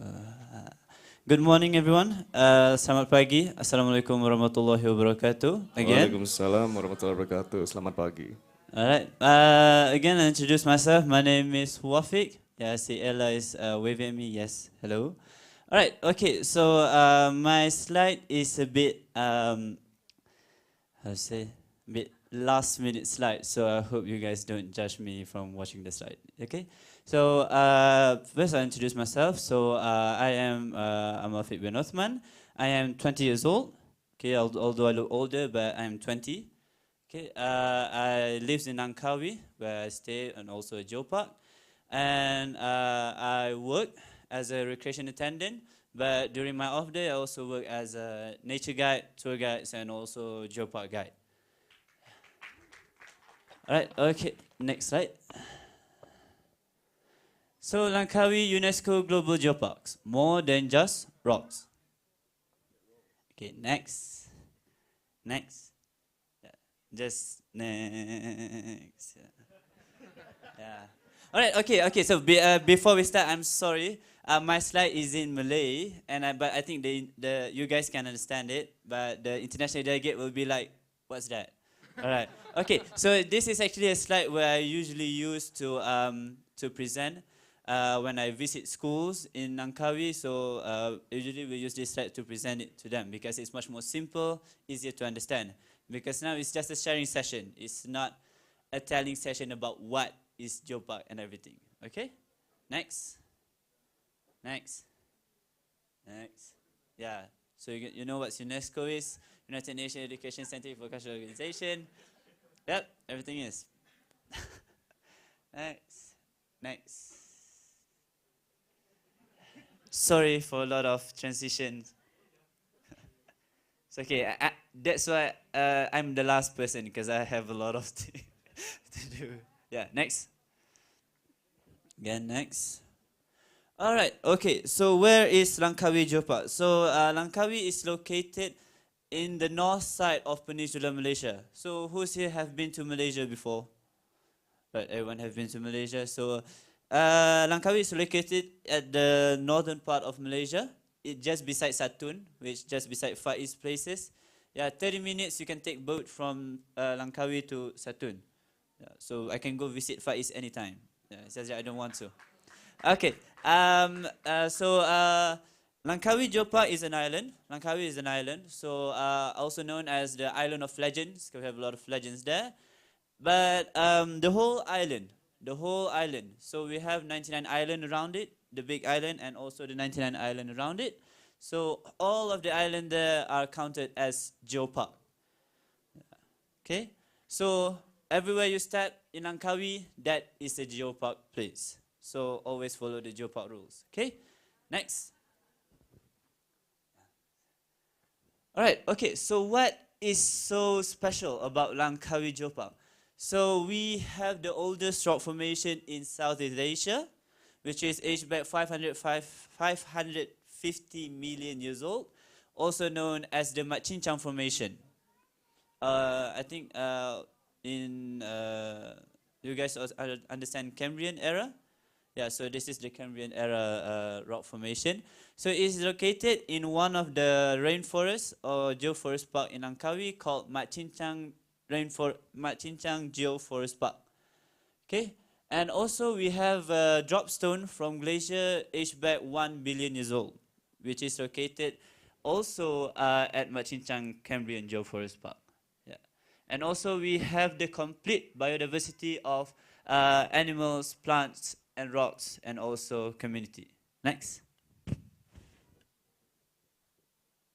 good morning everyone. Selamat pagi. Assalamualaikum warahmatullahi wabarakatuh. Again. Waalaikumsalam warahmatullahi wabarakatuh. Selamat pagi. Alright. Again, I introduce myself. My name is Wafik. Yeah, I see Ella is waving at me. Yes. Hello. Alright. Okay. So my slide is a bit how to say, a bit last minute slide. So I hope you guys don't judge me from watching the slide. Okay. So first I introduce myself. So I am I'm Wafik bin Othman. I am 20 years old. Okay, although I look older, but I'm 20. Okay, I live in Langkawi, where I stay, and also a geopark. And I work as a recreation attendant, but during my off day, I also work as a nature guide, tour guides, and also geopark guide. All right, okay, next slide. So Langkawi UNESCO Global Geoparks, more than just rocks. Okay, next. Next. Yeah, just next. Yeah. All right. Okay. So before we start, I'm sorry. My slide is in Malay, but I think you guys can understand it. But the international delegate will be like, "What's that?" All right. Okay. So this is actually a slide where I usually use to present when I visit schools in Langkawi. So usually we use this slide to present it to them because it's much more simple, easier to understand. Because now it's just a sharing session. It's not a telling session about what is Geopark and everything. Okay? Next. Yeah. So you know what UNESCO is? United Nations Education Scientific for Cultural Organization. Yep, everything is. Next. Sorry for a lot of transitions. It's okay. That's why I'm the last person because I have a lot of things to do. Yeah, next. Again, next. All right. Okay. So where is Langkawi Geopark? So Langkawi is located in the north side of Peninsular Malaysia. So who's here have been to Malaysia before? Right. Everyone have been to Malaysia. So Langkawi is located at the northern part of Malaysia. It's just beside Satun, which just beside Far East places. Yeah, 30 minutes you can take boat from Langkawi to Satun. Yeah, so I can go visit Far East anytime. Yeah, it's just that I don't want to. Okay. Langkawi Geopark is an island. Langkawi is an island. So also known as the Island of Legends, because we have a lot of legends there. But the whole island. So we have 99 islands around it, the big island, and also the 99 islands around it. So all of the islands there are counted as Geopark. Okay. So everywhere you start in Langkawi, that is a Geopark place. So always follow the Geopark rules. Okay. Next. All right. Okay. So what is so special about Langkawi Geopark? So we have the oldest rock formation in Southeast Asia, which is aged back 550 million years old, also known as the Machinchang Formation. I think you guys understand Cambrian era? Yeah, so this is the Cambrian era rock formation. So it is located in one of the rainforests or geoforest park in Langkawi called Machinchang Geoforest Park. Okay, and also we have a dropstone from glacier aged back 1 billion years old, which is located also at Machinchang Cambrian Geoforest Park. Yeah, and also we have the complete biodiversity of animals, plants, and rocks, and also community. Next.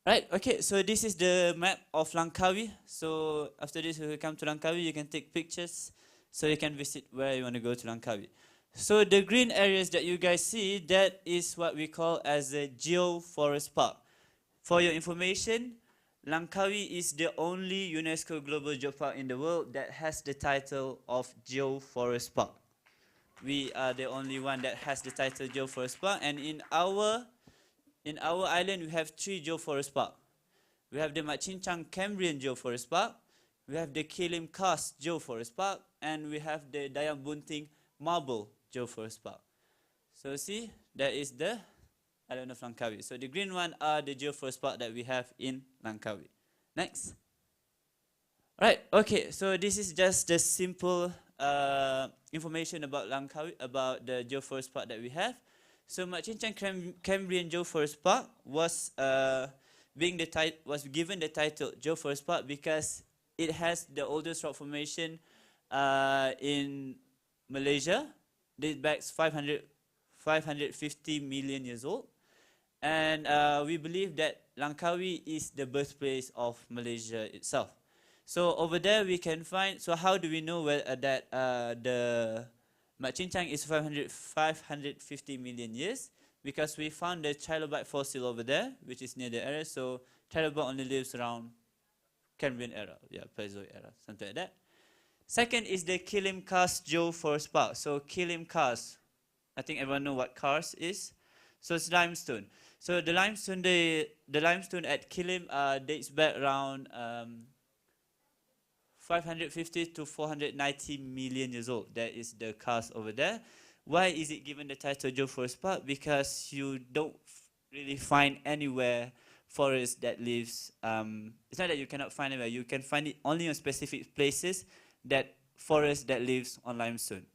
Right, okay, so this is the map of Langkawi. So after this, when you come to Langkawi, you can take pictures so you can visit where you want to go to Langkawi. So the green areas that you guys see, that is what we call as a Geoforest Park. For your information, Langkawi is the only UNESCO Global Geopark in the world that has the title of Geoforest Park. We are the only one that has the title Geoforest Park, and in our island we have 3 Geoforest Park. We have the Machinchang Cambrian Geoforest Park, we have the Kilim Karst Geoforest Park, and we have the Dayang Bunting Marble Geoforest Park. So see, that is the island of Langkawi. So the green one are the Geoforest Park that we have in Langkawi. Next. Right, okay, so this is just the simple information about Langkawi, about the Geoforest Park that we have. So Machinchang Cambrian Geoforest Park was given the title Geoforest Park because it has the oldest rock formation in Malaysia, dates back 550 million years old. And we believe that Langkawi is the birthplace of Malaysia itself. So over there we can find, so how do we know that the Machinchang is 550 million years? Because we found the trilobite fossil over there, which is near the area. So trilobite only lives around Cambrian era, yeah, Paleozoic era, something like that. Second is the Kilim Karst Geoforest Park. So Kilim Karst, I think everyone know what karst is. So it's limestone. So the limestone at Kilim dates back around 550 to 490 million years old. That is the karst over there. Why is it given the title Geoforest Park? Because you don't really find anywhere forest that lives. It's not that you cannot find anywhere. You can find it only on specific places that forest that lives on limestone.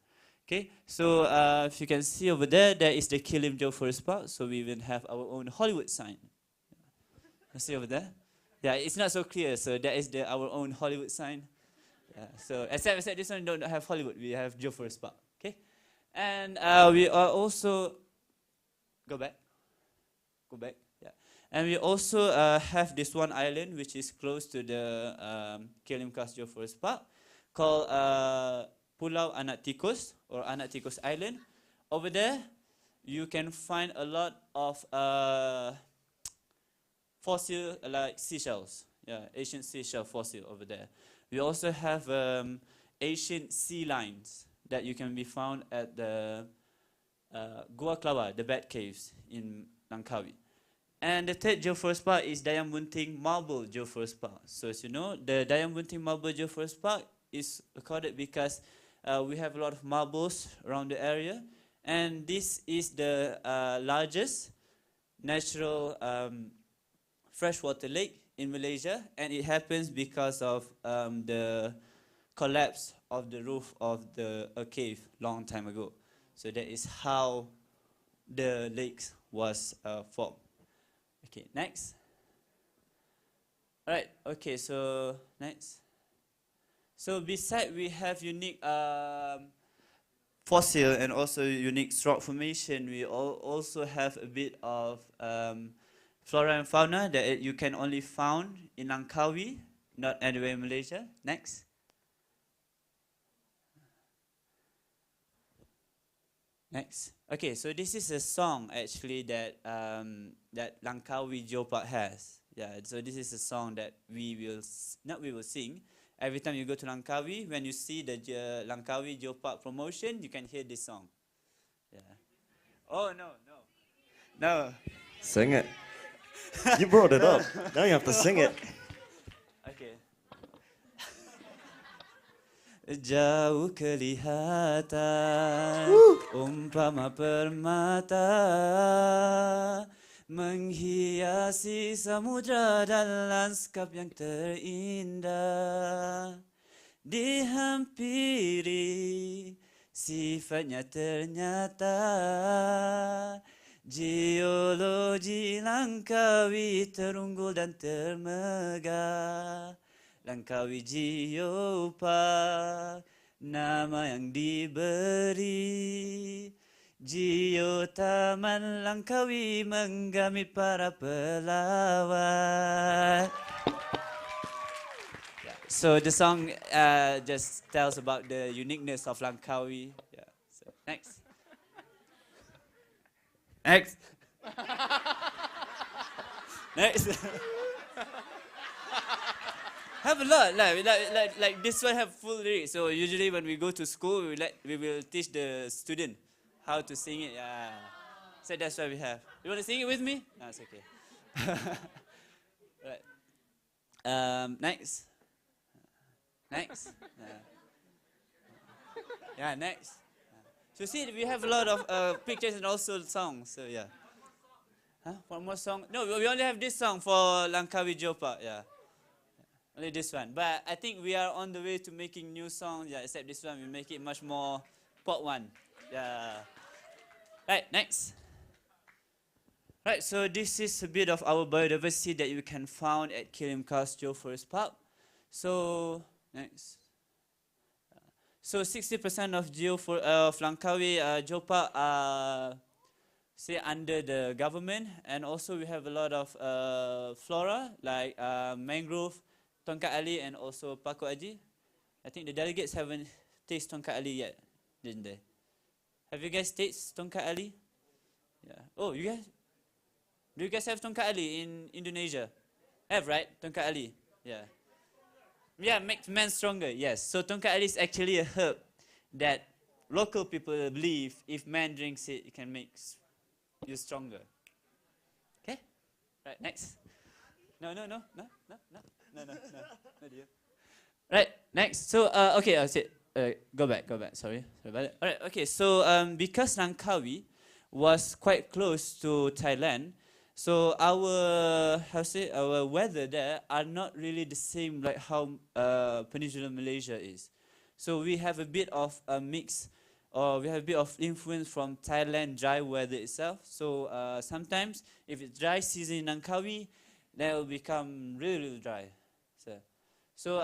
Okay, so if you can see over there, there is the Kilim Geoforest Park. So we even have our own Hollywood sign. You see over there? Yeah, it's not so clear. So that is our own Hollywood sign. Yeah, so except this one don't have Hollywood. We have Geoforest Park. Okay, and we are also go back. Yeah, and we also have this one island which is close to the Kilim Karst Geoforest Park called Pulau Anak Tikus or Anak Tikus Island. Over there, you can find a lot of fossil like seashells. Yeah, ancient seashell fossil over there. We also have ancient sea lions that you can be found at the Gua Klawa, the Bat Caves in Langkawi. And the third Geoforest Park is Dayang Bunting Marble Geoforest Park. So as you know, the Dayang Bunting Marble Geoforest Park is recorded because we have a lot of marbles around the area. And this is the largest natural freshwater lake in Malaysia, and it happens because of the collapse of the roof of a cave long time ago. So that is how the lakes was formed. Okay, next. All right. Okay, so next. So beside we have unique fossil and also unique rock formation, we also have a bit of flora and fauna that you can only found in Langkawi, not anywhere in Malaysia. Next. Next. Okay, so this is a song actually that that Langkawi Geopark has. Yeah, so this is a song that we will sing every time you go to Langkawi. When you see the Langkawi Geopark promotion, you can hear this song. Yeah. Oh no. Sing it. You brought it up. Now you have to sing it. Okay. Jauh kelihatan umpama permata menghiasi samudra dan lanskap yang terindah, dihampiri sifatnya ternyata. Geologi Langkawi terunggul dan termegah. Langkawi Geopark, nama yang diberi. Geotaman Langkawi menggamit para pelawat. Yeah. So the song just tells about the uniqueness of Langkawi. Yeah. So next. Next. Next. Have a lot, like this one have full lyrics. So usually when we go to school, we will teach the student how to sing it. Yeah. So that's why we have. You want to sing it with me? No, it's okay. Right. Next. Next. Yeah, next. So see, we have a lot of pictures and also songs. So yeah. Huh? One more song? No, we only have this song for Langkawi Geopark. Yeah. Only this one. But I think we are on the way to making new songs. Yeah, except this one, we make it much more pop one. Yeah. Right, next. Right, so this is a bit of our biodiversity that you can find at Kilim Karst Geoforest Park. So, next. So 60% of Langkawi Geopark are under the government, and also we have a lot of flora like mangrove, tongkat ali, and also paku aji. I think the delegates haven't tasted tongkat ali yet, didn't they? Have you guys tasted tongkat ali? Yeah. Oh, you guys? Do you guys have tongkat ali in Indonesia? Have, right? Tongkat ali. Yeah. Yeah, makes men stronger. Yes. So tongkat ali is actually a herb that local people believe if man drinks it, it can make you stronger. Okay? Right, next. No, dear. Right, next. So, okay, I'll say, go back, sorry about it. All right, okay, so because Langkawi was quite close to Thailand, so our weather there are not really the same like how Peninsular Malaysia is. So we have a bit of a mix, or we have a bit of influence from Thailand dry weather itself. So sometimes if it's dry season in Langkawi, then it will become really, really dry. So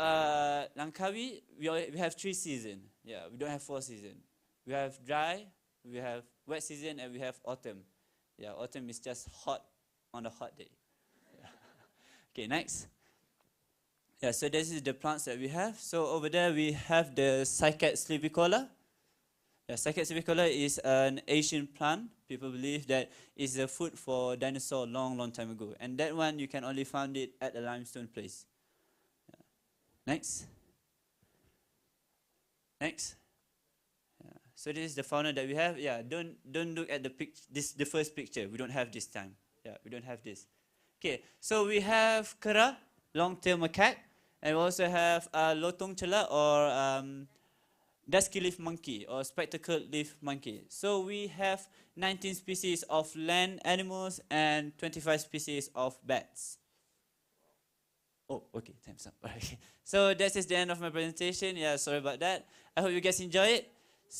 Langkawi, we have 3 seasons. Yeah, we don't have 4 seasons. We have dry, we have wet season, and we have autumn. Yeah, autumn is just hot on a hot day. Okay, next. Yeah, so this is the plants that we have. So over there we have the Cycad slivicola. Yeah, Cycad slivicola is an Asian plant. People believe that it's a food for dinosaur long, long time ago. And that one you can only find it at a limestone place. Yeah. Next. Next. Yeah. So this is the fauna that we have. Yeah, don't look at the first picture. We don't have this time. Yeah, we don't have this. Okay, so we have kera, long-tailed macaque, and we also have lotong cela, or dusky leaf monkey, or spectacled leaf monkey. So we have 19 species of land animals and 25 species of bats. Oh, okay, time's up. Okay. So this is the end of my presentation. Yeah, sorry about that. I hope you guys enjoy it,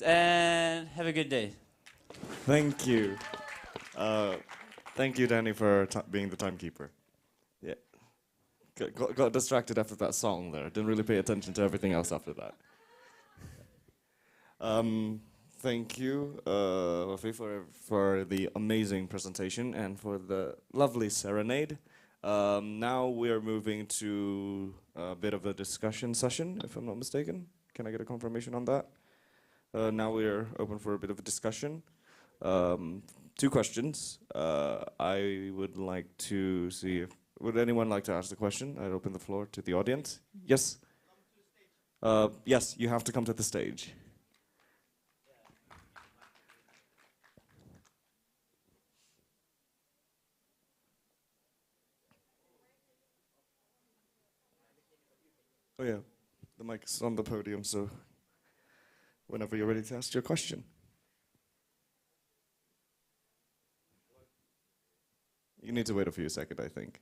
and have a good day. Thank you. Thank you, Danny, for being the timekeeper. Yeah. Got distracted after that song there. Didn't really pay attention to everything else after that. Thank you, Wafi, for the amazing presentation and for the lovely serenade. Now we are moving to a bit of a discussion session, if I'm not mistaken. Can I get a confirmation on that? Now we are open for a bit of a discussion. 2 questions. I would like to see if, would anyone like to ask the question? I'd open the floor to the audience. Yes? Yes, you have to come to the stage. Oh yeah, the mic's on the podium, so whenever you're ready to ask your question. You need to wait a few seconds, I think.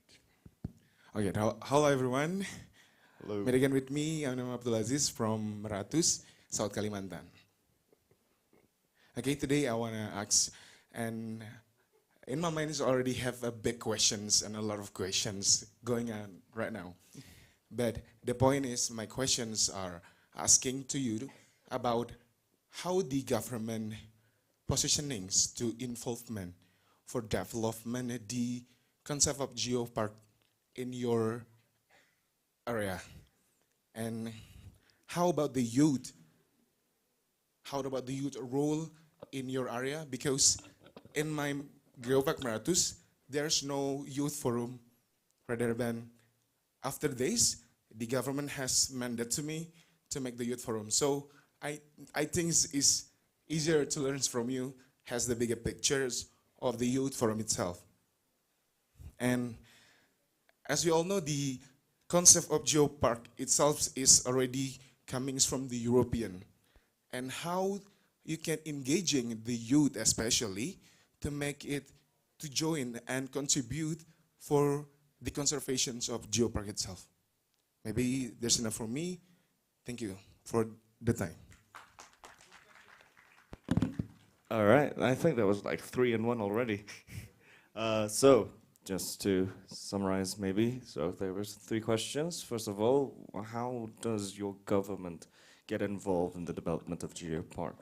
Okay, hello everyone. Hello. Meet again with me, I'm Abdulaziz from Meratus, South Kalimantan. Okay, today I want to ask, and in my mind is already have a big questions and a lot of questions going on right now. But the point is, my questions are asking to you about how the government positionings to involvement for development the concept of geopark in your area, and how about the youth? How about the youth role in your area? Because in my Geopark Meratus, there's no youth forum, rather than after this, the government has mandated to me to make the youth forum. So I think it's easier to learn from you, has the bigger pictures of the youth forum itself. And as we all know, the concept of geopark itself is already coming from the European. And how you can engaging the youth especially to make it, to join and contribute for the conservations of geopark itself. Maybe there's enough for me. Thank you for the time. All right, I think that was like 3 in 1 already. So just to summarize maybe, so there was 3 questions. First of all, how does your government get involved in the development of geopark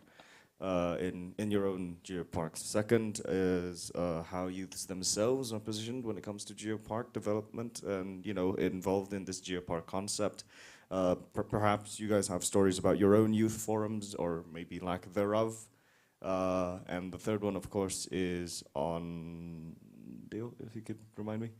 in your own geoparks? Second is how youths themselves are positioned when it comes to geopark development and, you know, involved in this geopark concept. Perhaps you guys have stories about your own youth forums or maybe lack thereof. And the third one, of course, is on Dale, if you could remind me.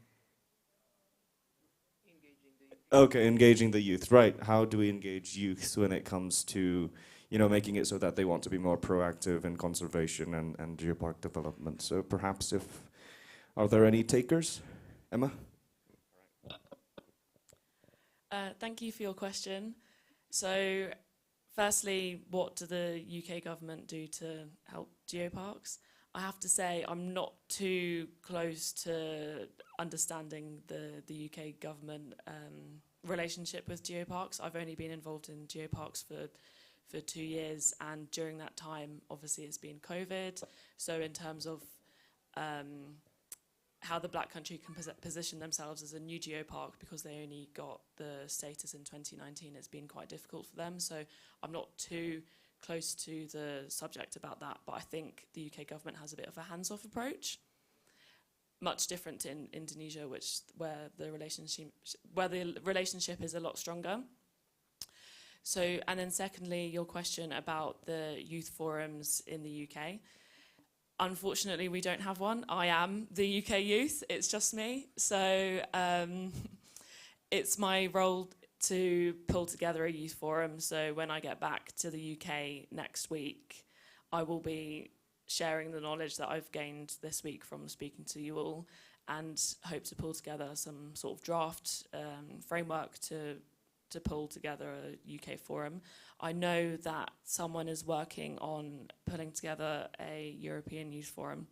Okay, engaging the youth, right. How do we engage youth when it comes to, making it so that they want to be more proactive in conservation and geopark development? So perhaps are there any takers? Emma? Thank you for your question. So, firstly, what do the UK government do to help geoparks? I have to say I'm not too close to understanding the UK government relationship with geoparks. I've only been involved in geoparks for 2 years, and during that time, obviously, it's been COVID. So in terms of how the Black Country can position themselves as a new geopark, because they only got the status in 2019, it's been quite difficult for them. So I'm not too close to the subject about that, but I think the UK government has a bit of a hands-off approach, much different in Indonesia, where the relationship is a lot stronger. So, and then secondly, your question about the youth forums in the UK. Unfortunately, we don't have one. I am the UK youth, it's just me. So it's my role to pull together a youth forum. So when I get back to the UK next week, I will be sharing the knowledge that I've gained this week from speaking to you all, and hope to pull together some sort of draft framework to pull together a UK forum. I know that someone is working on putting together a European Youth Forum.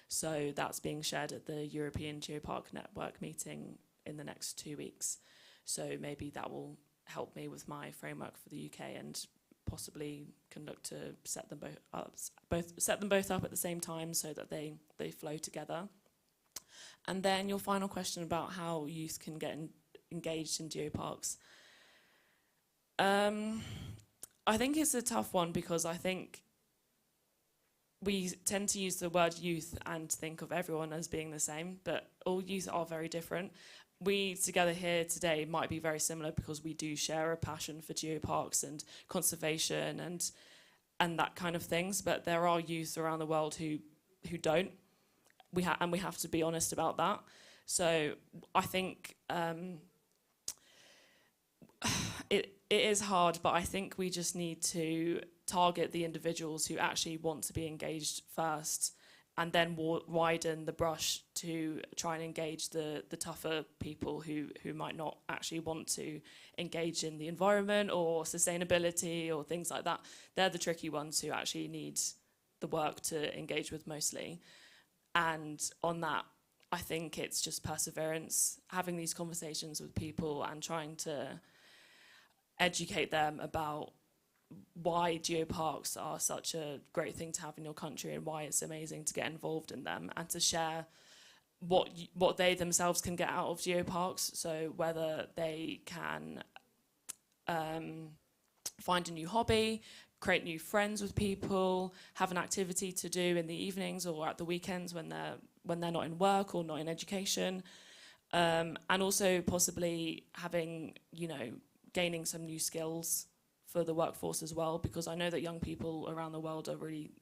So that's being shared at the European Geopark Network meeting in the next 2 weeks. So maybe that will help me with my framework for the UK, and possibly can look to set them both up at the same time so that they flow together. And then your final question about how youth can get engaged in geoparks. I think it's a tough one, because I think we tend to use the word youth and think of everyone as being the same, but all youth are very different. We together here today might be very similar because we do share a passion for geoparks and conservation and that kind of things, but there are youth around the world who don't. And we have to be honest about that. So I think it is hard, but I think we just need to target the individuals who actually want to be engaged first, and then widen the brush to try and engage the tougher people who might not actually want to engage in the environment or sustainability or things like that. They're the tricky ones who actually need the work to engage with mostly. And on that, I think it's just perseverance, having these conversations with people and trying to educate them about why geoparks are such a great thing to have in your country and why it's amazing to get involved in them, and to share what they themselves can get out of geoparks. So whether they can find a new hobby, create new friends with people, have an activity to do in the evenings or at the weekends when they're not in work or not in education, and also possibly having, gaining some new skills for the workforce as well, because I know that young people around the world are really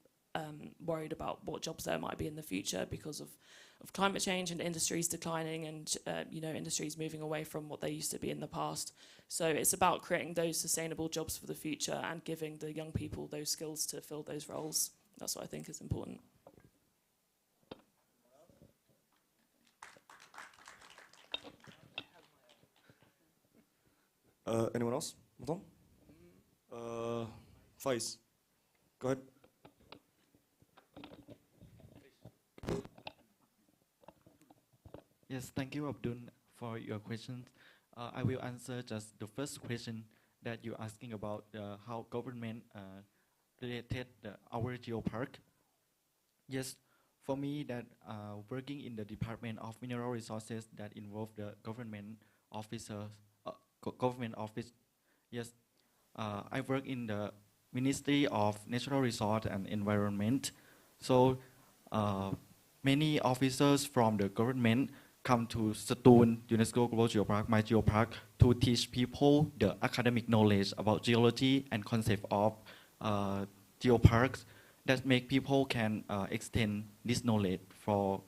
worried about what jobs there might be in the future because of climate change and industries declining and industries moving away from what they used to be in the past. So it's about creating those sustainable jobs for the future and giving the young people those skills to fill those roles. That's what I think is important. Anyone else? Faiz, go ahead. Yes, thank you, Abdul, for your questions. I will answer just the first question that you're asking about how government related our geopark. Yes, for me, that working in the Department of Mineral Resources that involve the government officers, government office. Yes, I work in the Ministry of Natural Resource and Environment. So many officers from the government come to Satoon UNESCO Global Geopark, my geopark, to teach people the academic knowledge about geology and concept of geoparks that make people can extend this knowledge for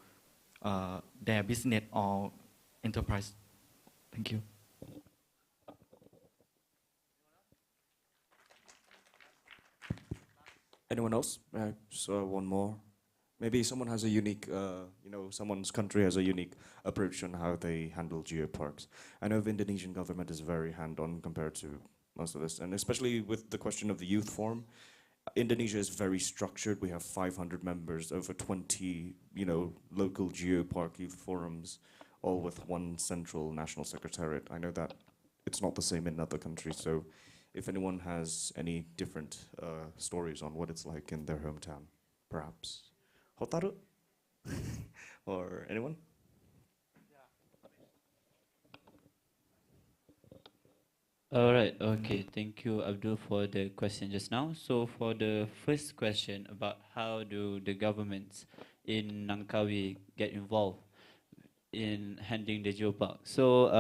their business or enterprise. Thank you. Anyone else? So one more. Maybe someone has a unique, someone's country has a unique approach on how they handle geoparks. I know the Indonesian government is very hand-on compared to most of this, and especially with the question of the youth forum. Indonesia is very structured. We have 500 members, over 20, local geopark youth forums, all with one central national secretariat. I know that it's not the same in other countries, so if anyone has any different stories on what it's like in their hometown, perhaps. Hotaru? Or anyone? All right, okay. Thank you, Abdul, for the question just now. So for the first question about how do the governments in Langkawi get involved in handling the geopark. So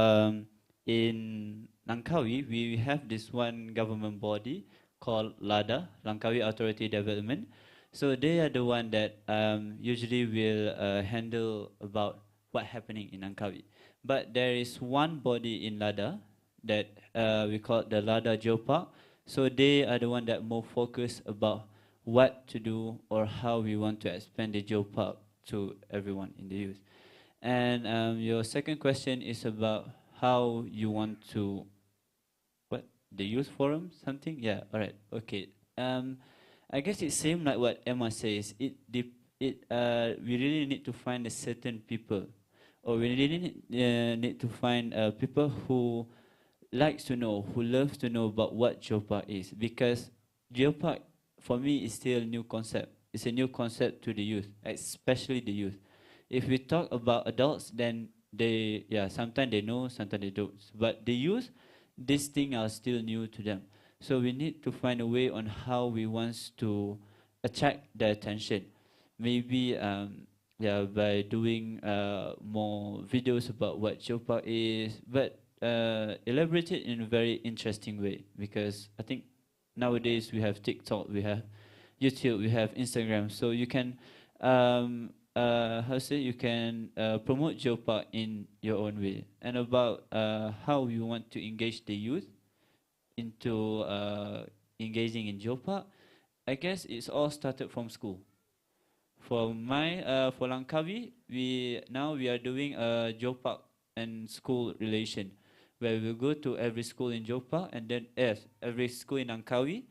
in Langkawi, we have this one government body called LADA, Langkawi Authority Development. So they are the one that usually will handle about what happening in Langkawi. But there is one body in LADA that we call the LADA Geopark. So they are the one that more focused about what to do or how we want to expand the geopark to everyone in the youth. And your second question is about how you want to, what, the youth forum, something? Yeah, all right, okay. I guess it's same like what Emma says. We really need to find a certain people, or we really need to find people who likes to know, who loves to know about what Geopark is, because Geopark, for me, is still a new concept. It's a new concept to the youth, especially the youth. If we talk about adults, then sometimes they know, sometimes they don't. But the youth, these things are still new to them. So we need to find a way on how we want to attract their attention. Maybe by doing more videos about what Geopark is, but elaborate it in a very interesting way, because I think nowadays we have TikTok, we have YouTube, we have Instagram, so you can you can promote Geopark in your own way. And about how you want to engage the youth into engaging in Geopark, I guess it's all started from school. For Langkawi, we are doing a Geopark and school relation, where we will go to every school in Geopark, and then every school in Langkawi,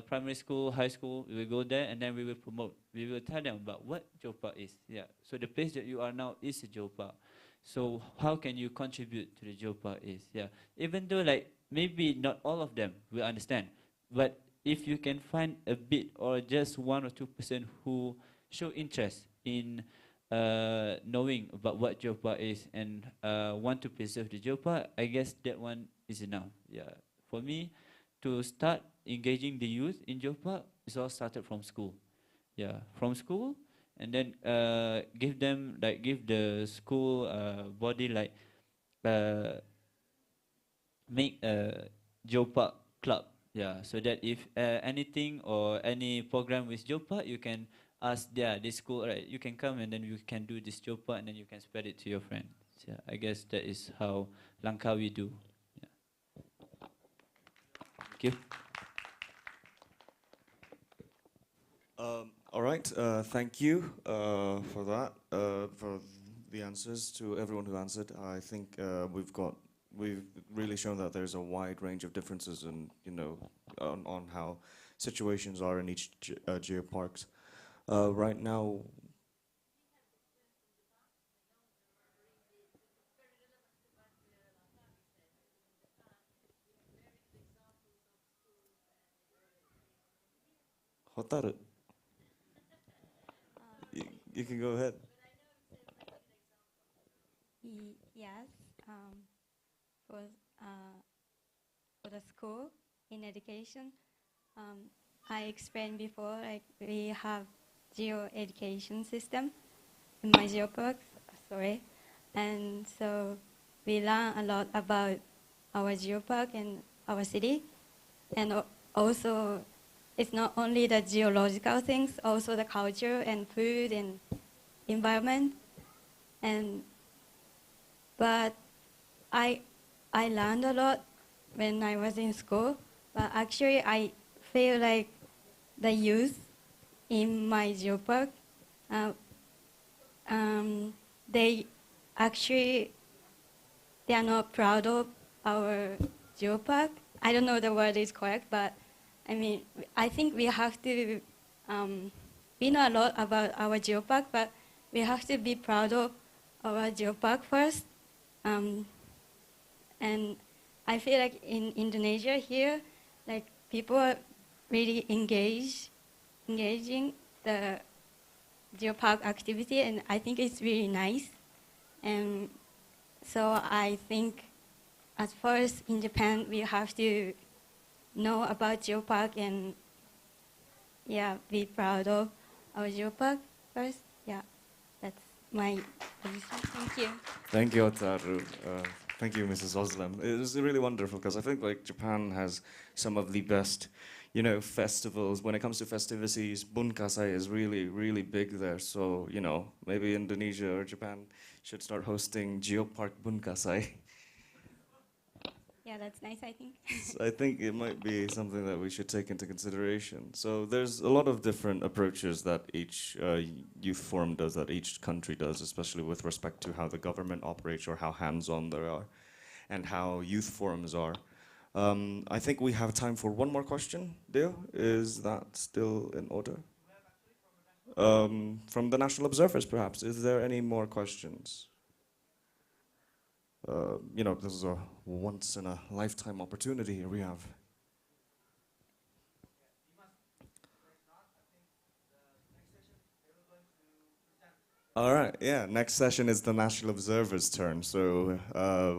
primary school, high school, we will go there, and then we will promote. We will tell them about what Geopark is. Yeah. So the place that you are now is a Geopark. So how can you contribute to the Geopark is? Yeah. Even though maybe not all of them will understand, but if you can find a bit or just 1 or 2% who show interest in knowing about what Geopark is and want to preserve the Geopark, I guess that one is enough. Yeah. For me, to start engaging the youth in Geopark, it's all started from school. Yeah, from school, and then give the school body make a Geopark club. Yeah, so that if anything or any program with Geopark, you can ask this school, right, you can come and then you can do this Geopark and then you can spread it to your friends. Yeah, I guess that is how Langkawi do. Yeah. Thank you. All right, thank you for that, for the answers to everyone who answered. I think we've really shown that there's a wide range of differences in, on how situations are in each geoparks. Right now, Hotaru, you can go ahead. Yes, for, for the school in education, I explained before, we have geo education system in my geopark, sorry, and so we learn a lot about our geopark and our city, and also it's not only the geological things, also the culture and food and environment, but I learned a lot when I was in school, but actually I feel like the youth in my geopark, they actually, they are not proud of our geopark. I don't know the word is correct, but I mean, I think we have to, we know a lot about our geopark, but we have to be proud of our geopark first. And I feel like in Indonesia here, like people are really engaging the geopark activity, and I think it's really nice. And so I think as first in Japan, we have to know about geopark and be proud of our geopark first. Yeah, that's my position. Thank you. Thank you, Otaru. Thank you, Mrs. Oslam. It was really wonderful because I think like Japan has some of the best, you know, festivals. When it comes to festivities, Bunkasai is really, really big there. So, you know, maybe Indonesia or Japan should start hosting Geopark Bunkasai. Yeah, that's nice, I think. So I think it might be something that we should take into consideration. So there's a lot of different approaches that each youth forum does, that each country does, especially with respect to how the government operates or how hands-on they are, and how youth forums are. I think we have time for one more question, Deo. Is that still in order? From the National Observers, perhaps. Is there any more questions? You know, this is a once-in-a-lifetime opportunity here we have. All right, yeah, next session is the National Observers' turn. So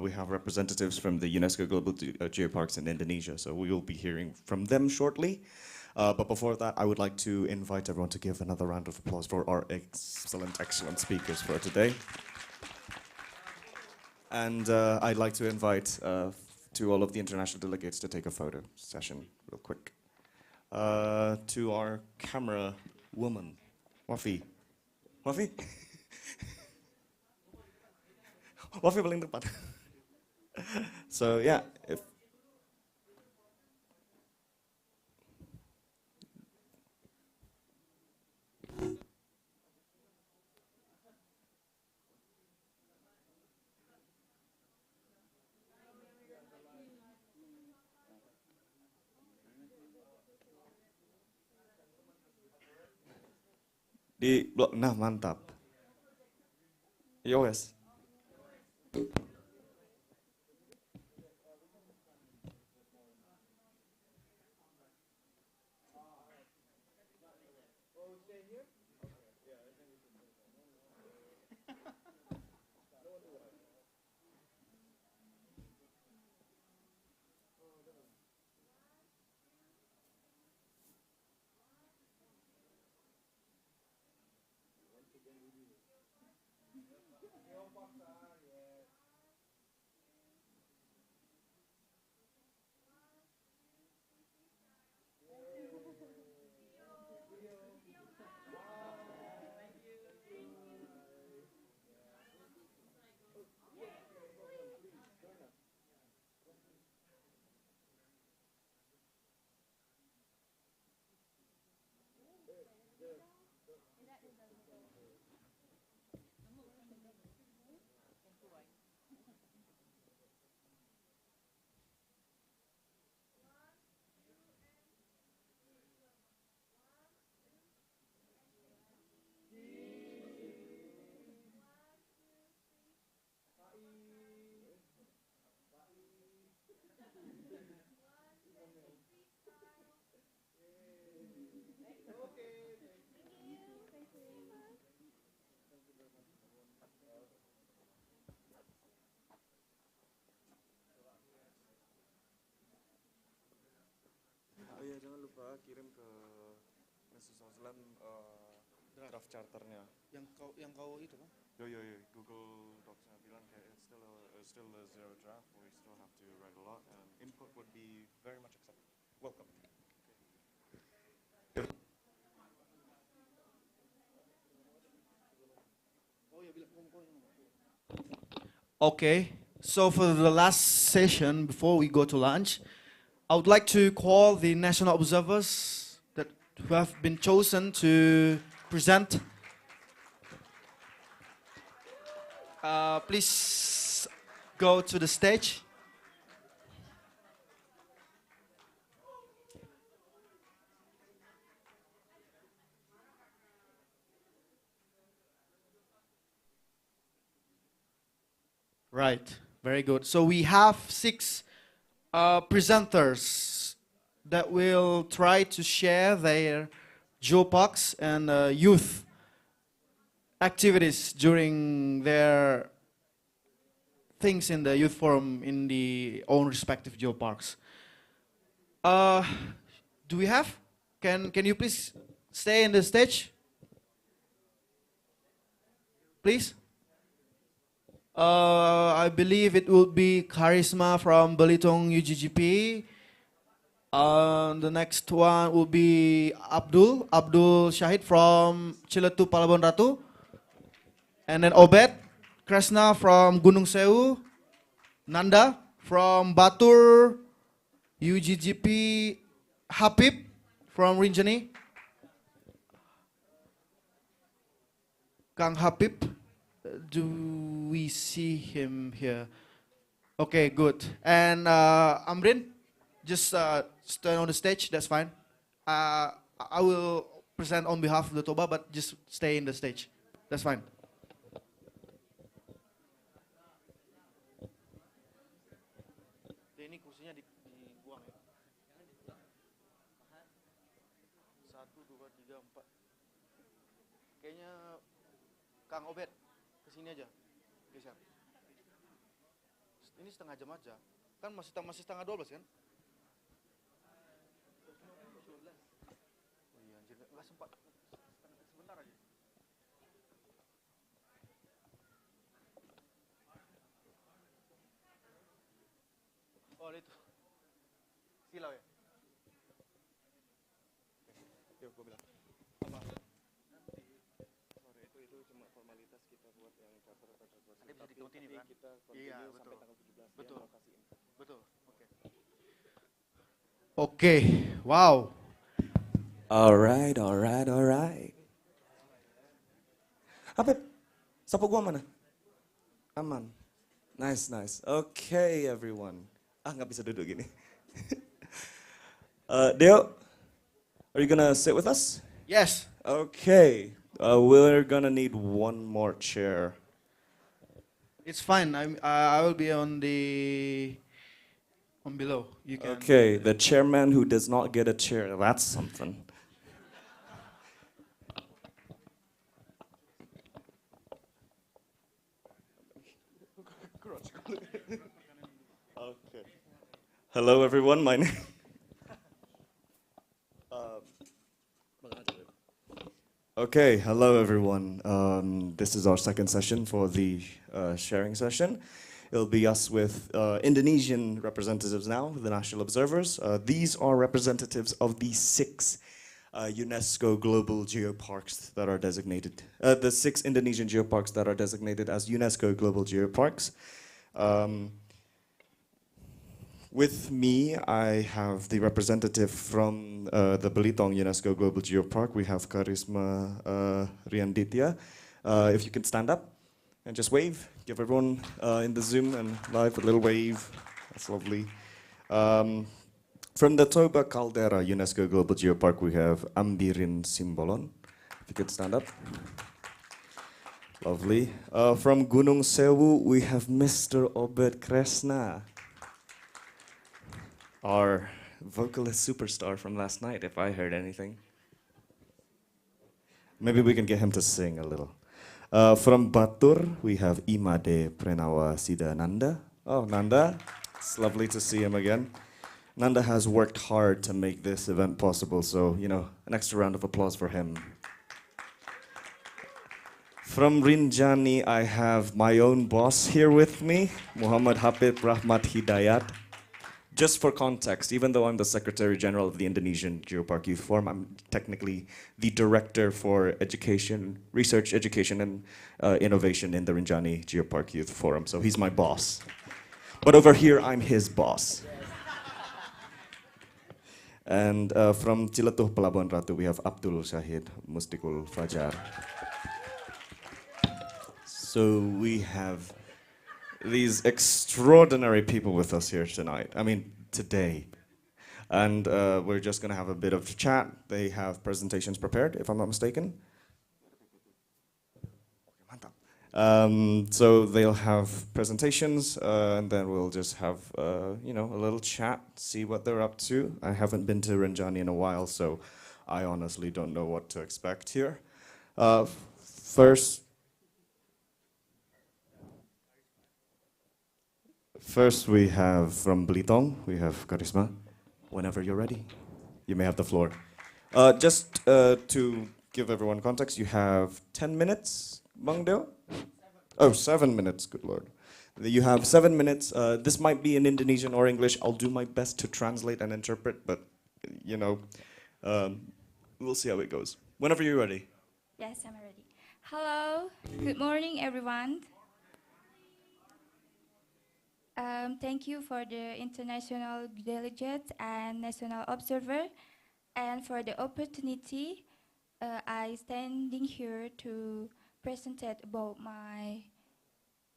we have representatives from the UNESCO Global Geoparks in Indonesia, so we will be hearing from them shortly. But before that, I would like to invite everyone to give another round of applause for our excellent speakers for today. And I'd like to invite to all of the international delegates to take a photo session real quick. To our camera woman, Wafi. Wafi? Wafi paling depan. So yeah, if di blok, nah mantap. Yowes. Oh iya, jangan lupa kirim ke Mrs. Oslam draft charternya. Yang kau itu kan? Yo, Google Docs-nya bilang kayak it's still a zero draft. We still have to write a lot, and input would be very much accepted. Welcome. Okay, so for the last session before we go to lunch, I would like to call the national observers to who have been chosen to present. Please go to the stage. Right, very good. So we have 6 presenters that will try to share their geoparks and youth activities during their things in the youth forum in the own respective geoparks. Do we have? Can you please stay in the stage? Please. I believe it will be Charisma from Belitung UGGP. The next one will be Abdul Shahid from Ciletu Palabuhan Ratu. And then Obed Kresna from Gunung Sewu. Nanda from Batur UGGP. Habib from Rinjani. Kang Habib, do we see him here? Okay, good. And Amrin, just stand on the stage, that's fine. I will present on behalf of the Toba, but just stay in the stage. That's fine. Ini kursinya dibuang ya. 1, 2, 3, 4. Kayaknya Kang Obed kesini aja, geser. Ini setengah jam aja, kan masih setengah 12 kan? Oh iya anjir, nggak sempat. Sebentar aja. Oh itu, silau ya? Yuk, gue bilang. Apa? Itu cuma formalitas kita buat yang charter atau charter. Nanti bisa di-continue kan? Kita continue sampai tanggal 17 betul. Betul. Oke. Oke. Wow. Alright. Apa? Sapu gua mana? Aman. Nice. Okay, everyone. Nggak bisa duduk gini. Deo, are you gonna sit with us? Yes. Okay. We're gonna need one more chair. It's fine. I will be on below. You can. Okay, the chairman who does not get a chair. That's something. Okay. Hello, everyone. My name. Okay, hello everyone. This is our second session for the sharing session. It'll be us with Indonesian representatives now, the national observers. These are representatives of the 6 UNESCO global geoparks that are designated, the 6 Indonesian geoparks that are designated as UNESCO global geoparks. With me, I have the representative from the Belitung UNESCO Global Geopark. We have Charisma Rianditya. If you can stand up and just wave, give everyone in the Zoom and live a little wave. That's lovely. From the Toba Caldera UNESCO Global Geopark, we have Ambirin Simbolon. If you could stand up. Lovely. From Gunung Sewu, we have Mr. Obed Kresna, our vocalist superstar from last night, if I heard anything. Maybe we can get him to sing a little. From Batur, we have Imade Prenawa Sida Nanda. Oh, Nanda, it's lovely to see him again. Nanda has worked hard to make this event possible, so, an extra round of applause for him. From Rinjani, I have my own boss here with me, Muhammad Habib Rahmat Hidayat. Just for context, even though I'm the Secretary General of the Indonesian Geopark Youth Forum, I'm technically the Director for Education, Research, Education, and Innovation in the Rinjani Geopark Youth Forum. So he's my boss. But over here, I'm his boss. And from Ciletuh Pelabuhan Ratu, we have Abdul Syahid Mustikul Fajar. So we have these extraordinary people with us here tonight. I mean, today. And we're just going to have a bit of chat. They have presentations prepared, if I'm not mistaken. So they'll have presentations, and then we'll just have, you know, a little chat, see what they're up to. I haven't been to Rinjani in a while, so I honestly don't know what to expect here. First we have from Belitung, we have Karisma. Whenever you're ready, you may have the floor. Just to give everyone context, you have 10 minutes, Bang Deo? Oh, 7 minutes, good Lord. You have 7 minutes. This might be in Indonesian or English. I'll do my best to translate and interpret, but, you know, we'll see how it goes. Whenever you're ready. Yes, I'm ready. Hello, good morning, everyone. Thank you for the international delegates and national observer, and for the opportunity I standing here to present about my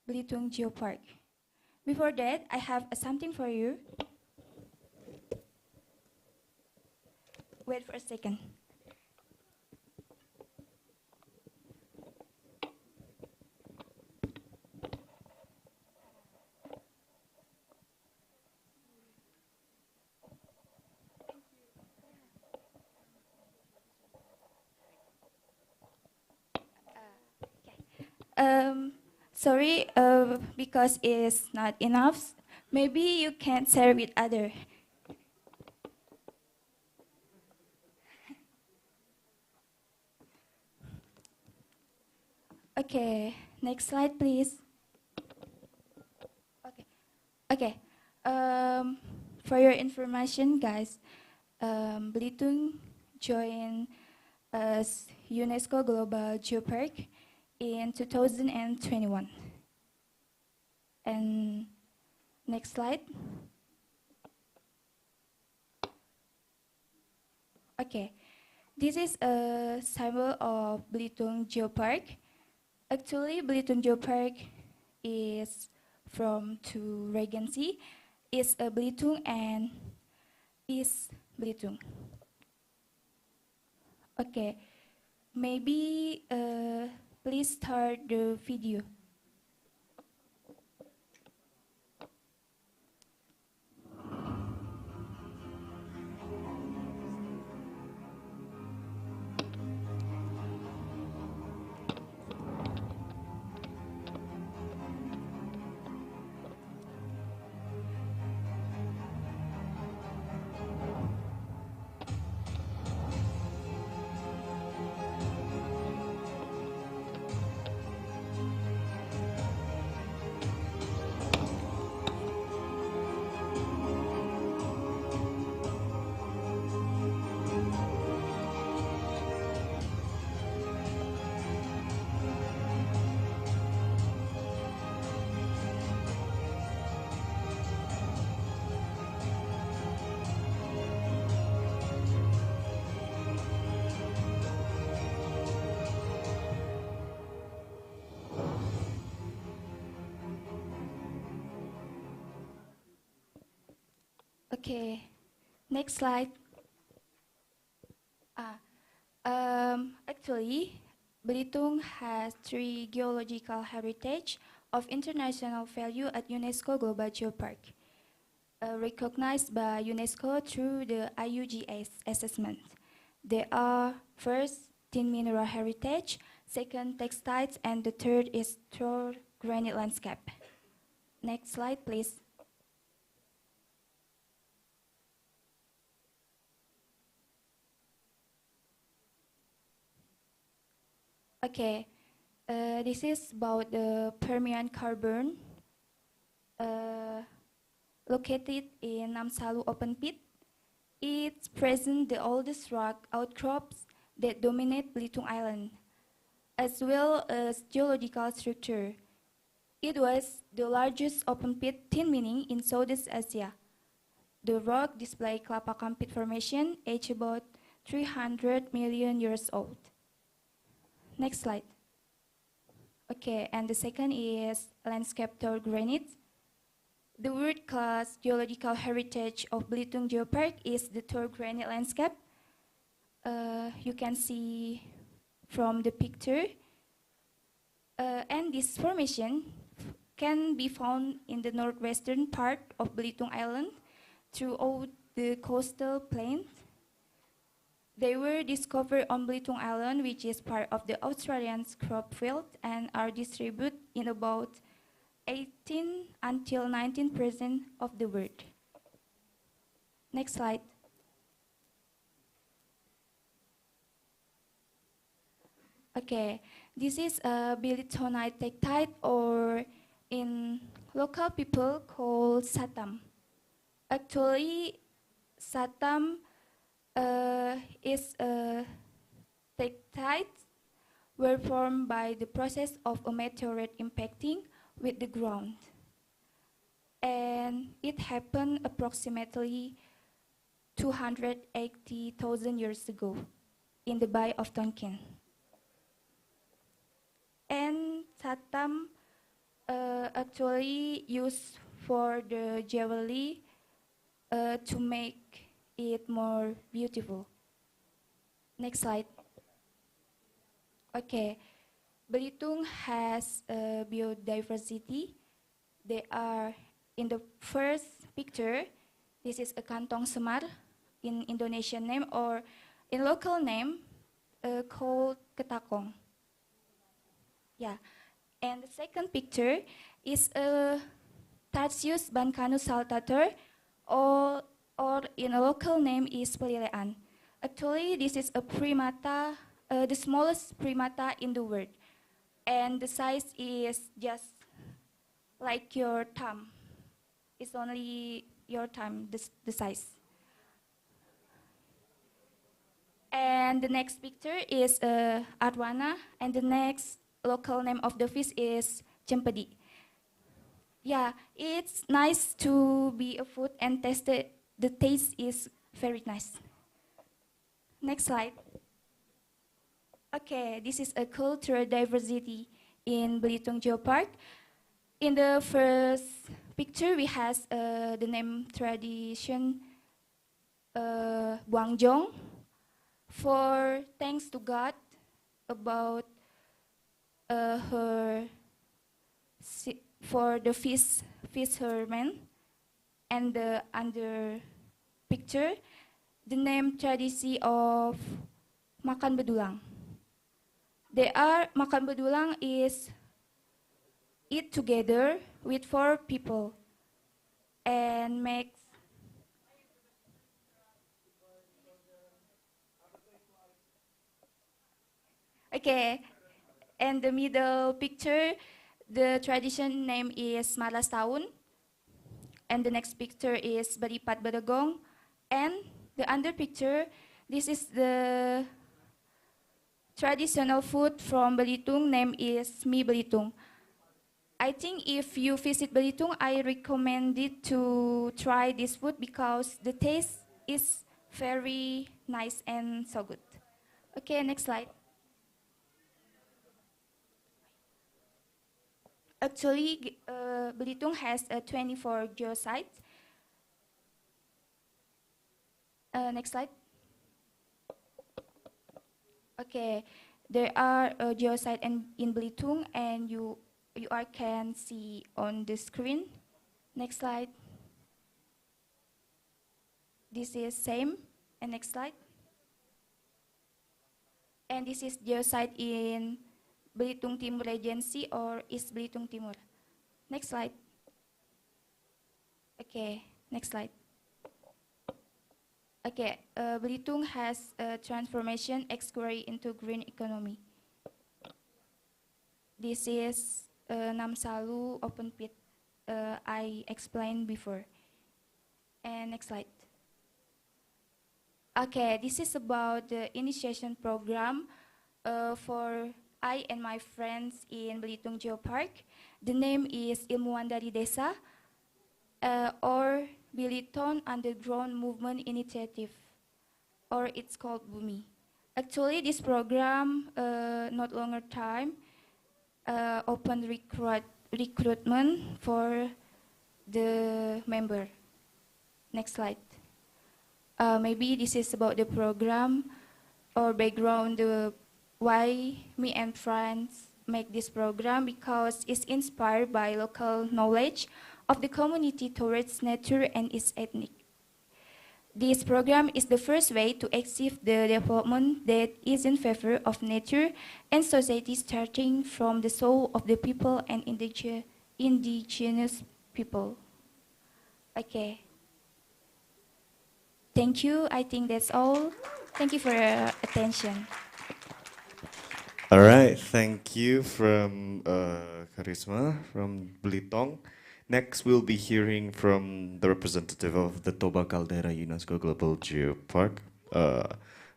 Belitung Geopark. Before that, I have something for you. Wait for a second. Sorry, because it's not enough. Maybe you can share with other. Okay, next slide, please. Okay. For your information, guys, Belitung joined UNESCO Global Geopark in 2021. And next slide. Okay, this is a symbol of Belitung Geopark. Actually, Belitung Geopark is from two regency. It's a Belitung and East Belitung. Okay, maybe please start the video. Okay, next slide. Actually, Belitung has 3 geological heritage of international value at UNESCO Global Geopark, recognized by UNESCO through the IUGS assessment. They are first, tin mineral heritage, second, textiles, and the third is through granite landscape. Next slide, please. Okay, this is about the Permian carbon located in Namsalu open pit. It presents the oldest rock outcrops that dominate Belitung Island, as well as geological structure. It was the largest open pit tin mining in Southeast Asia. The rock display Kelapa Kampit Formation, age about 300 million years old. Next slide. Okay, and the second is landscape Tor granite. The world-class geological heritage of Belitung Geopark is the Tor granite landscape. You can see from the picture. And this formation can be found in the northwestern part of Belitung Island throughout the coastal plain. They were discovered on Belitung Island, which is part of the Australian crop field, and are distributed in about 18 until 19% of the world. Next slide. Okay, this is a bilitonite tektite, or in local people called satam. Actually, satam is a tektite were formed by the process of a meteorite impacting with the ground. And it happened approximately 280,000 years ago in the Bay of Tonkin. And satam actually used for the jewelry to make it more beautiful. Next slide. Okay, Belitung has biodiversity. They are in the first picture. This is a kantong semar in Indonesian name, or in local name called ketakong. Yeah, and the second picture is a Tarsius bancanus saltator, or in a local name is pelilean. Actually, this is a primata, the smallest primata in the world, and the size is just like your thumb. It's only your thumb, the size. And the next picture is Arwana, and the next local name of the fish is cempedi. Yeah, it's nice to be a food and taste it. The taste is very nice. Next slide. Okay, this is a cultural diversity in Belitung Geopark. In the first picture, we have the name tradition Buangjong, for thanks to God about her for the fisherman. And the under picture, the name tradisi of makan bedulang. Makan bedulang is eat together with 4 people and makes okay. And the middle picture, the tradition name is Malas Tahun. And the next picture is Beripat Bedegong. And the under picture, this is the traditional food from Belitung, name is mie Belitung. I think if you visit Belitung, I recommend it to try this food because the taste is very nice and so good. Okay, next slide. Actually, Belitung has 24 geosites. Next slide. Okay, there are geosites in Belitung, and you can see on the screen. Next slide. This is same. And next slide. And this is geosite in Belitung Timur Regency, or East Belitung Timur. Next slide. Okay, next slide. Okay, Belitung has a transformation ex-quarry into green economy. This is Namsalu open pit I explained before. And next slide. Okay, this is about the initiation program for I and my friends in Belitung Geopark. The name is Ilmuwan dari Desa, or Biliton Underground Movement Initiative, or it's called BUMI. Actually, this program not longer time open recruitment for the member. Next slide. Maybe this is about the program or background why me and friends make this program, because it's inspired by local knowledge of the community towards nature and its ethnic. This program is the first way to achieve the development that is in favor of nature and society, starting from the soul of the people and indigenous people. Okay. Thank you. I think that's all. Thank you for your attention. All right, thank you from Karisma from Belitung. Next, we'll be hearing from the representative of the Toba Caldera UNESCO Global Geopark,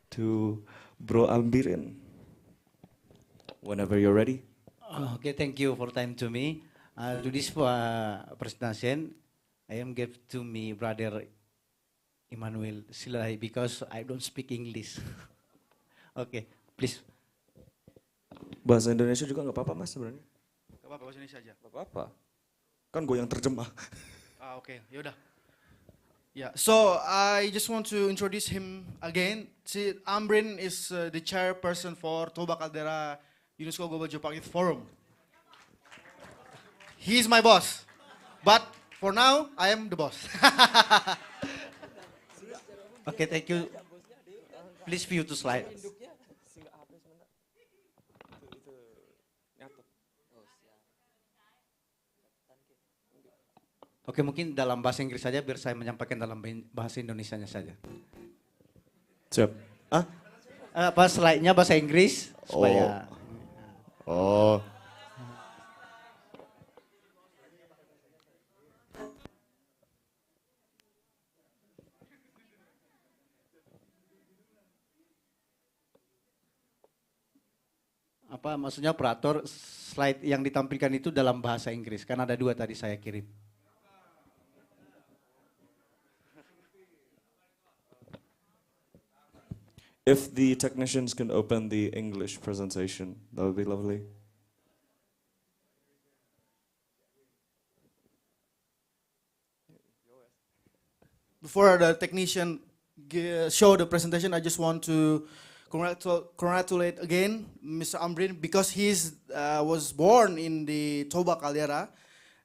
to Bro Albirin. Whenever you're ready. Okay, thank you for time to me. To this presentation, I am give to me brother Emmanuel Silai because I don't speak English. Okay, please. Bahasa Indonesia juga nggak apa-apa mas sebenarnya. Gak apa-apa, bahasa Indonesia aja. Nggak apa-apa. Kan gue yang terjemah. Okay, yaudah. Yeah, so I just want to introduce him again. See, Amrin is the chairperson for Toba Caldera UNESCO Global Geopark Forum. He's my boss, but for now, I am the boss. Okay, thank you. Please view to slide. Oke, mungkin dalam bahasa Inggris saja biar saya menyampaikan dalam bahasa Indonesianya saja. Siap. Apa slide-nya bahasa Inggris supaya. Oh. Apa maksudnya operator slide yang ditampilkan itu dalam bahasa Inggris? Kan ada 2 tadi saya kirim. If the technicians can open the English presentation, that would be lovely. Before the technician show the presentation, I just want to congratulate again Mr. Amrin because he was born in the Toba Caldera.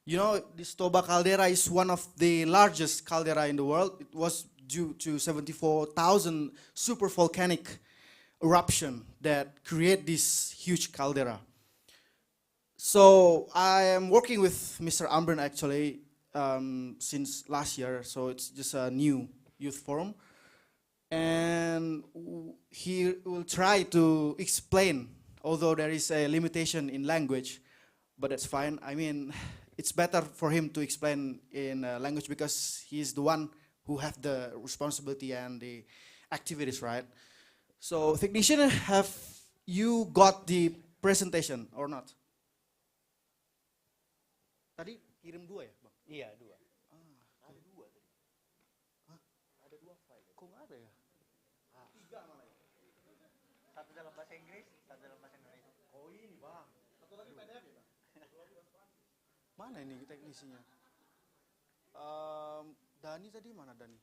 You know, this Toba Caldera is one of the largest caldera in the world. It was due to 74,000 super volcanic eruption that create this huge caldera. So I am working with Mr. Amrin actually since last year, so it's just a new youth forum. And he will try to explain, although there is a limitation in language, but that's fine. I mean, it's better for him to explain in language because he's the one who have the responsibility and the activities, right? So, technician, have you got the presentation or not? Tadi kirim 2 ya, Bang? Iya, 2. Ada 2 tadi. Hah? Ada 2 file. Kok nggak ada ya? 3 malah ya. 1 dalam bahasa Inggris, 1 dalam bahasa Indonesia. Oh ini Bang. 1 lagi PDF ya? Mana ini teknisinya? Dani tadi mana Dani?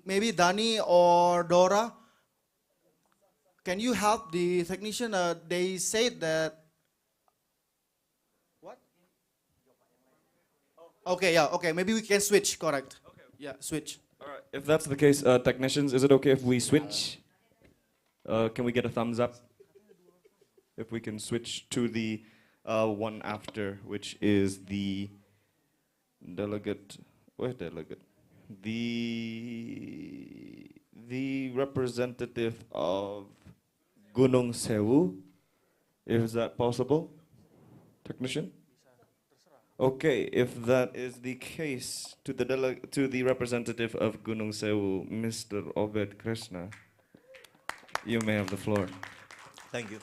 Maybe Dani or Dora. Can you help the technician? They said that. What? Okay, yeah, okay. Maybe we can switch. Correct. Okay. Yeah, switch. All right. If that's the case, technicians, is it okay if we switch? Can we get a thumbs up? If we can switch to the one after, which is the delegate. Where delegate? The representative of Gunung Sewu. Is that possible, technician? Okay, if that is the case, to the representative of Gunung Sewu, Mr. Obed Krishna, you may have the floor. Thank you.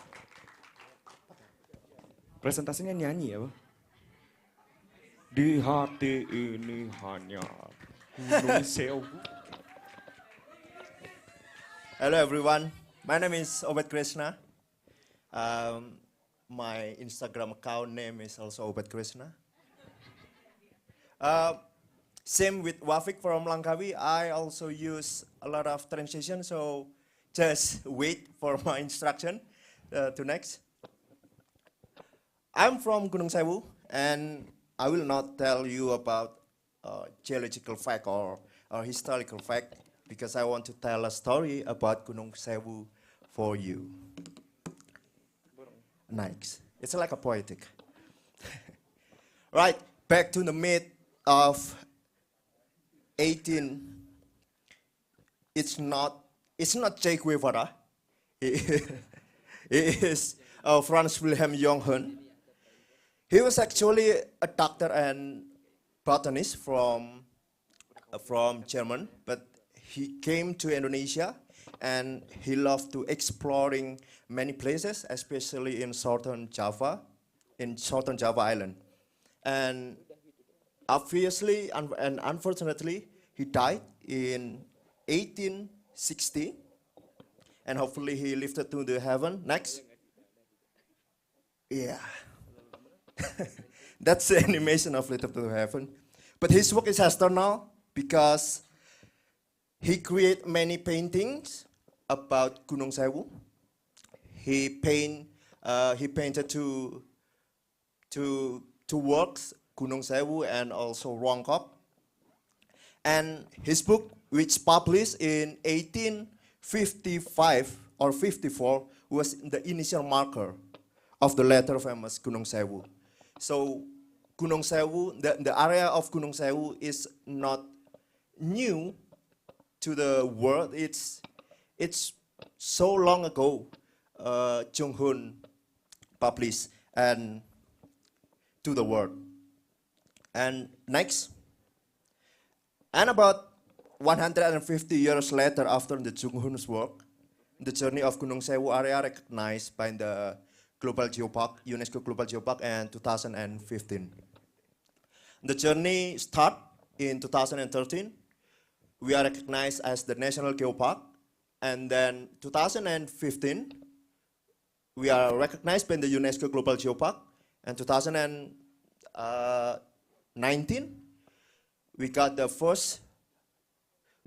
Presentasinya nyanyi ya, Pak? Di hati ini hanya Gunung Sewu. Hello everyone, my name is Obed Krishna. My Instagram account name is also Obed Krishna. Same with Wafik from Langkawi, I also use a lot of translation, so just wait for my instruction to next. I'm from Gunung Sewu, and I will not tell you about geological fact or historical fact, because I want to tell a story about Gunung Sewu for you. Nice. It's like a poetic. Right, back to the mid of 18. It's not Che Guevara. It is Franz Wilhelm Junghun. He was actually a doctor and botanist from German, but he came to Indonesia and he loved to exploring many places, especially in southern Java Island. And obviously and unfortunately, he died in 1860, and hopefully he lifted to the heaven. Next. Yeah. That's the animation of Lifted to Heaven. But his work is external because he created many paintings about Gunung Sewu. He painted two works, Gunung Sewu and also Rongkop. And his book, which published in 1855 or 54, was the initial marker of the later famous Gunung Sewu. So Gunung Sewu, the area of Gunung Sewu is not new to the world. It's so long ago Junghun published and to the world. And next, and about 150 years later after the Junghun's work, the journey of Gunung Sewu area recognized by the Global Geopark, UNESCO Global Geopark in 2015. The journey started in 2013. We are recognized as the National Geopark, and then 2015 we are recognized by the UNESCO Global Geopark, and 2019 we got the first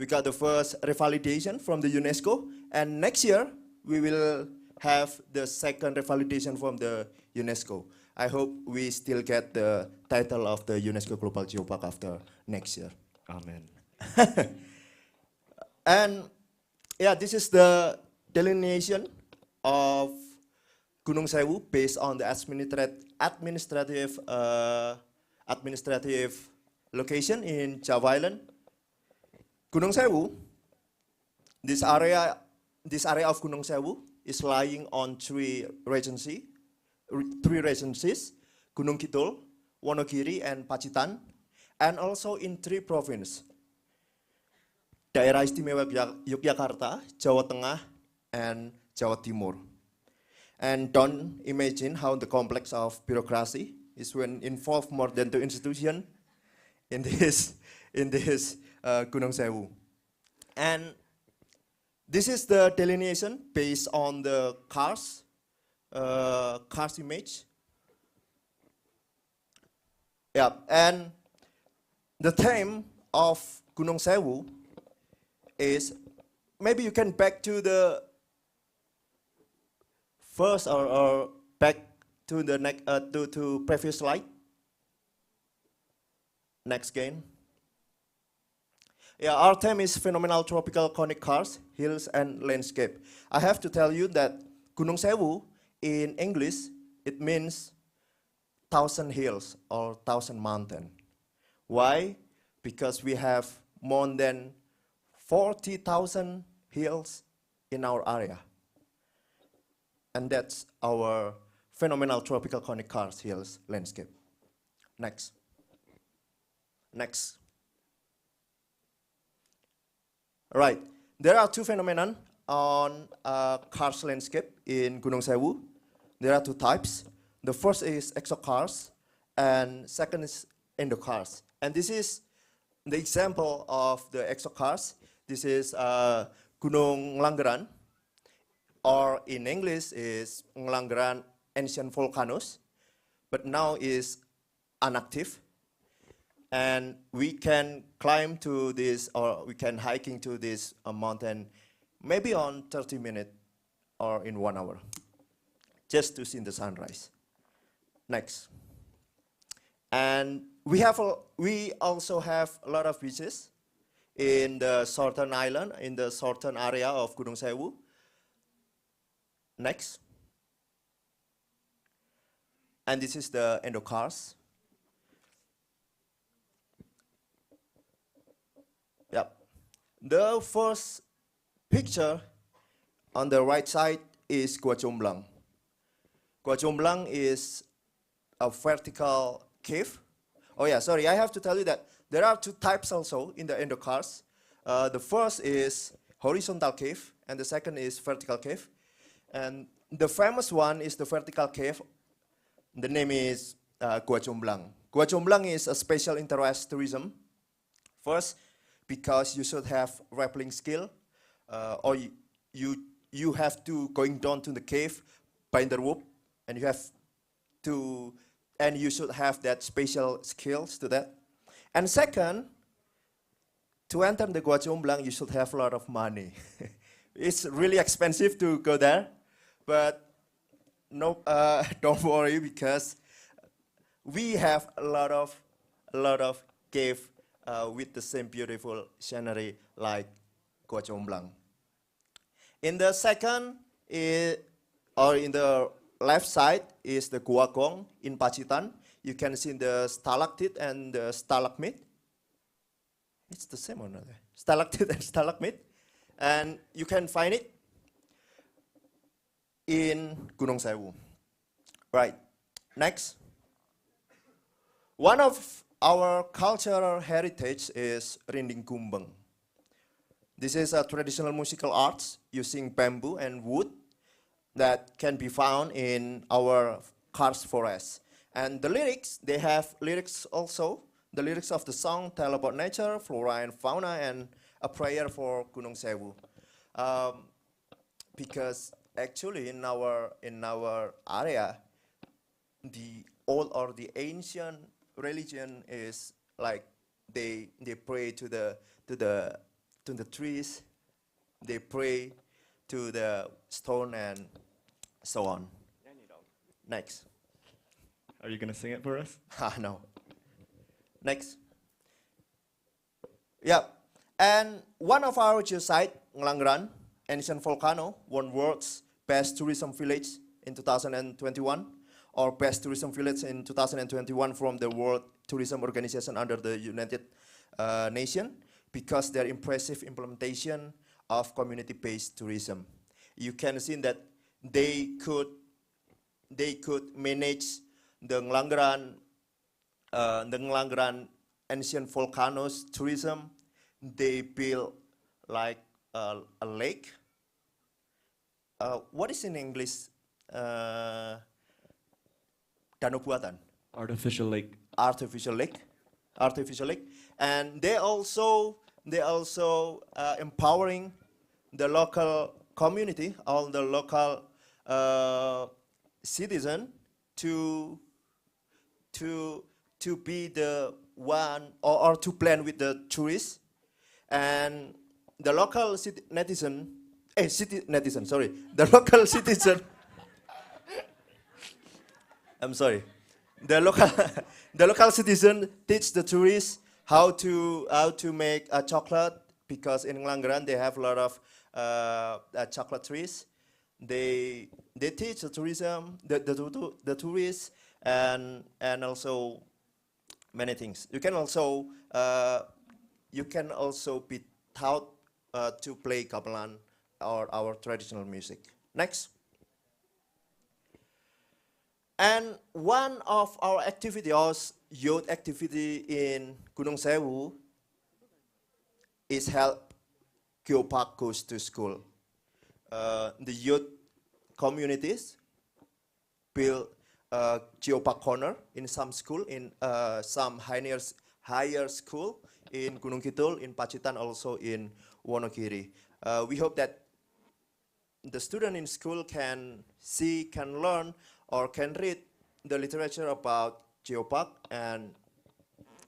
revalidation from the UNESCO, and next year we will have the second revalidation from the UNESCO. I hope we still get the title of the UNESCO Global Geopark after next year. Amen. And yeah, this is the delineation of Gunung Sewu based on the administrative location in Java Island. Gunung Sewu, this area of Gunung Sewu is lying on three regencies, Gunung Kidul, Wonogiri, and Pacitan, and also in three provinces, Daerah Istimewa Yogyakarta, Jawa Tengah, and Jawa Timur. And don't imagine how the complex of bureaucracy is when involved more than 2 institutions in this Gunung Sewu. And this is the delineation based on the cars image. Yeah, and the theme of Gunung Sewu is, maybe you can back to the first or back to the next to previous slide. Next again. Yeah, our theme is phenomenal tropical conic cars, hills, and landscape. I have to tell you that Gunung Sewu in English, it means 1,000 hills or 1,000 mountain. Why? Because we have more than 40,000 hills in our area. And that's our phenomenal tropical conic cars, hills, landscape. Next. Next. Right, there are two phenomena on karst landscape in Gunung Sewu. There are two types. The first is exokarst, and second is endokarst. And this is the example of the exocars, this is Gunung Ngelanggeran, or in English is Ngelanggeran Ancient Volcanoes, but now is inactive. And we can climb to this, or we can hiking to this mountain maybe on 30 minutes or in 1 hour, just to see the sunrise. Next. And we also have a lot of beaches in the southern island, in the southern area of Gunung Sewu. Next. And this is the endocars. Yep. The first picture on the right side is Gua Jomblang. Gua Jomblang is a vertical cave. Oh yeah, sorry, I have to tell you that there are 2 types also in the endocars. The first is horizontal cave, and the second is vertical cave. And the famous one is the vertical cave. The name is Gua Jomblang. Gua Jomblang is a special interest tourism. First, because you should have rappelling skill, or you have to going down to the cave by the rope, and you should have that special skills to that. And second, to enter the Gua Jomblang, you should have a lot of money. It's really expensive to go there, but no, don't worry, because we have a lot of cave with the same beautiful scenery like Gua Jomblang. In the second, or in the left side, is the Gua Gong in Pacitan. You can see the stalactite and the stalagmite. It's the same or not? Stalactite and stalagmite. And you can find it in Gunung Sewu. Right. Next. One of our cultural heritage is Rinding Kumbang. This is a traditional musical arts using bamboo and wood that can be found in our karst forest. And the lyrics, they have lyrics also. The lyrics of the song tell about nature, flora and fauna, and a prayer for Gunung Sewu. Because actually in our area, the old or the ancient religion is like they pray to the trees, they pray to the stone and so on. Next. Are you gonna sing it for us? No. Next. Yeah. And one of our geosite, Ngelanggeran, ancient volcano, won world's best tourism village in 2021, or best tourism village in 2021 from the World Tourism Organization under the United Nations, because their impressive implementation of community-based tourism. You can see that they could manage the Ngelanggeran ancient volcanoes tourism. They built like a lake. What is in English? Danau buatan. Artificial lake. Artificial lake. Artificial lake. And they also empowering the local community, all the local citizen to be the one or to plan with the tourists. And the local the local citizen, I'm sorry, the local citizen teach the tourists how to make a chocolate, because in Ngelanggeran they have a lot of chocolate trees. They teach the tourism, the tourists, and also many things. You can also be taught to play gamelan or our traditional music. Next. And one of our activities, youth activity in Gunung Sewu, is help Geopark goes to school. The youth communities build Geopark corner in some school, in some high higher school in Gunung Kidul, in Pacitan, also in Wonogiri. We hope that the student in school can see, can learn, or can read the literature about Geopark, and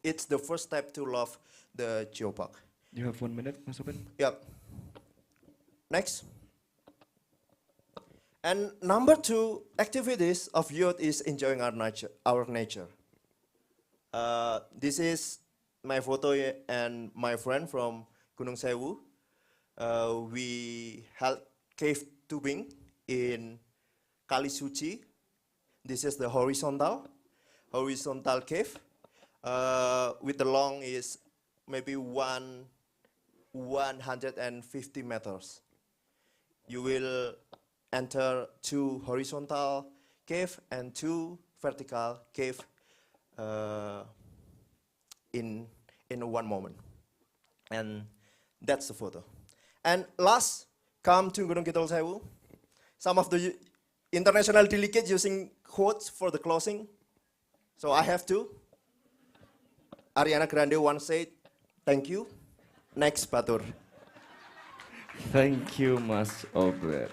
it's the first step to love the Geopark. You have 1 minute, Mas Obed. Yep. Next. And number 2 activities of youth is enjoying our nature. This is my photo and my friend from Gunung Sewu. We held cave tubing in Kali Suci. This is the horizontal cave. With the long is maybe 150 meters. You will enter 2 horizontal cave and 2 vertical cave in one moment. And that's the photo. And last, come to Gunung Kidul Sewu. Some of the international delegates using quotes for the closing. So I have to. Ariana Grande once said, "Thank you." Next, Batur. Thank you, Mas Obed.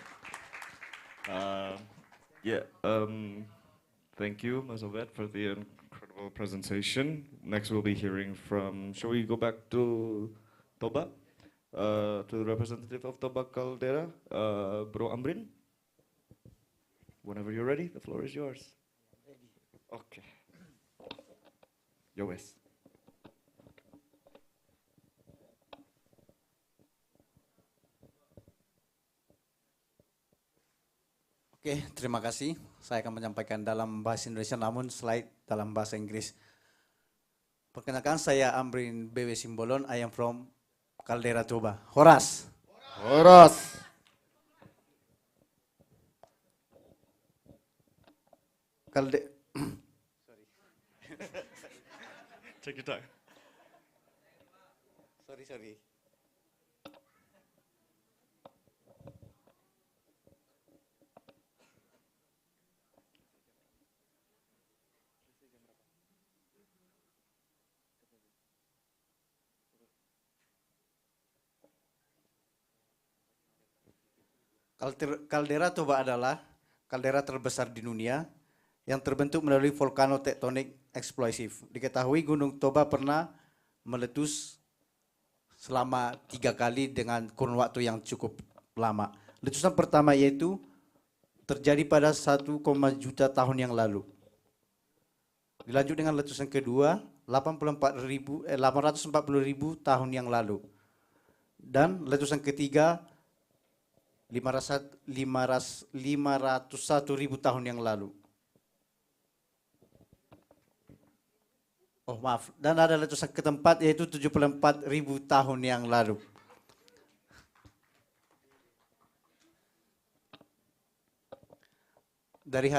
Thank you, Mas Obed, for the incredible presentation. Next, we'll be hearing from, shall we go back to Toba? To the representative of Toba Caldera, Bro Amrin. Whenever you're ready, the floor is yours. Okay. Yo wes. Oke, terima kasih. Saya akan menyampaikan dalam bahasa Indonesia namun slide dalam bahasa Inggris. Perkenalkan, saya Amrin BW Simbolon. I am from Caldera Toba. Horas. Horas. Sorry. Take your time. Sorry. Kaldera Toba adalah kaldera terbesar di dunia yang terbentuk melalui volcano tektonik eksplosif. Diketahui Gunung Toba pernah meletus selama 3 kali dengan kurun waktu yang cukup lama. Letusan pertama yaitu terjadi pada 1, juta tahun yang lalu. Dilanjut dengan letusan kedua 840.000 tahun yang lalu. Dan letusan ketiga 501.000 tahun yang lalu. Oh maaf, dan ada letusan keempat yaitu 74.000 tahun yang lalu. Dari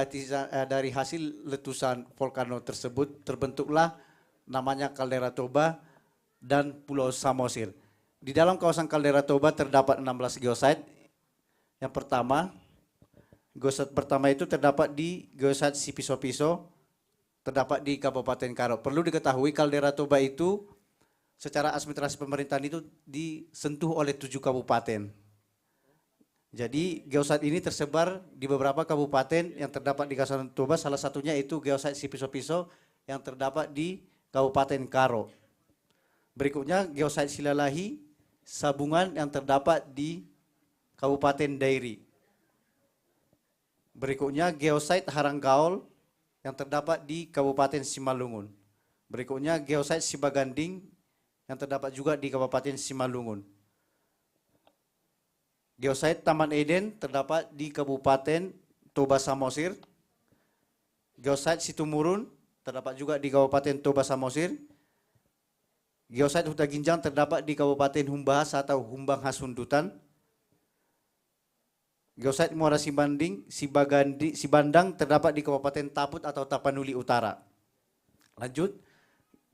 hasil letusan volcano tersebut terbentuklah namanya kaldera Toba dan Pulau Samosir. Di dalam kawasan kaldera Toba terdapat 16 geosite. Yang pertama, geosite pertama itu terdapat di geosite Sipiso-Piso, terdapat di Kabupaten Karo. Perlu diketahui kaldera Toba itu secara administrasi pemerintahan itu disentuh oleh 7 kabupaten. Jadi geosite ini tersebar di beberapa kabupaten yang terdapat di kawasan Toba, salah satunya itu geosite Sipiso-Piso yang terdapat di Kabupaten Karo. Berikutnya geosite Silalahi, Sabungan yang terdapat di Kabupaten Dairi. Berikutnya geosite Haranggaol yang terdapat di Kabupaten Simalungun. Berikutnya geosite Sibaganding yang terdapat juga di Kabupaten Simalungun. Geosite Taman Eden terdapat di Kabupaten Toba Samosir. Geosite Situmurun terdapat juga di Kabupaten Toba Samosir. Geosite Huta Ginjang terdapat di Kabupaten Humbahas atau Humbang Hasundutan. Geosite Muara Sibandang terdapat di Kabupaten Taput atau Tapanuli Utara. Lanjut,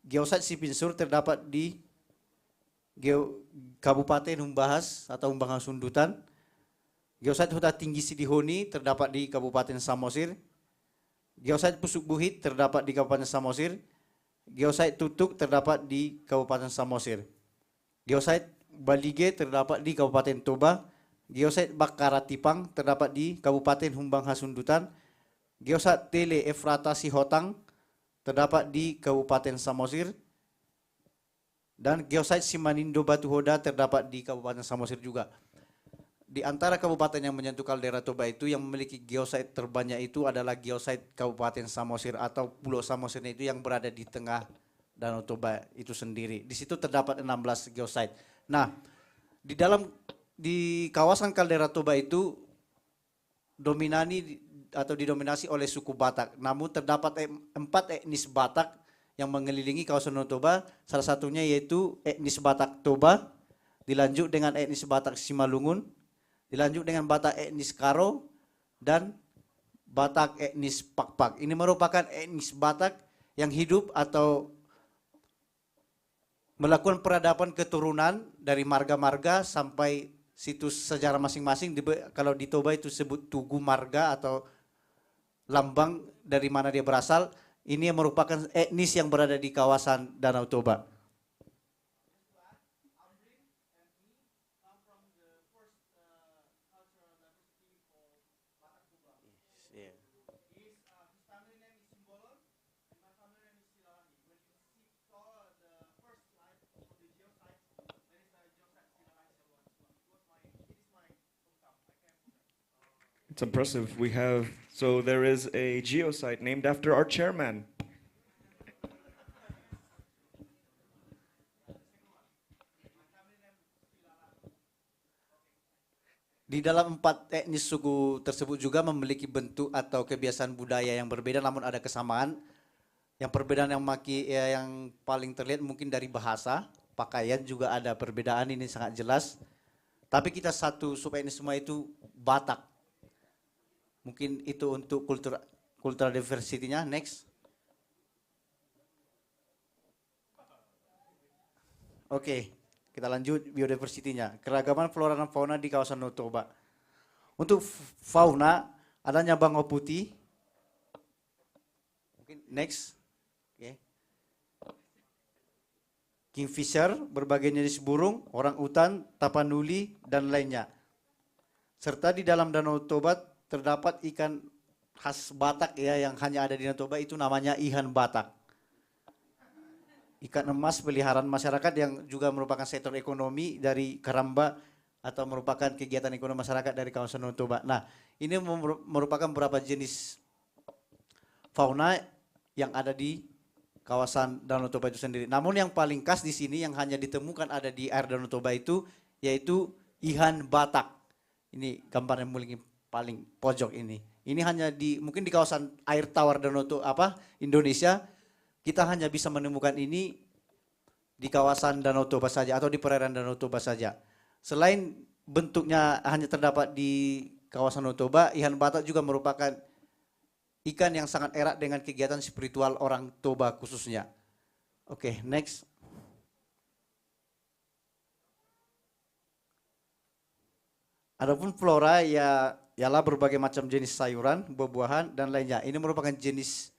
geosite Sipinsur terdapat di Kabupaten Humbahas atau Humbang Hasundutan. Geosite Huta Tinggi Sidihoni terdapat di Kabupaten Samosir. Geosite Pusuk Buhit terdapat di Kabupaten Samosir. Geosite Tutuk terdapat di Kabupaten Samosir. Geosite Balige terdapat di Kabupaten Toba. Geosite Bakara Tipang terdapat di Kabupaten Humbang Hasundutan. Geosite Tele Efrata Sihotang terdapat di Kabupaten Samosir. Dan geosite Simanindo Batuhoda terdapat di Kabupaten Samosir juga. Di antara kabupaten yang menyentuh kaldera Toba itu yang memiliki geosite terbanyak itu adalah geosite Kabupaten Samosir atau Pulau Samosirnya itu yang berada di tengah Danau Toba itu sendiri. Di situ terdapat 16 geosite. Nah, di kawasan kaldera Toba itu didominasi oleh suku Batak. Namun terdapat 4 etnis Batak yang mengelilingi kawasan Danau Toba, salah satunya yaitu etnis Batak Toba, dilanjut dengan etnis Batak Simalungun, dilanjut dengan Batak etnis Karo, dan Batak etnis Pakpak. Ini merupakan etnis Batak yang hidup atau melakukan peradaban keturunan dari marga-marga sampai situs sejarah masing-masing. Kalau di Toba itu disebut Tugu Marga atau lambang dari mana dia berasal. Ini yang merupakan etnis yang berada di kawasan Danau Toba. It's impressive. So there is a geosite named after our chairman. Di dalam 4 etnis suku tersebut juga memiliki bentuk atau kebiasaan budaya yang berbeda, namun ada kesamaan. Yang perbedaan yang paling terlihat mungkin dari bahasa, pakaian juga ada perbedaan, ini sangat jelas. Tapi kita satu subetnis semua itu Batak. Mungkin itu untuk cultural diversity-nya. Next. Oke, kita lanjut biodiversity-nya. Keragaman flora dan fauna di kawasan Danau Toba. Untuk fauna, adanya bangau putih. Mungkin next. Oke. Kingfisher, berbagai jenis burung, orang utan, tapanuli, dan lainnya. Serta di dalam Danau Toba terdapat ikan khas Batak ya yang hanya ada di Danau Toba, itu namanya ihan Batak. Ikan emas peliharaan masyarakat yang juga merupakan sektor ekonomi dari Karamba atau merupakan kegiatan ekonomi masyarakat dari kawasan Danau Toba. Nah, ini merupakan beberapa jenis fauna yang ada di kawasan Danau Toba itu sendiri. Namun yang paling khas di sini yang hanya ditemukan ada di air Danau Toba itu yaitu ihan Batak. Ini gambar yang paling pojok ini. Ini hanya mungkin di kawasan air tawar Danau Toba Indonesia, kita hanya bisa menemukan ini di kawasan Danau Toba saja atau di perairan Danau Toba saja. Selain bentuknya hanya terdapat di kawasan Danau Toba, ihan Batak juga merupakan ikan yang sangat erat dengan kegiatan spiritual orang Toba khususnya. Oke, next. Adapun flora ialah berbagai macam jenis sayuran, buah-buahan, dan lainnya. Ini merupakan jenis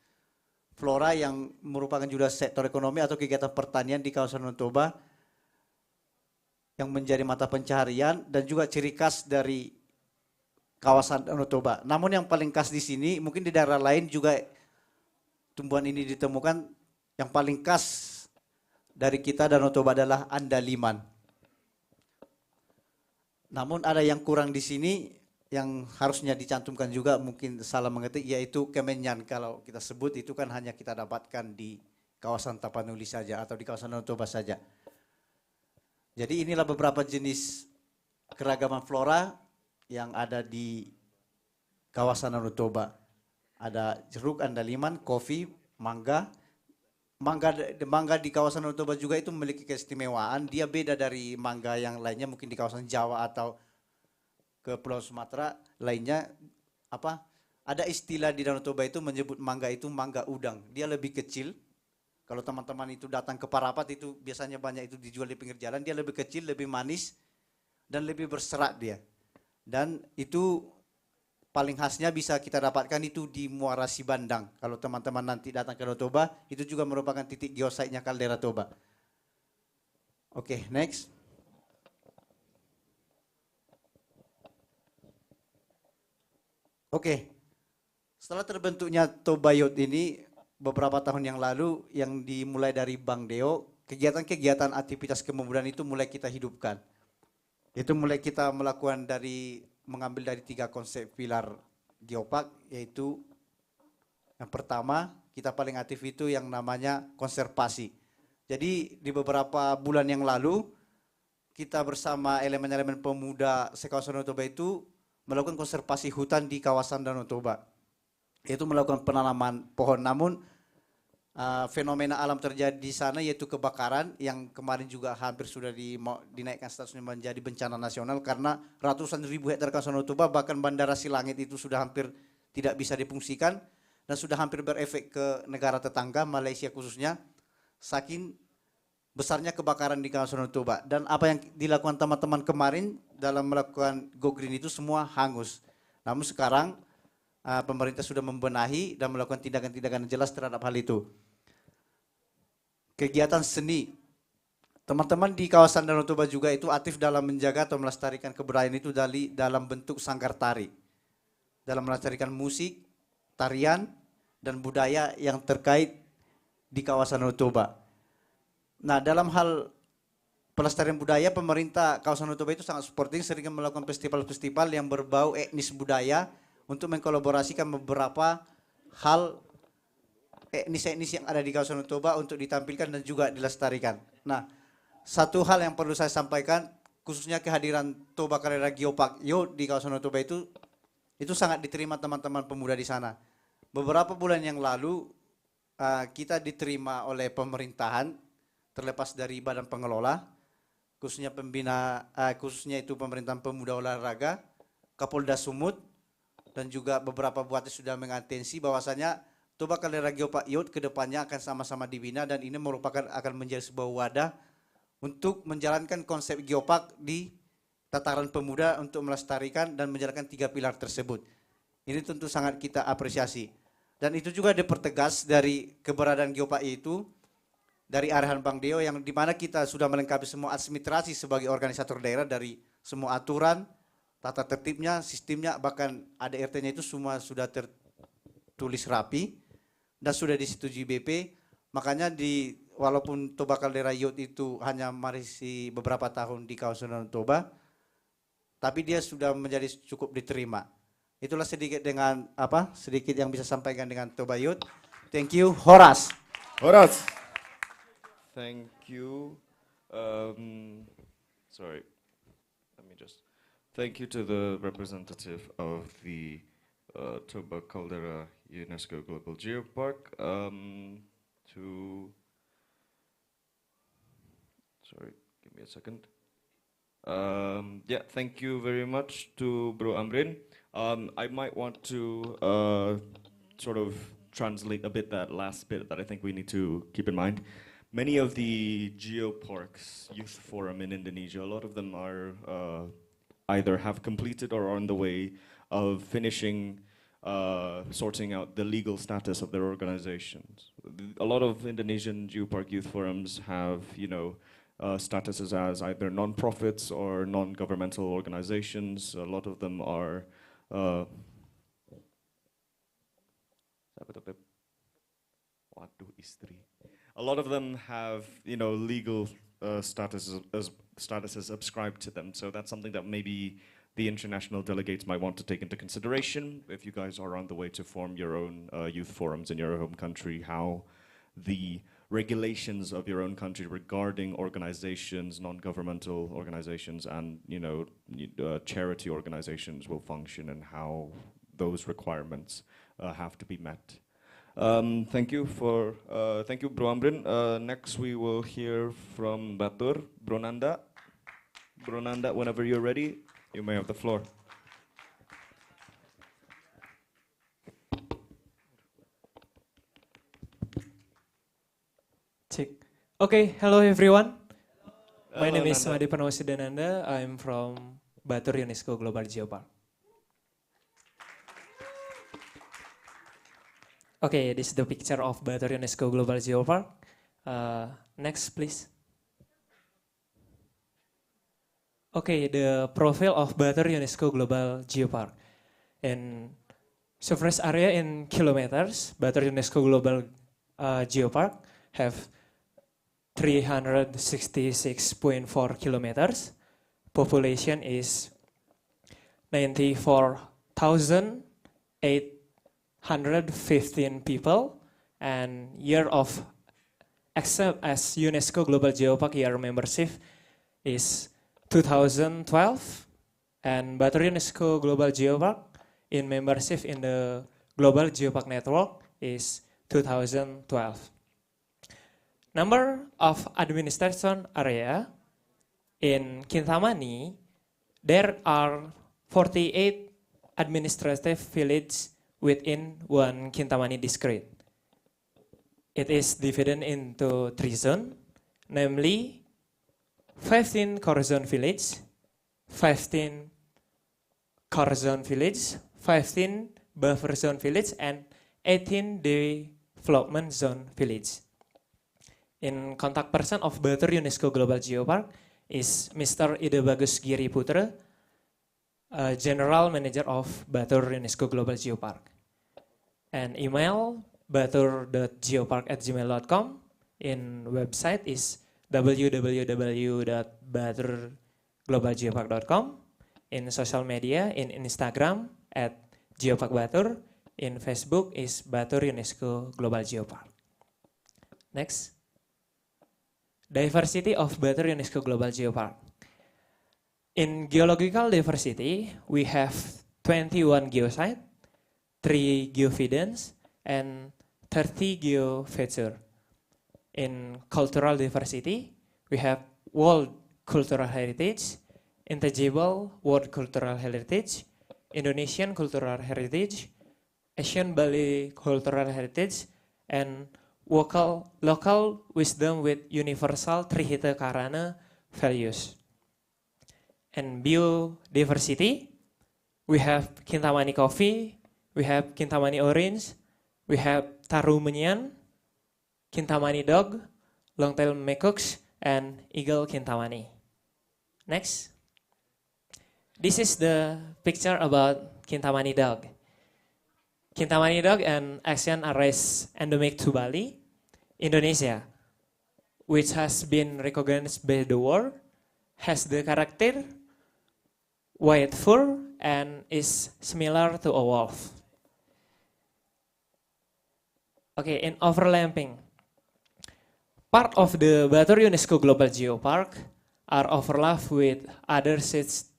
flora yang merupakan juga sektor ekonomi atau kegiatan pertanian di kawasan Danau Toba yang menjadi mata pencaharian dan juga ciri khas dari kawasan Danau Toba. Namun yang paling khas di sini, mungkin di daerah lain juga tumbuhan ini ditemukan, yang paling khas dari kita Danau Toba adalah andaliman. Namun ada yang kurang di sini yang harusnya dicantumkan juga, mungkin salah mengetik, yaitu kemenyan. Kalau kita sebut itu kan hanya kita dapatkan di kawasan Tapanuli saja atau di kawasan Danau Toba saja. Jadi inilah beberapa jenis keragaman flora yang ada di kawasan Danau Toba. Ada jeruk, andaliman, kopi, mangga. Mangga di kawasan Danau Toba juga itu memiliki keistimewaan. Dia beda dari mangga yang lainnya, mungkin di kawasan Jawa atau ke Pulau Sumatera lainnya. Ada istilah di Danau Toba itu menyebut mangga itu mangga udang. Dia lebih kecil. Kalau teman-teman itu datang ke Parapat itu biasanya banyak itu dijual di pinggir jalan. Dia lebih kecil, lebih manis, dan lebih berserat dia. Dan itu paling khasnya bisa kita dapatkan itu di Muara Sibandang. Kalau teman-teman nanti datang ke Danau Toba, itu juga merupakan titik geosite-nya kaldera Toba. Oke, next. Oke, setelah terbentuknya Tobayot ini beberapa tahun yang lalu yang dimulai dari Bang Deo, kegiatan-kegiatan aktivitas kepemudaan itu mulai kita hidupkan. Itu mulai kita melakukan mengambil dari 3 konsep pilar Geopark, yaitu yang pertama kita paling aktif itu yang namanya konservasi. Jadi di beberapa bulan yang lalu kita bersama elemen-elemen pemuda sekawasan Danau Toba itu melakukan konservasi hutan di kawasan Danau Toba. Yaitu melakukan penanaman pohon, namun fenomena alam terjadi di sana yaitu kebakaran yang kemarin juga hampir sudah dinaikkan statusnya menjadi bencana nasional karena ratusan ribu hektar kawasan Danau Toba, bahkan Bandara Silangit itu sudah hampir tidak bisa difungsikan dan sudah hampir berefek ke negara tetangga Malaysia khususnya saking besarnya kebakaran di kawasan Danau Toba. Dan apa yang dilakukan teman-teman kemarin dalam melakukan Go Green itu semua hangus. Namun sekarang pemerintah sudah membenahi dan melakukan tindakan-tindakan jelas terhadap hal itu. Kegiatan seni, teman-teman di kawasan Danau Toba juga itu aktif dalam menjaga atau melestarikan kebudayaan itu dalam bentuk sanggar tari, dalam melestarikan musik, tarian, dan budaya yang terkait di kawasan Danau Toba. Nah, dalam hal pelestarian budaya, pemerintah kawasan Danau Toba itu sangat supporting, sering melakukan festival-festival yang berbau etnis budaya untuk mengkolaborasikan beberapa hal etnis-etnis yang ada di kawasan Danau Toba untuk ditampilkan dan juga dilestarikan. Nah, satu hal yang perlu saya sampaikan, khususnya kehadiran Toba Kaldera Geopark Youth di kawasan Danau Toba itu sangat diterima teman-teman pemuda di sana. Beberapa bulan yang lalu kita diterima oleh pemerintahan, terlepas dari badan pengelola, khususnya khususnya itu pemerintahan pemuda olahraga, Kapolda Sumut, dan juga beberapa bupati sudah mengatensi bahwasanya Toba Kaldera Geopark Youth kedepannya akan sama-sama dibina dan ini merupakan akan menjadi sebuah wadah untuk menjalankan konsep Geopark di tataran pemuda untuk melestarikan dan menjalankan 3 pilar tersebut. Ini tentu sangat kita apresiasi. Dan itu juga dipertegas dari keberadaan Geopark itu dari arahan Bang Deo yang dimana kita sudah melengkapi semua administrasi sebagai organisator daerah dari semua aturan, tata tertibnya, sistemnya, bahkan ADRT-nya itu semua sudah tertulis rapi dan sudah disetujui BP. Makanya walaupun Toba Kaldera Youth itu hanya masih beberapa tahun di kawasan Danau Toba, tapi dia sudah menjadi cukup diterima. Itulah sedikit yang bisa sampaikan dengan Toba Youth. Thank you, Horas. Horas. Thank you. Sorry, let me just. Thank you to the representative of the Toba Kaldera UNESCO Global Geopark. Sorry, give me a second. Yeah, thank you very much to Bro Amrin. I might want to sort of translate a bit that last bit that I think we need to keep in mind. Many of the Geoparks Youth Forum in Indonesia, a lot of them are either have completed or are on the way of finishing sorting out the legal status of their organizations. A lot of Indonesian Geopark Youth Forums have, statuses as either non-profits or non-governmental organizations. A lot of them are a lot of them have, legal statuses ascribed to them. So that's something that maybe the international delegates might want to take into consideration if you guys are on the way to form your own youth forums in your home country, how the regulations of your own country regarding organizations, non-governmental organizations, and charity organizations will function and how those requirements have to be met. Thank you, Bro Amrin. Next, we will hear from Batur, Bronanda. Bronanda, whenever you're ready, you may have the floor. Okay, hello everyone. My Hello, name is Nanda. Madi Pranawasidananda. I'm from Batur UNESCO Global Geopark. Okay, this is the picture of Batur UNESCO Global Geopark. Next, please. Okay, the profile of Batur UNESCO Global Geopark. In surface area in kilometers, Batur UNESCO Global Geopark have 366.4 kilometers. Population is 94,815 people, and year of accept as UNESCO Global Geopark year membership is 2012, and Batur UNESCO Global Geopark in membership in the Global Geopark Network is 2012. Number of administration area in Kintamani, there are 48 administrative villages within one Kintamani district. It is divided into 3 zones, namely 15 Corazon village, 15 Corazon village, 15 buffer zone village, and 18 development zone village. In contact person of Batur UNESCO Global Geopark is Mr. Ide Bagus Giri Putra, General Manager of Batur UNESCO Global Geopark. And email batur.geopark@gmail.com. In website is www.baturglobalgeopark.com. In social media, in Instagram @geoparkbatur. In Facebook is Batur UNESCO Global Geopark. Next. Diversity of Batur UNESCO Global Geopark. In geological diversity, we have 21 geosites, 3 geophytons, and 30 geofeature. In cultural diversity, we have World Cultural Heritage, Intangible World Cultural Heritage, Indonesian Cultural Heritage, Asian Bali Cultural Heritage, and local wisdom with universal Trihita Karana values. And biodiversity, we have Kintamani coffee, we have Kintamani orange, we have Tarumenyan, Kintamani dog, long-tailed macaques, and eagle Kintamani. Next. This is the picture about Kintamani dog. Kintamani dog and Asian are race endemic to Bali, Indonesia, which has been recognized by the world, has the character white fur, and is similar to a wolf. Okay, in overlapping, part of the Batur UNESCO Global Geopark are overlapped with other sites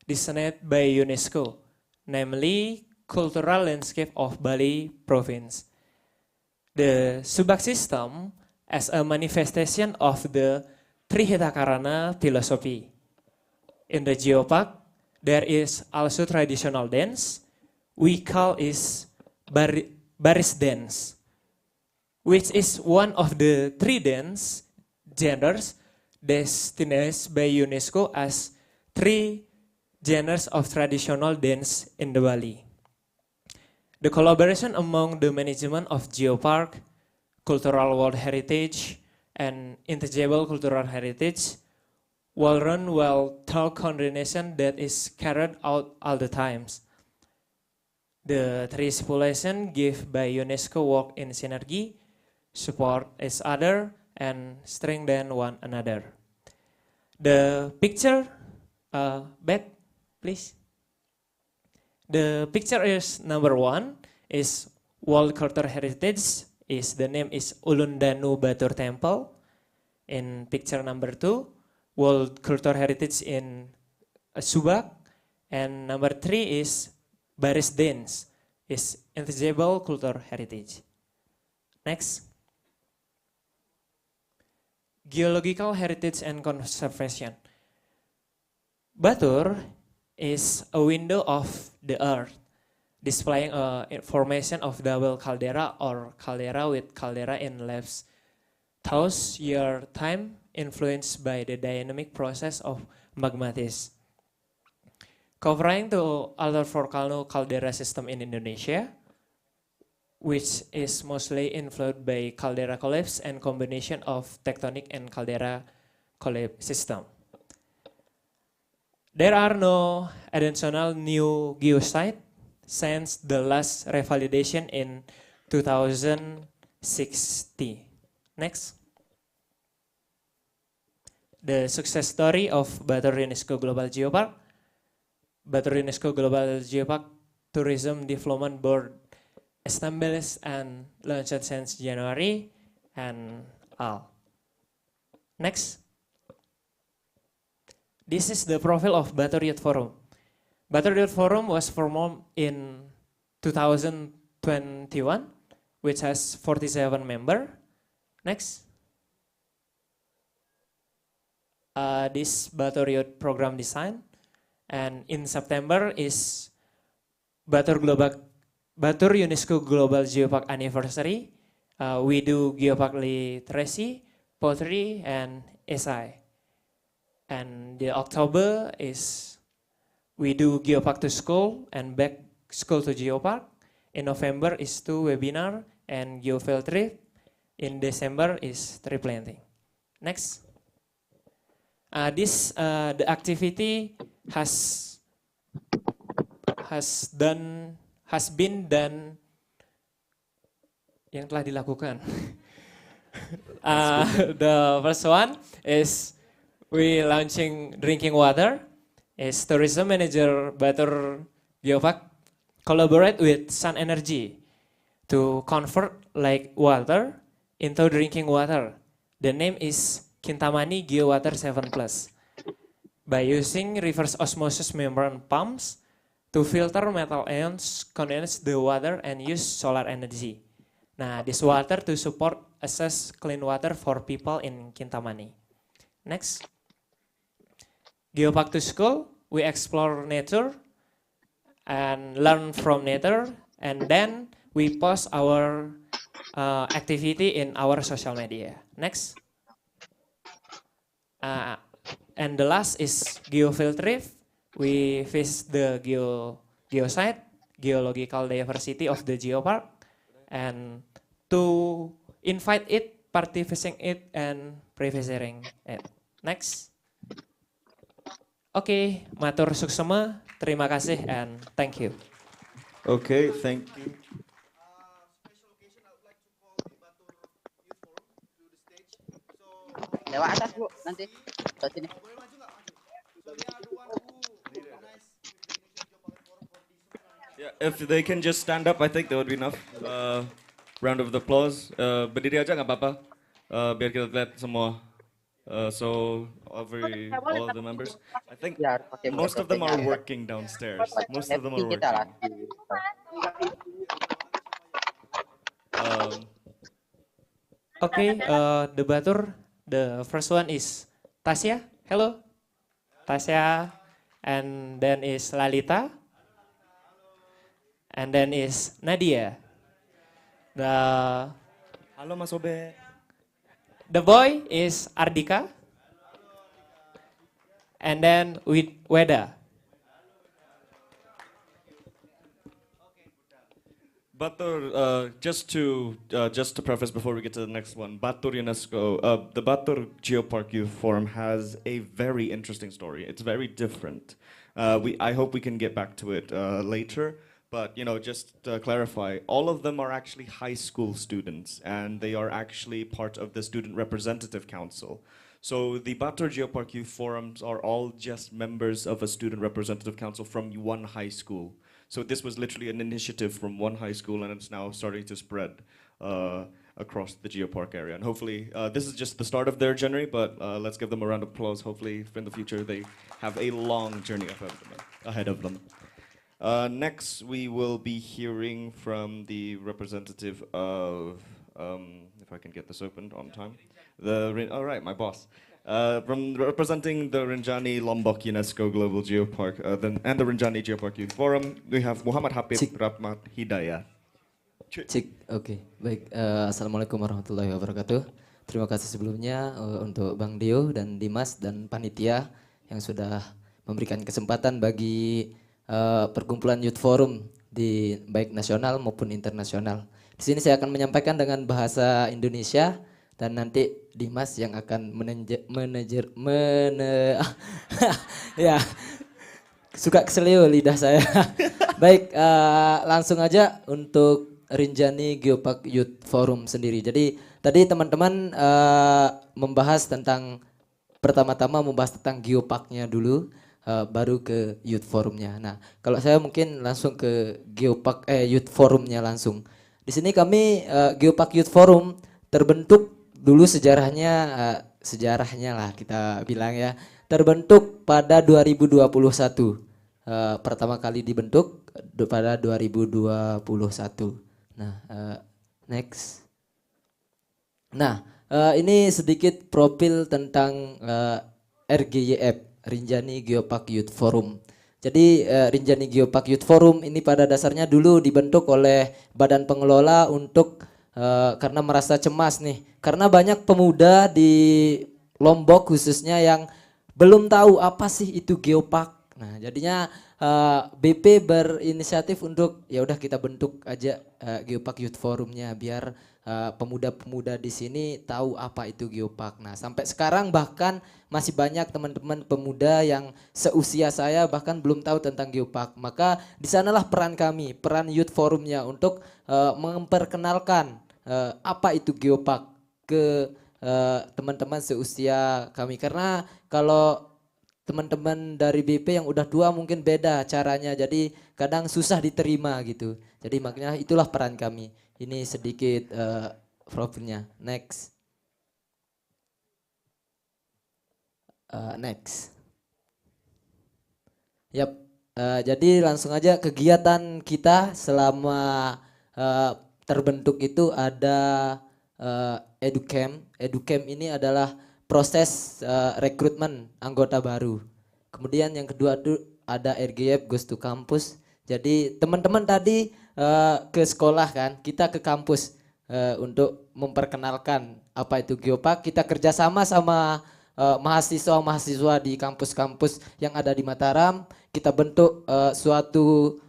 designated by UNESCO, namely cultural landscape of Bali province. The Subak system as a manifestation of the Trihita Karana philosophy. In the Geopark, there is also traditional dance, we call is baris dance, which is one of the 3 dance genders designated by UNESCO as 3 genres of traditional dance in the Bali. The collaboration among the management of Geopark, Cultural World Heritage, and Intangible Cultural Heritage will run well through coordination that is carried out all the times. The 3 stipulations given by UNESCO work in synergy, support each other, and strengthen one another. The picture, back please. The picture is number 1 is World Cultural Heritage. The name is Ulundanu Batur Temple. In picture number 2, World Cultural Heritage in Subak. And number 3 is Baris Dance, is Intangible Cultural Heritage. Next. Geological Heritage and Conservation. Batur is a window of the earth, displaying a formation of double caldera or caldera with caldera in left. Thus, year time influenced by the dynamic process of magmatis. Covering the other volcano caldera system in Indonesia, which is mostly influenced by caldera collapse and combination of tectonic and caldera collapse system. There are no additional new geosites since the last revalidation in 2060. Next. The success story of Batur UNESCO Global Geopark. Batur UNESCO Global Geopark Tourism Development Board established and launched since January and all. Next. This is the profile of Batur Youth Forum. Batur Youth Forum was formed in 2021, which has 47 members. Next. This Batur Youth program design, and in September is Batur UNESCO Global Geopark anniversary. We do geopark literacy, pottery, and SI. And the October is we do geopark to school and back school to geopark. In November is 2 webinar and geofield trip. In December is tree planting. Next. The activity has been done yang telah dilakukan. The first one is we launching drinking water. Is tourism manager Batur Geopark collaborate with Sun Energy to convert like water into drinking water. The name is Kintamani Geowater 7 Plus. By using reverse osmosis membrane pumps to filter metal ions, condense the water and use solar energy. Nah, this water to support access clean water for people in Kintamani. Next. Geopark to school, we explore nature and learn from nature, and then we post our activity in our social media. Next. And the last is geofield trip. We visit the geosite, geological diversity of the geopark, and to invite it, participating it, and pre-visiting it. Next. Oke, matur suksema, terima kasih, and thank you. Okay, thank you. Lewat atas Bu, nanti ke sini. Yeah, if they can just stand up, I think that would be enough. Round of applause. Berdiri aja nggak apa-apa. Biar kita lihat semua. So all of the members, I think most of them are working downstairs. Most of them are working. Okay, the Batur, the first one is Tasya. Hello, Tasya, and then is Lalita, and then is Nadia. Halo Mas Obe. The boy is Ardika, and then with Weda. Batur, just to preface before we get to the next one, Batur UNESCO, the Batur Geopark Youth Forum has a very interesting story. It's very different. I hope we can get back to it later. But just to clarify, all of them are actually high school students, and they are actually part of the Student Representative Council. So the Batur Geopark Youth Forums are all just members of a Student Representative Council from one high school. So this was literally an initiative from one high school, and it's now starting to spread across the Geopark area. And hopefully, this is just the start of their journey, but let's give them a round of applause. Hopefully, in the future, they have a long journey ahead of them. Next, we will be hearing from the representative of, if I can get this opened on time, all right, my boss. From representing the Rinjani Lombok UNESCO Global Geopark and the Rinjani Geopark Youth Forum, we have Muhammad Hafid Rahmat Hidayah. Oke, baik. Assalamualaikum warahmatullahi wabarakatuh. Terima kasih sebelumnya untuk Bang Dio dan Dimas dan panitia yang sudah memberikan kesempatan bagi perkumpulan Youth Forum di baik nasional maupun internasional. Di sini saya akan menyampaikan dengan bahasa Indonesia dan nanti Dimas yang akan ya, suka keselio lidah saya. Baik, langsung aja untuk Rinjani Geopark Youth Forum sendiri. Jadi tadi teman-teman membahas tentang pertama-tama membahas tentang Geoparknya dulu, baru ke Youth Forumnya. Nah, kalau saya mungkin langsung ke Youth Forumnya langsung. Di sini kami Geopark Youth Forum terbentuk dulu sejarahnya lah kita bilang ya, terbentuk pada 2021. Pertama kali dibentuk pada 2021. Nah, next. Nah, ini sedikit profil tentang RGYF, Rinjani Geopark Youth Forum. Jadi Rinjani Geopark Youth Forum ini pada dasarnya dulu dibentuk oleh Badan Pengelola untuk karena merasa cemas nih, karena banyak pemuda di Lombok khususnya yang belum tahu apa sih itu geopark. Nah, jadinya BP berinisiatif untuk ya udah kita bentuk aja Geopark Youth Forumnya biar pemuda-pemuda di sini tahu apa itu geopark. Nah, sampai sekarang bahkan masih banyak teman-teman pemuda yang seusia saya bahkan belum tahu tentang geopark. Maka di sanalah peran kami, peran Youth Forumnya untuk memperkenalkan apa itu geopark ke teman-teman seusia kami. Karena kalau teman-teman dari BP yang udah tua mungkin beda caranya, jadi kadang susah diterima gitu. Jadi makanya itulah peran kami. Ini sedikit profilnya. Next. Next. Yap. Jadi langsung aja kegiatan kita selama terbentuk itu ada educamp. Educamp ini adalah proses rekrutmen anggota baru. Kemudian yang kedua itu ada RGF Goes to Campus. Jadi teman-teman tadi ke sekolah kan, kita ke kampus untuk memperkenalkan apa itu geopark. Kita kerjasama sama mahasiswa-mahasiswa di kampus-kampus yang ada di Mataram. Kita bentuk suatu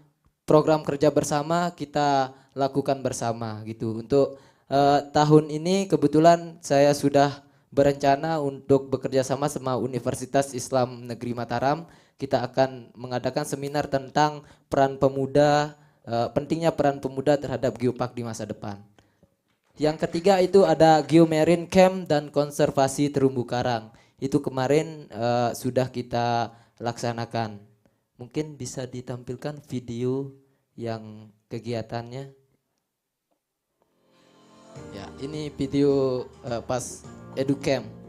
program kerja bersama, kita lakukan bersama gitu. Untuk tahun ini kebetulan saya sudah berencana untuk bekerja sama Universitas Islam Negeri Mataram. Kita akan mengadakan seminar tentang peran pemuda, pentingnya peran pemuda terhadap geopark di masa depan. Yang ketiga itu ada Geomarine Camp dan konservasi terumbu karang. Itu kemarin sudah kita laksanakan. Mungkin bisa ditampilkan video yang kegiatannya. Ya, ini video pas EduCamp.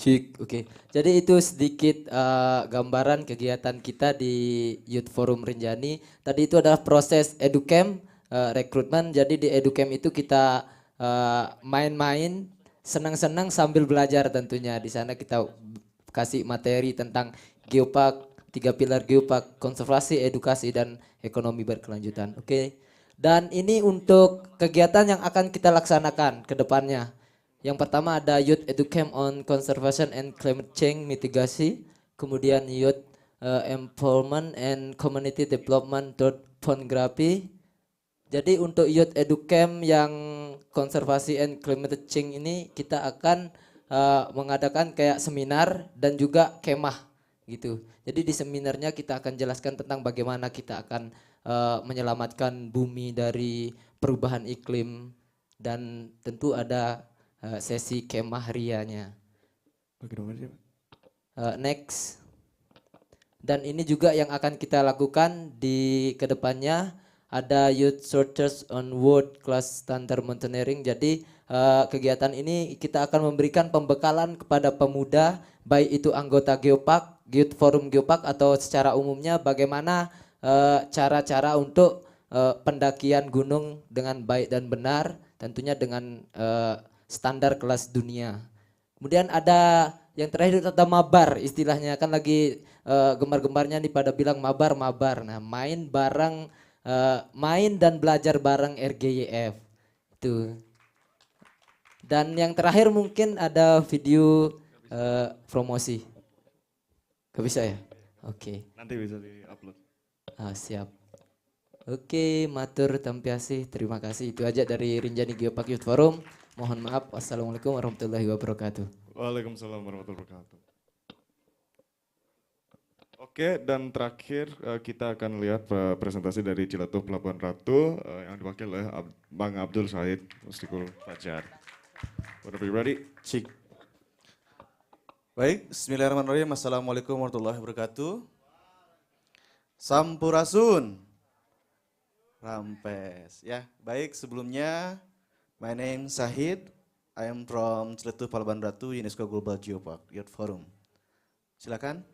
Cik, oke. Jadi itu sedikit gambaran kegiatan kita di Youth Forum Rinjani. Tadi itu adalah proses educamp, rekrutmen. Jadi di educamp itu kita main-main, senang-senang sambil belajar tentunya. Di sana kita kasih materi tentang geopark, 3 pilar geopark, konservasi, edukasi, dan ekonomi berkelanjutan. Oke. Dan ini untuk kegiatan yang akan kita laksanakan ke depannya. Yang pertama ada Youth Educamp on Conservation and Climate Change Mitigasi, kemudian Youth Empowerment and Community Development Pornography. Jadi untuk Youth Educamp yang konservasi and climate change ini kita akan mengadakan kayak seminar dan juga kemah gitu. Jadi di seminarnya kita akan jelaskan tentang bagaimana kita akan menyelamatkan bumi dari perubahan iklim dan tentu ada sesi kemah rianya. Next. Dan ini juga yang akan kita lakukan di kedepannya ada Youth Shortage on World Class Standard Mountaineering. Jadi kegiatan ini kita akan memberikan pembekalan kepada pemuda, baik itu anggota Geopark, Youth Forum Geopark atau secara umumnya bagaimana cara-cara untuk pendakian gunung dengan baik dan benar, tentunya dengan standar kelas dunia. Kemudian ada yang terakhir ada mabar, istilahnya kan lagi gemar-gemarnya nih pada bilang mabar. Nah, main bareng, main dan belajar bareng RGYF itu. Dan yang terakhir mungkin ada video promosi. Gak bisa ya? Oke. Nanti bisa di-upload. Siap. Oke, matur tampiasih. Terima kasih. Itu aja dari Rinjani Geopark Youth Forum. Mohon maaf. Wassalamualaikum warahmatullahi wabarakatuh. Waalaikumsalam warahmatullahi wabarakatuh. Oke, dan terakhir kita akan lihat presentasi dari Ciletuh Pelabuhan Ratu yang diwakili oleh Bang Abdul Syahid Mustikul Fajar. Whenever you ready? Cik. Baik, bismillahirrahmanirrahim. Assalamualaikum warahmatullahi wabarakatuh. Sampurasun. Rampes. Ya, baik sebelumnya my name Syahid. I am from Ciletuh Pelabuhan Ratu UNESCO Global Geopark Youth Forum. Silakan.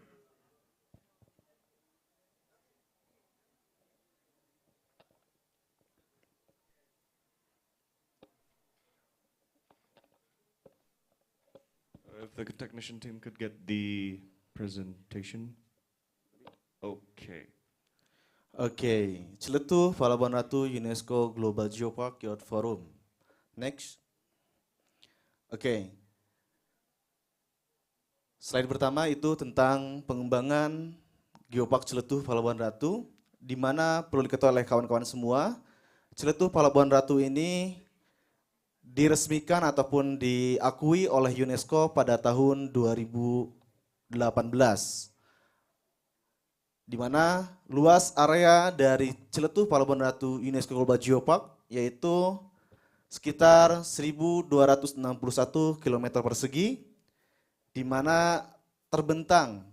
If the technician team could get the presentation. Okay. Oke, Ciletuh Pelabuhan Ratu UNESCO Global Geopark Youth Forum. Next. Oke. Slide pertama itu tentang pengembangan Geopark Ciletuh Pelabuhan Ratu, di mana perlu diketahui oleh kawan-kawan semua, Ciletuh Pelabuhan Ratu ini diresmikan ataupun diakui oleh UNESCO pada tahun 2018. Di mana luas area dari Ciletuh Pelabuhan Ratu UNESCO Global Geopark yaitu sekitar 1.261 km persegi, di mana terbentang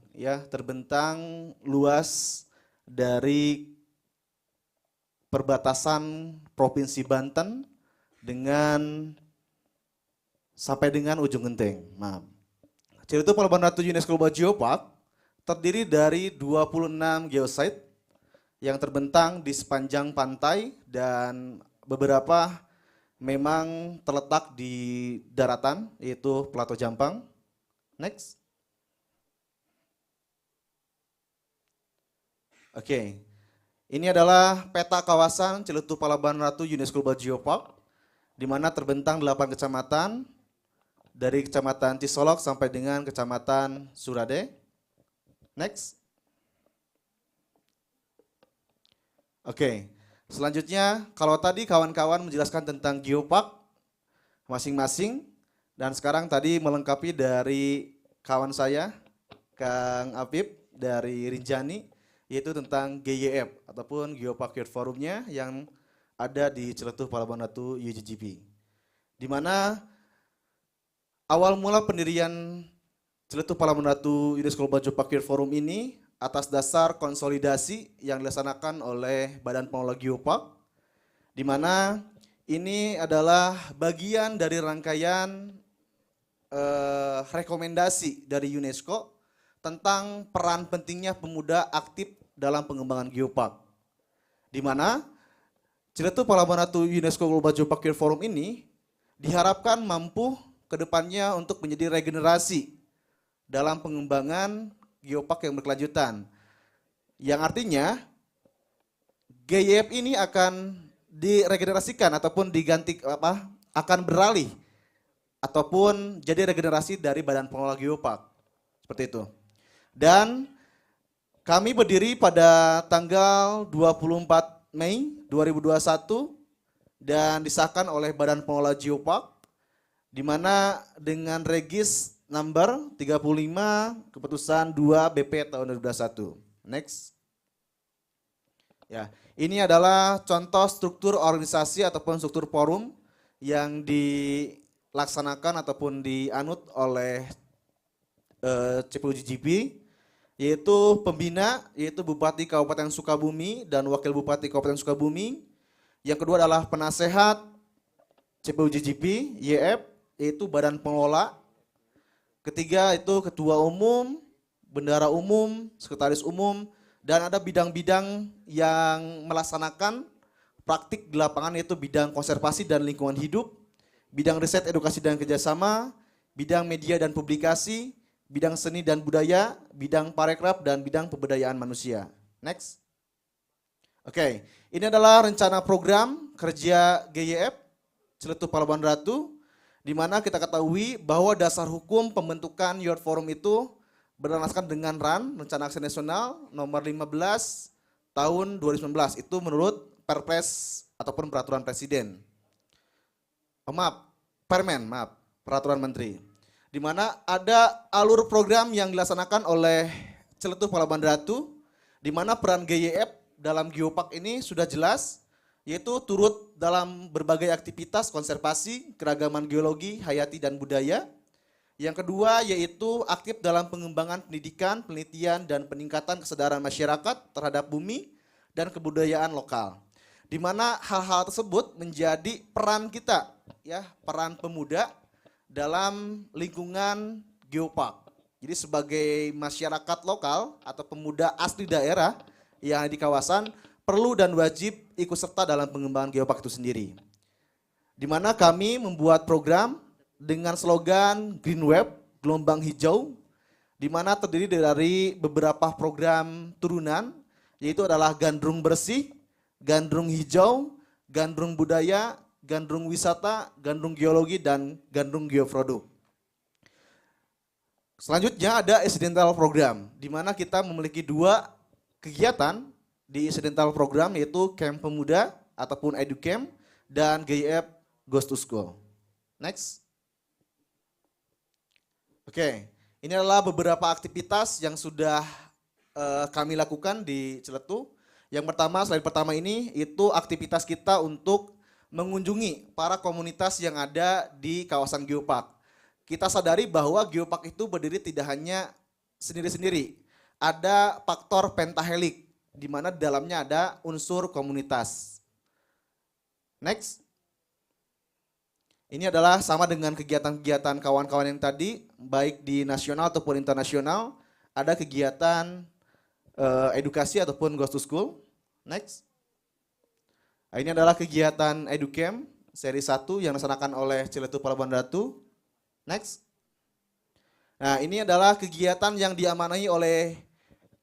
luas dari perbatasan Provinsi Banten sampai dengan ujung genteng. Maaf. Ciletuh Pelabuhan Ratu UNESCO Global Geopark terdiri dari 26 geosite yang terbentang di sepanjang pantai dan beberapa memang terletak di daratan, yaitu Plato Jampang. Next. Oke. Ini adalah peta kawasan Ciletuh Pelabuhan Ratu UNESCO Global Geopark, di mana terbentang 8 kecamatan, dari Kecamatan Cisolok sampai dengan Kecamatan Surade. Next. Oke, selanjutnya kalau tadi kawan-kawan menjelaskan tentang geopark masing-masing, dan sekarang tadi melengkapi dari kawan saya, Kang Apip dari Rinjani, yaitu tentang GYF ataupun Geopark Youth Forumnya yang ada di Ciletuh Pelabuhan Ratu UGGP. Di mana awal mula pendirian Ciletuh Pelabuhan Ratu UNESCO Global Geopark Youth Forum ini atas dasar konsolidasi yang dilaksanakan oleh Badan Pengelola Geopark, di mana ini adalah bagian dari rangkaian rekomendasi dari UNESCO tentang peran pentingnya pemuda aktif dalam pengembangan geopark. Di mana Ciletuh Palabuhan Ratu UNESCO Global Geopark Youth Forum ini diharapkan mampu ke depannya untuk menjadi regenerasi dalam pengembangan geopark yang berkelanjutan. Yang artinya GYF ini akan diregenerasikan ataupun diganti akan beralih ataupun jadi regenerasi dari Badan Pengelola Geopark. Seperti itu. Dan kami berdiri pada tanggal 24 Mei 2021 dan disahkan oleh Badan Pengelola Geopark di mana dengan regis number 35 keputusan 2 BP tahun 2021. Next. Ya, ini adalah contoh struktur organisasi ataupun struktur forum yang dilaksanakan ataupun dianut oleh CPUGGB, yaitu pembina, yaitu Bupati Kabupaten Sukabumi dan Wakil Bupati Kabupaten Sukabumi. Yang kedua adalah penasehat CPUGGB, YF, yaitu Badan Pengelola. Ketiga itu Ketua Umum, Bendahara Umum, Sekretaris Umum, dan ada bidang-bidang yang melaksanakan praktik di lapangan yaitu bidang konservasi dan lingkungan hidup, bidang riset, edukasi dan kerjasama, bidang media dan publikasi, bidang seni dan budaya, bidang parekraf, dan bidang pemberdayaan manusia. Next. Oke, ini adalah rencana program kerja GYF Ciletuh Palabuhan Ratu, di mana kita ketahui bahwa dasar hukum pembentukan Youth Forum itu berdasarkan dengan Rencana Aksi Nasional nomor 15 tahun 2019. Itu menurut Perpres ataupun Peraturan Presiden. Peraturan Menteri. Di mana ada alur program yang dilaksanakan oleh Ciletuh Palabuhan Ratu, di mana peran GYF dalam geopark ini sudah jelas, yaitu turut dalam berbagai aktivitas konservasi, keragaman geologi, hayati, dan budaya. Yang kedua yaitu aktif dalam pengembangan pendidikan, penelitian, dan peningkatan kesadaran masyarakat terhadap bumi dan kebudayaan lokal. Di mana hal-hal tersebut menjadi peran kita, ya, peran pemuda dalam lingkungan geopark. Jadi sebagai masyarakat lokal atau pemuda asli daerah yang di kawasan perlu dan wajib ikut serta dalam pengembangan geopark itu sendiri. Di mana kami membuat program dengan slogan Green Web, gelombang hijau, di mana terdiri dari beberapa program turunan, yaitu adalah gandrung bersih, gandrung hijau, gandrung budaya, gandrung wisata, gandrung geologi, dan gandrung geoproduk. Selanjutnya ada incidental program, di mana kita memiliki 2 kegiatan di incidental program, yaitu Camp Pemuda ataupun EduCamp dan GYF Goes to School. Next. Oke, ini adalah beberapa aktivitas yang sudah kami lakukan di Ciletuh. Yang pertama, slide pertama ini itu aktivitas kita untuk mengunjungi para komunitas yang ada di kawasan geopark. Kita sadari bahwa geopark itu berdiri tidak hanya sendiri-sendiri. Ada faktor pentahelik, di mana di dalamnya ada unsur komunitas. Next. Ini adalah sama dengan kegiatan-kegiatan kawan-kawan yang tadi, baik di nasional ataupun internasional. Ada kegiatan edukasi ataupun Goes to School. Next. Nah, ini adalah kegiatan EduCamp seri 1 yang dilaksanakan oleh Ciletuh Palabuhan Ratu. Next. Nah, ini adalah kegiatan yang diamanai oleh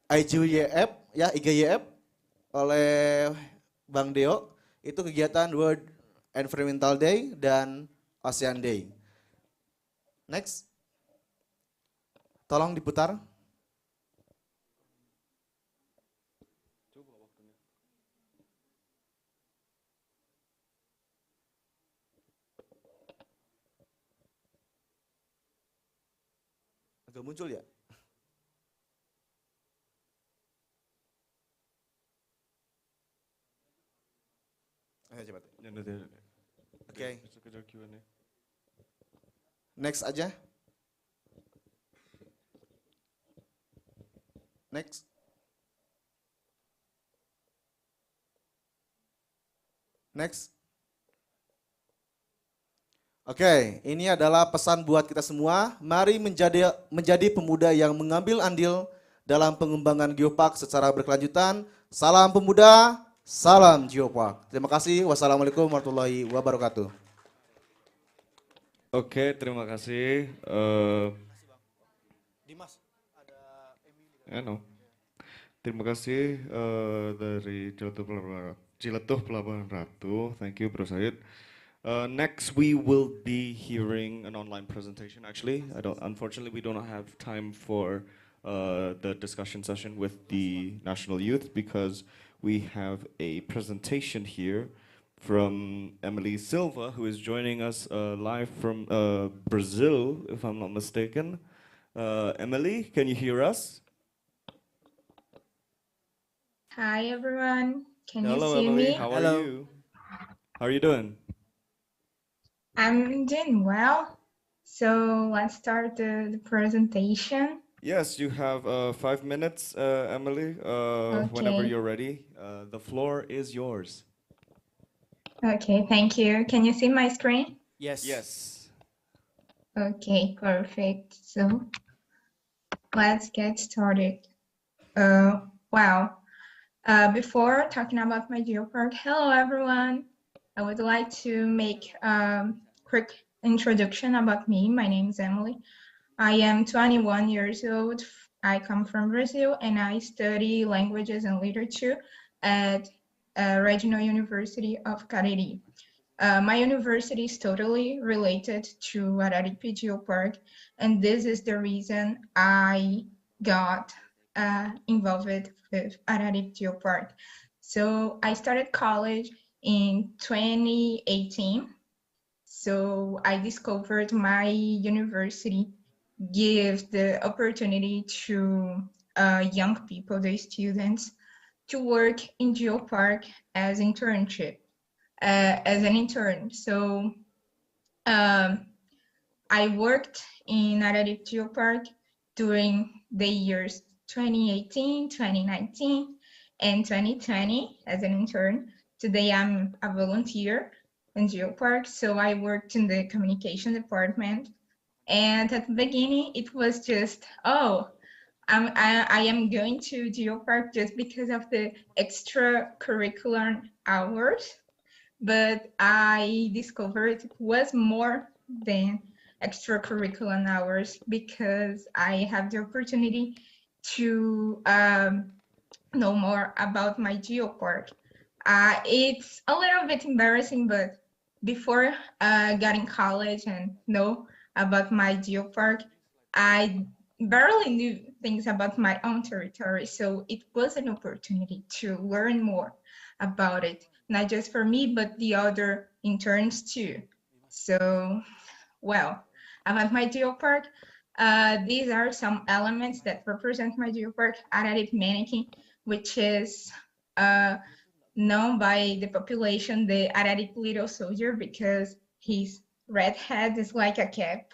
IGYF, ya IGYF, oleh Bang Deo. Itu kegiatan World Environmental Day dan Ocean Day. Next. Tolong diputar. Agak muncul ya? Ayo cepat. Oke. Next aja. Next. Next. Oke, ini adalah pesan buat kita semua. Mari menjadi pemuda yang mengambil andil dalam pengembangan Geopark secara berkelanjutan. Salam pemuda, salam Geopark. Terima kasih. Wassalamualaikum warahmatullahi wabarakatuh. Oke, terima kasih. Dimas, No. Terima kasih dari Ciletuh Pelabuhan Ratu. Thank you, Bro Said. Next, we will be hearing an online presentation. Actually, unfortunately, we do not have time for the discussion session with the national youth because we have a presentation here from Emily Silva, who is joining us live from Brazil, if I'm not mistaken. Emily, can you hear us? Hi everyone, can you Hello, see Emily. me? How are you? How are you doing? I'm doing well. So let's start the presentation. Yes, you have 5 minutes, Emily. Whenever Okay. you're ready, the floor is yours. Okay, thank you. Can you see my screen? Yes. Yes. Okay, perfect. So let's get started. Wow. Before talking about my geopark, hello everyone. I would like to make a quick introduction about me. My name is Emily. I am 21 years old. I come from Brazil and I study languages and literature at Regional University of Cariri. My university is totally related to Araripe Geopark, and this is the reason I got involved with Araripe Geopark. So I started college in 2018. So I discovered my university gives the opportunity to young people, the students, to work in Geopark as internship, as an intern. So I worked in Araripe Geopark during the years 2018, 2019, and 2020 as an intern. Today I'm a volunteer in Geopark, so I worked in the communication department. And at the beginning, it was just, oh, I am going to Geopark just because of the extracurricular hours, but I discovered it was more than extracurricular hours because I have the opportunity to know more about my Geopark. It's a little bit embarrassing, but before getting college and know about my Geopark, I barely knew things about my own territory. So it was an opportunity to learn more about it, not just for me, but the other interns too. So, well, about my Geopark, these are some elements that represent my Geopark. Araripe mannequin, which is known by the population the Araripe little soldier because his red head is like a cap,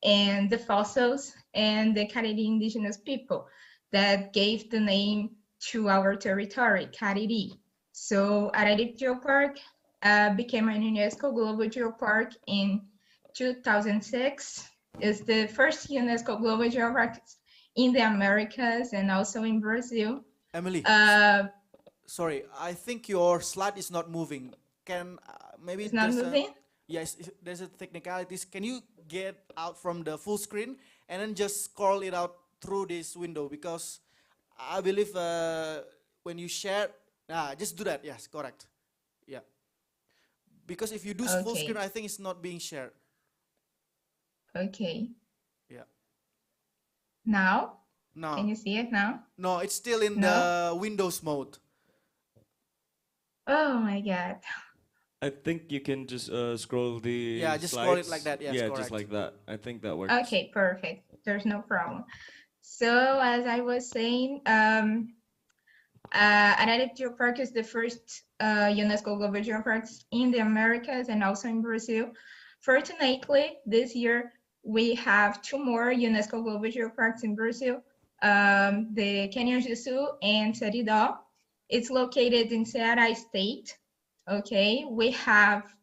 and the fossils and the Cariri indigenous people that gave the name to our territory, Cariri. So Araripe Geopark became an UNESCO Global Geopark in 2006. It's the first UNESCO Global Geopark in the Americas and also in Brazil. Emily, sorry, I think your slide is not moving. Can maybe It's not moving? Yes, there's a technicalities. Can you get out from the full screen and then just scroll it out through this window? Because I believe when you share, just do that. Yes, correct. Yeah. Because if you do full Okay. screen, I think it's not being shared. Okay. Yeah. Now? No. Can you see it now? No, it's still in No? the Windows mode. Oh my God. I think you can just scroll the Yeah, just scroll it slides. like that, yes, yeah, correct. just like that. I think that works. Okay, perfect. There's no problem. So as I was saying, Araripe Geopark is the first UNESCO Global Geopark in the Americas and also in Brazil. Fortunately, this year we have two more UNESCO Global Geoparks in Brazil, the Canyon do Sul and Seridó. It's located in Ceará State. Okay, we have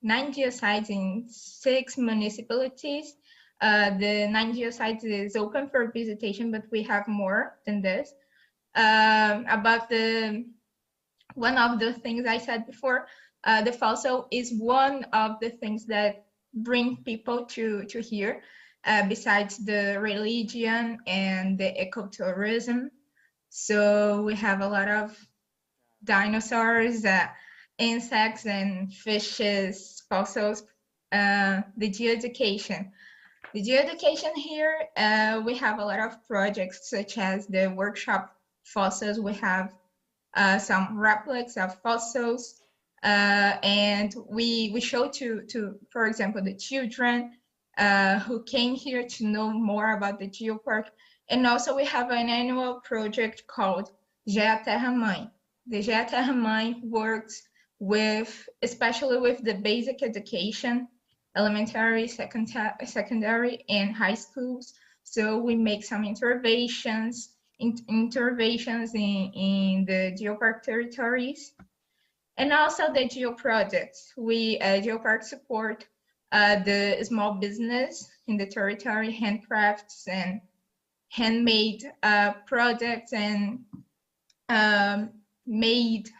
9 geosites in 6 municipalities. The 9 geosites is open for visitation, but we have more than this. About one of the things I said before, the fossil is one of the things that bring people to here, besides the religion and the ecotourism. So we have a lot of dinosaurs, insects and fishes, fossils, the geoeducation. The geoeducation here, we have a lot of projects such as the workshop fossils. We have some replicas of fossils, and we show to, for example, the children who came here to know more about the geopark. And also we have an annual project called Gea Terra Mãe. The Gea Terra Mãe works with, especially with the basic education, elementary, secondary, and high schools. So we make some interventions in the geopark territories, and also the geo projects. We Geopark support the small business in the territory, handcrafts and handmade projects, and made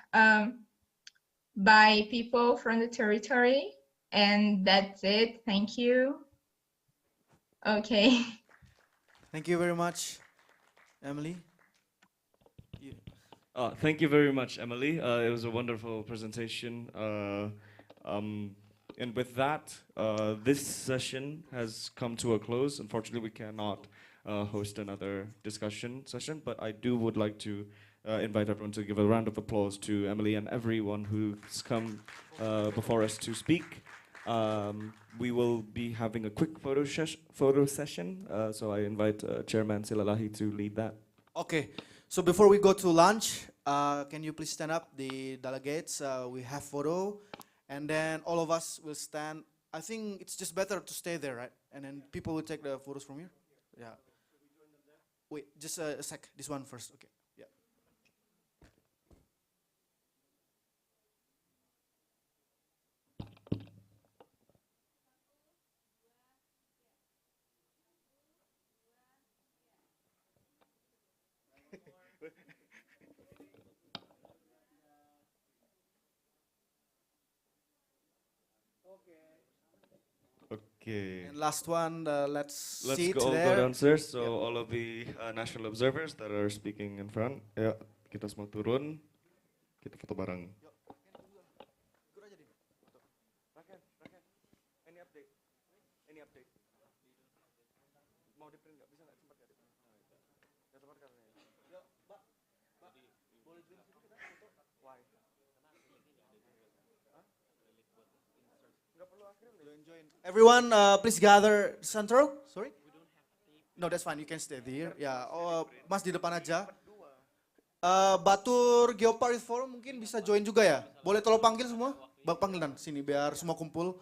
by people from the territory. And that's it. Thank you. Okay. Thank you very much, Emily. Thank you very much, Emily. It was a wonderful presentation. And with that, this session has come to a close. Unfortunately, we cannot host another discussion session, but I would like to invite everyone to give a round of applause to Emily and everyone who's come before us to speak. We will be having a quick photo session, so I invite Chairman Silalahi to lead that. Okay, so before we go to lunch, can you please stand up, the delegates? We have photo, and then all of us will stand. I think it's just better to stay there, right? And then people will take the photos from here. Yeah. Wait, just a sec. This one first. Okay. Yeah. Okay. And last one, let's Let's sit all there. go downstairs. So all of the national observers that are speaking in front, ya kita semua turun, kita foto bareng. Any update? Any update? Mau di print nggak? Bisa nggak? Sempat nggak di print? Nggak sempat karena. Ya, Mbak, boleh zoom sini kita foto? Why? Nggak perlu akhirnya. Everyone, please gather central. Sorry? No, that's fine. You can stay there. Ya, Mas di depan aja. Batur Geopark Forum mungkin bisa join juga ya. Boleh tolong panggil semua? Bang panggilan sini biar semua kumpul.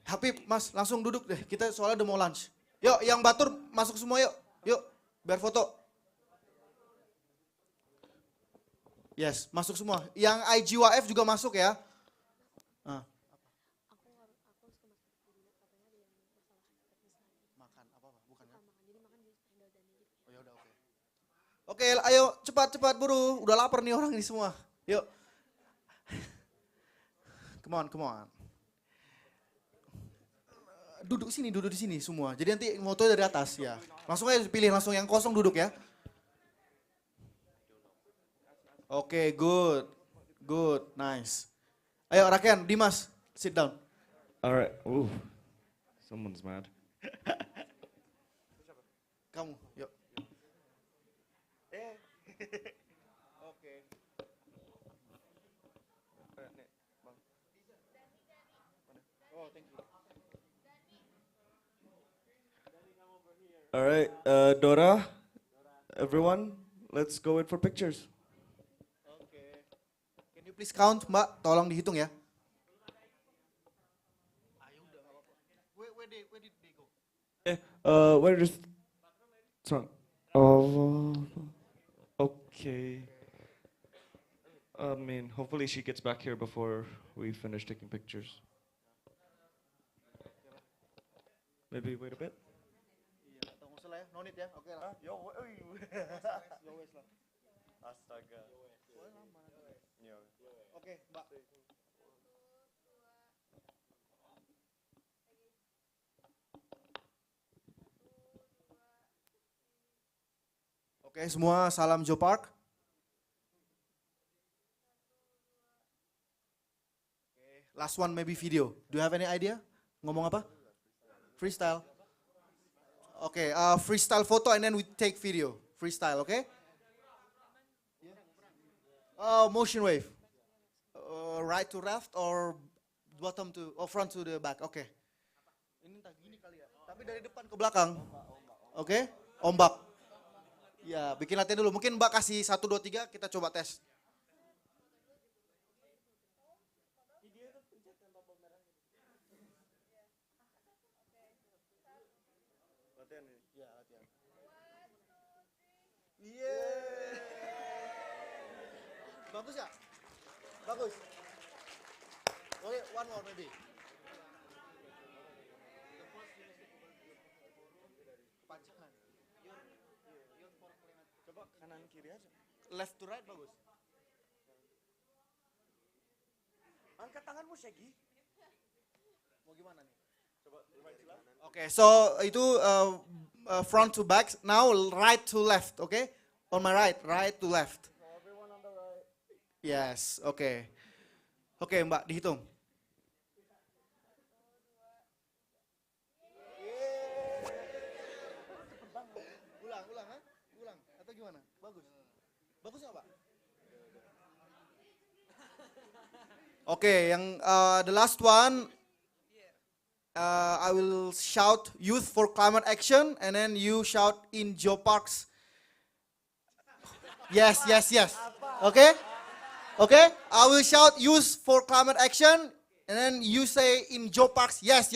Habib, Mas langsung duduk deh. Kita soalnya udah mau lunch. Yuk, yang Batur masuk semua yuk. Yuk, biar foto. Yes, masuk semua. Yang IGWF juga masuk ya. Oke, ayo cepat buru. Udah lapar nih orang ini semua. Yuk. Come on. Duduk di sini semua. Jadi nanti foto dari atas ya. Langsung aja pilih langsung yang kosong duduk ya. Oke, good, nice. Ayo Raken, Dimas, sit down. Alright. Someone's mad. Kamu, yuk. Oke. Oh, thank you. Alright, Dora, everyone, let's go in for pictures. Can you please count, Mbak? Tolong dihitung ya. Where did they go? Where is? Oh, okay. I mean, hopefully she gets back here before we finish taking pictures. Maybe wait a bit. No need ya, oke lah. Astaga. Oke, Mbak. Oke, semua salam Geopark. Last one maybe video. Do you have any idea? Ngomong apa? Freestyle. Okay, freestyle photo and then we take video. Freestyle, okay? Motion wave. Right to left or bottom to, front to the back. Okay. Ini entah gini kali ya. Tapi dari depan ke belakang. Oke? Ombak. Ya, bikin latihan dulu. Mungkin Mbak kasih 1, 2, 3, kita coba tes. Bagus ya? Bagus. Boleh one more maybe. Panjangan. Coba kanan kiri aja. Left to right bagus. Angkat tanganmu Shaggy. Mau gimana nih? Coba right to left. Okay, so itu front to back. Now right to left, okay? On my right, right to left. Yes, oke. Oke, Mbak, dihitung. Ulang, ha? Ulang, atau gimana? Bagus. Bagus nggak, Pak? Oke, yang the last one, I will shout Youth for Climate Action, and then you shout in Geoparks. Yes. Okay? Okay, I will shout Youth for Climate Action, and then you say in Geoparks, yes.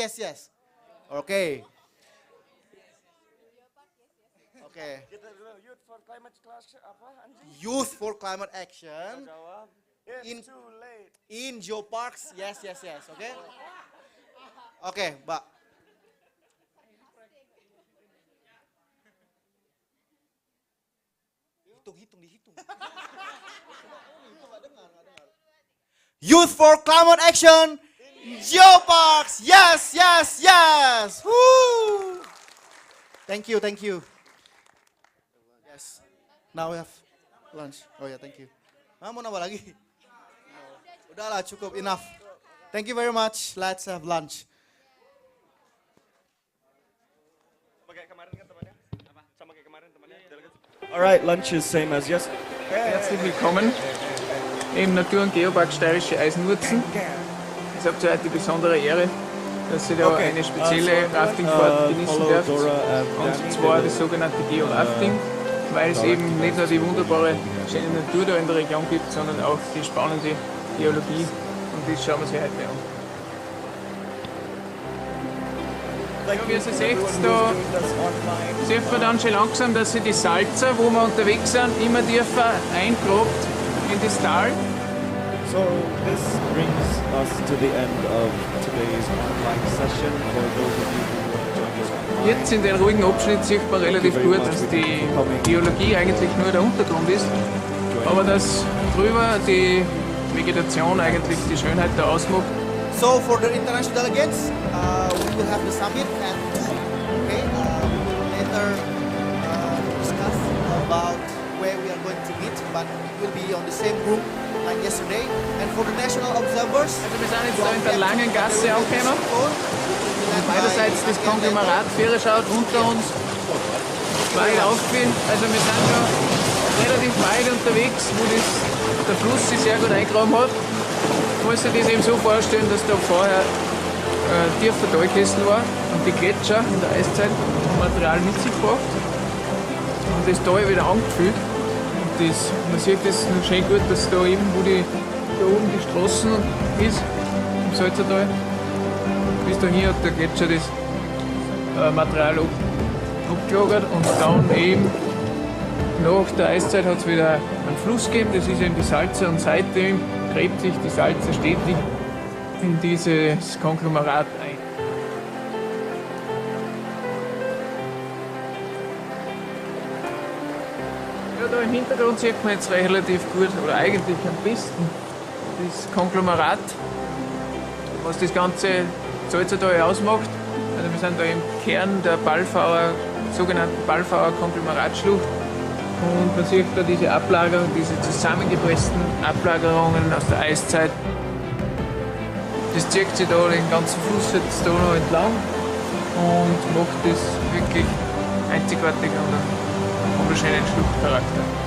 Okay. Okay. Youth for Climate apa anjing? Youth for Climate Action. It's too late. In Geoparks, yes. Okay. Okay, Mbak. Dihitung. Youth for Climate Action, Geoparks, yes. Woo! Thank you. Yes. Now we have lunch. Oh yeah, thank you. Mau nambah lagi? Udahlah, cukup, enough. Thank you very much. Let's have lunch. All right, lunch is same as yes. Herzlich willkommen im Natur- und Geopark Steirische Eisenwurzen. Es habt ihr heute die besondere Ehre, dass ihr da eine spezielle Raftingfahrt genießen dürft. Und zwar das sogenannte Geo-Rafting, weil es eben nicht nur die wunderbare, schöne Natur da in der Region gibt, sondern auch die spannende Geologie. Und das schauen wir uns heute an. Ja, wie ihr seht, da sieht man dann schon langsam, dass sie die Salzer, wo wir unterwegs sind, immer tiefer eingrabt in das Tal. So this brings us to the end of today's online session. For those of you who want to join us online, Jetzt in den ruhigen Abschnitt sieht man relativ gut, dass die Geologie eigentlich nur der Untergrund ist, aber dass drüber die Vegetation eigentlich die Schönheit da ausmacht. So for the international delegates, we will have the summit at 2. Okay, we will later discuss about where we are going to meet, but it will be on the same room like yesterday. And for the national observers, Also wir sind jetzt da in der langen Gasse angekommen. Beiderseits das Konglomerat Vierer schaut unter uns weit aufgeführt. Also wir sind schon relativ weit unterwegs, wo der Fluss sich sehr gut eingraben hat. Man muss sich das eben so vorstellen, dass da vorher tiefer Talkessel war und die Gletscher in der Eiszeit Material mit sich gebracht und das Tal wieder angefüllt. Und man sieht das noch schön gut, dass da eben, wo da oben die Straßen ist, im Salzertal, bis dahin hat der Gletscher das Material abgelagert und dann eben nach der Eiszeit hat es wieder einen Fluss geben, das ist eben die Salze, und seitdem gräbt sich die Salze stetig in dieses Konglomerat ein. Ja, da im Hintergrund sieht man jetzt relativ gut, oder eigentlich am besten, das Konglomerat, was das ganze Salzertal ausmacht. Also wir sind da im Kern der sogenannten Balfauer Konglomeratsschlucht, und man sieht da diese Ablagerungen, diese zusammengepressten Ablagerungen aus der Eiszeit. Das zieht sich da den ganzen Fluss jetzt da noch entlang und macht das wirklich einzigartig und einen wunderschönen Schluchtcharakter.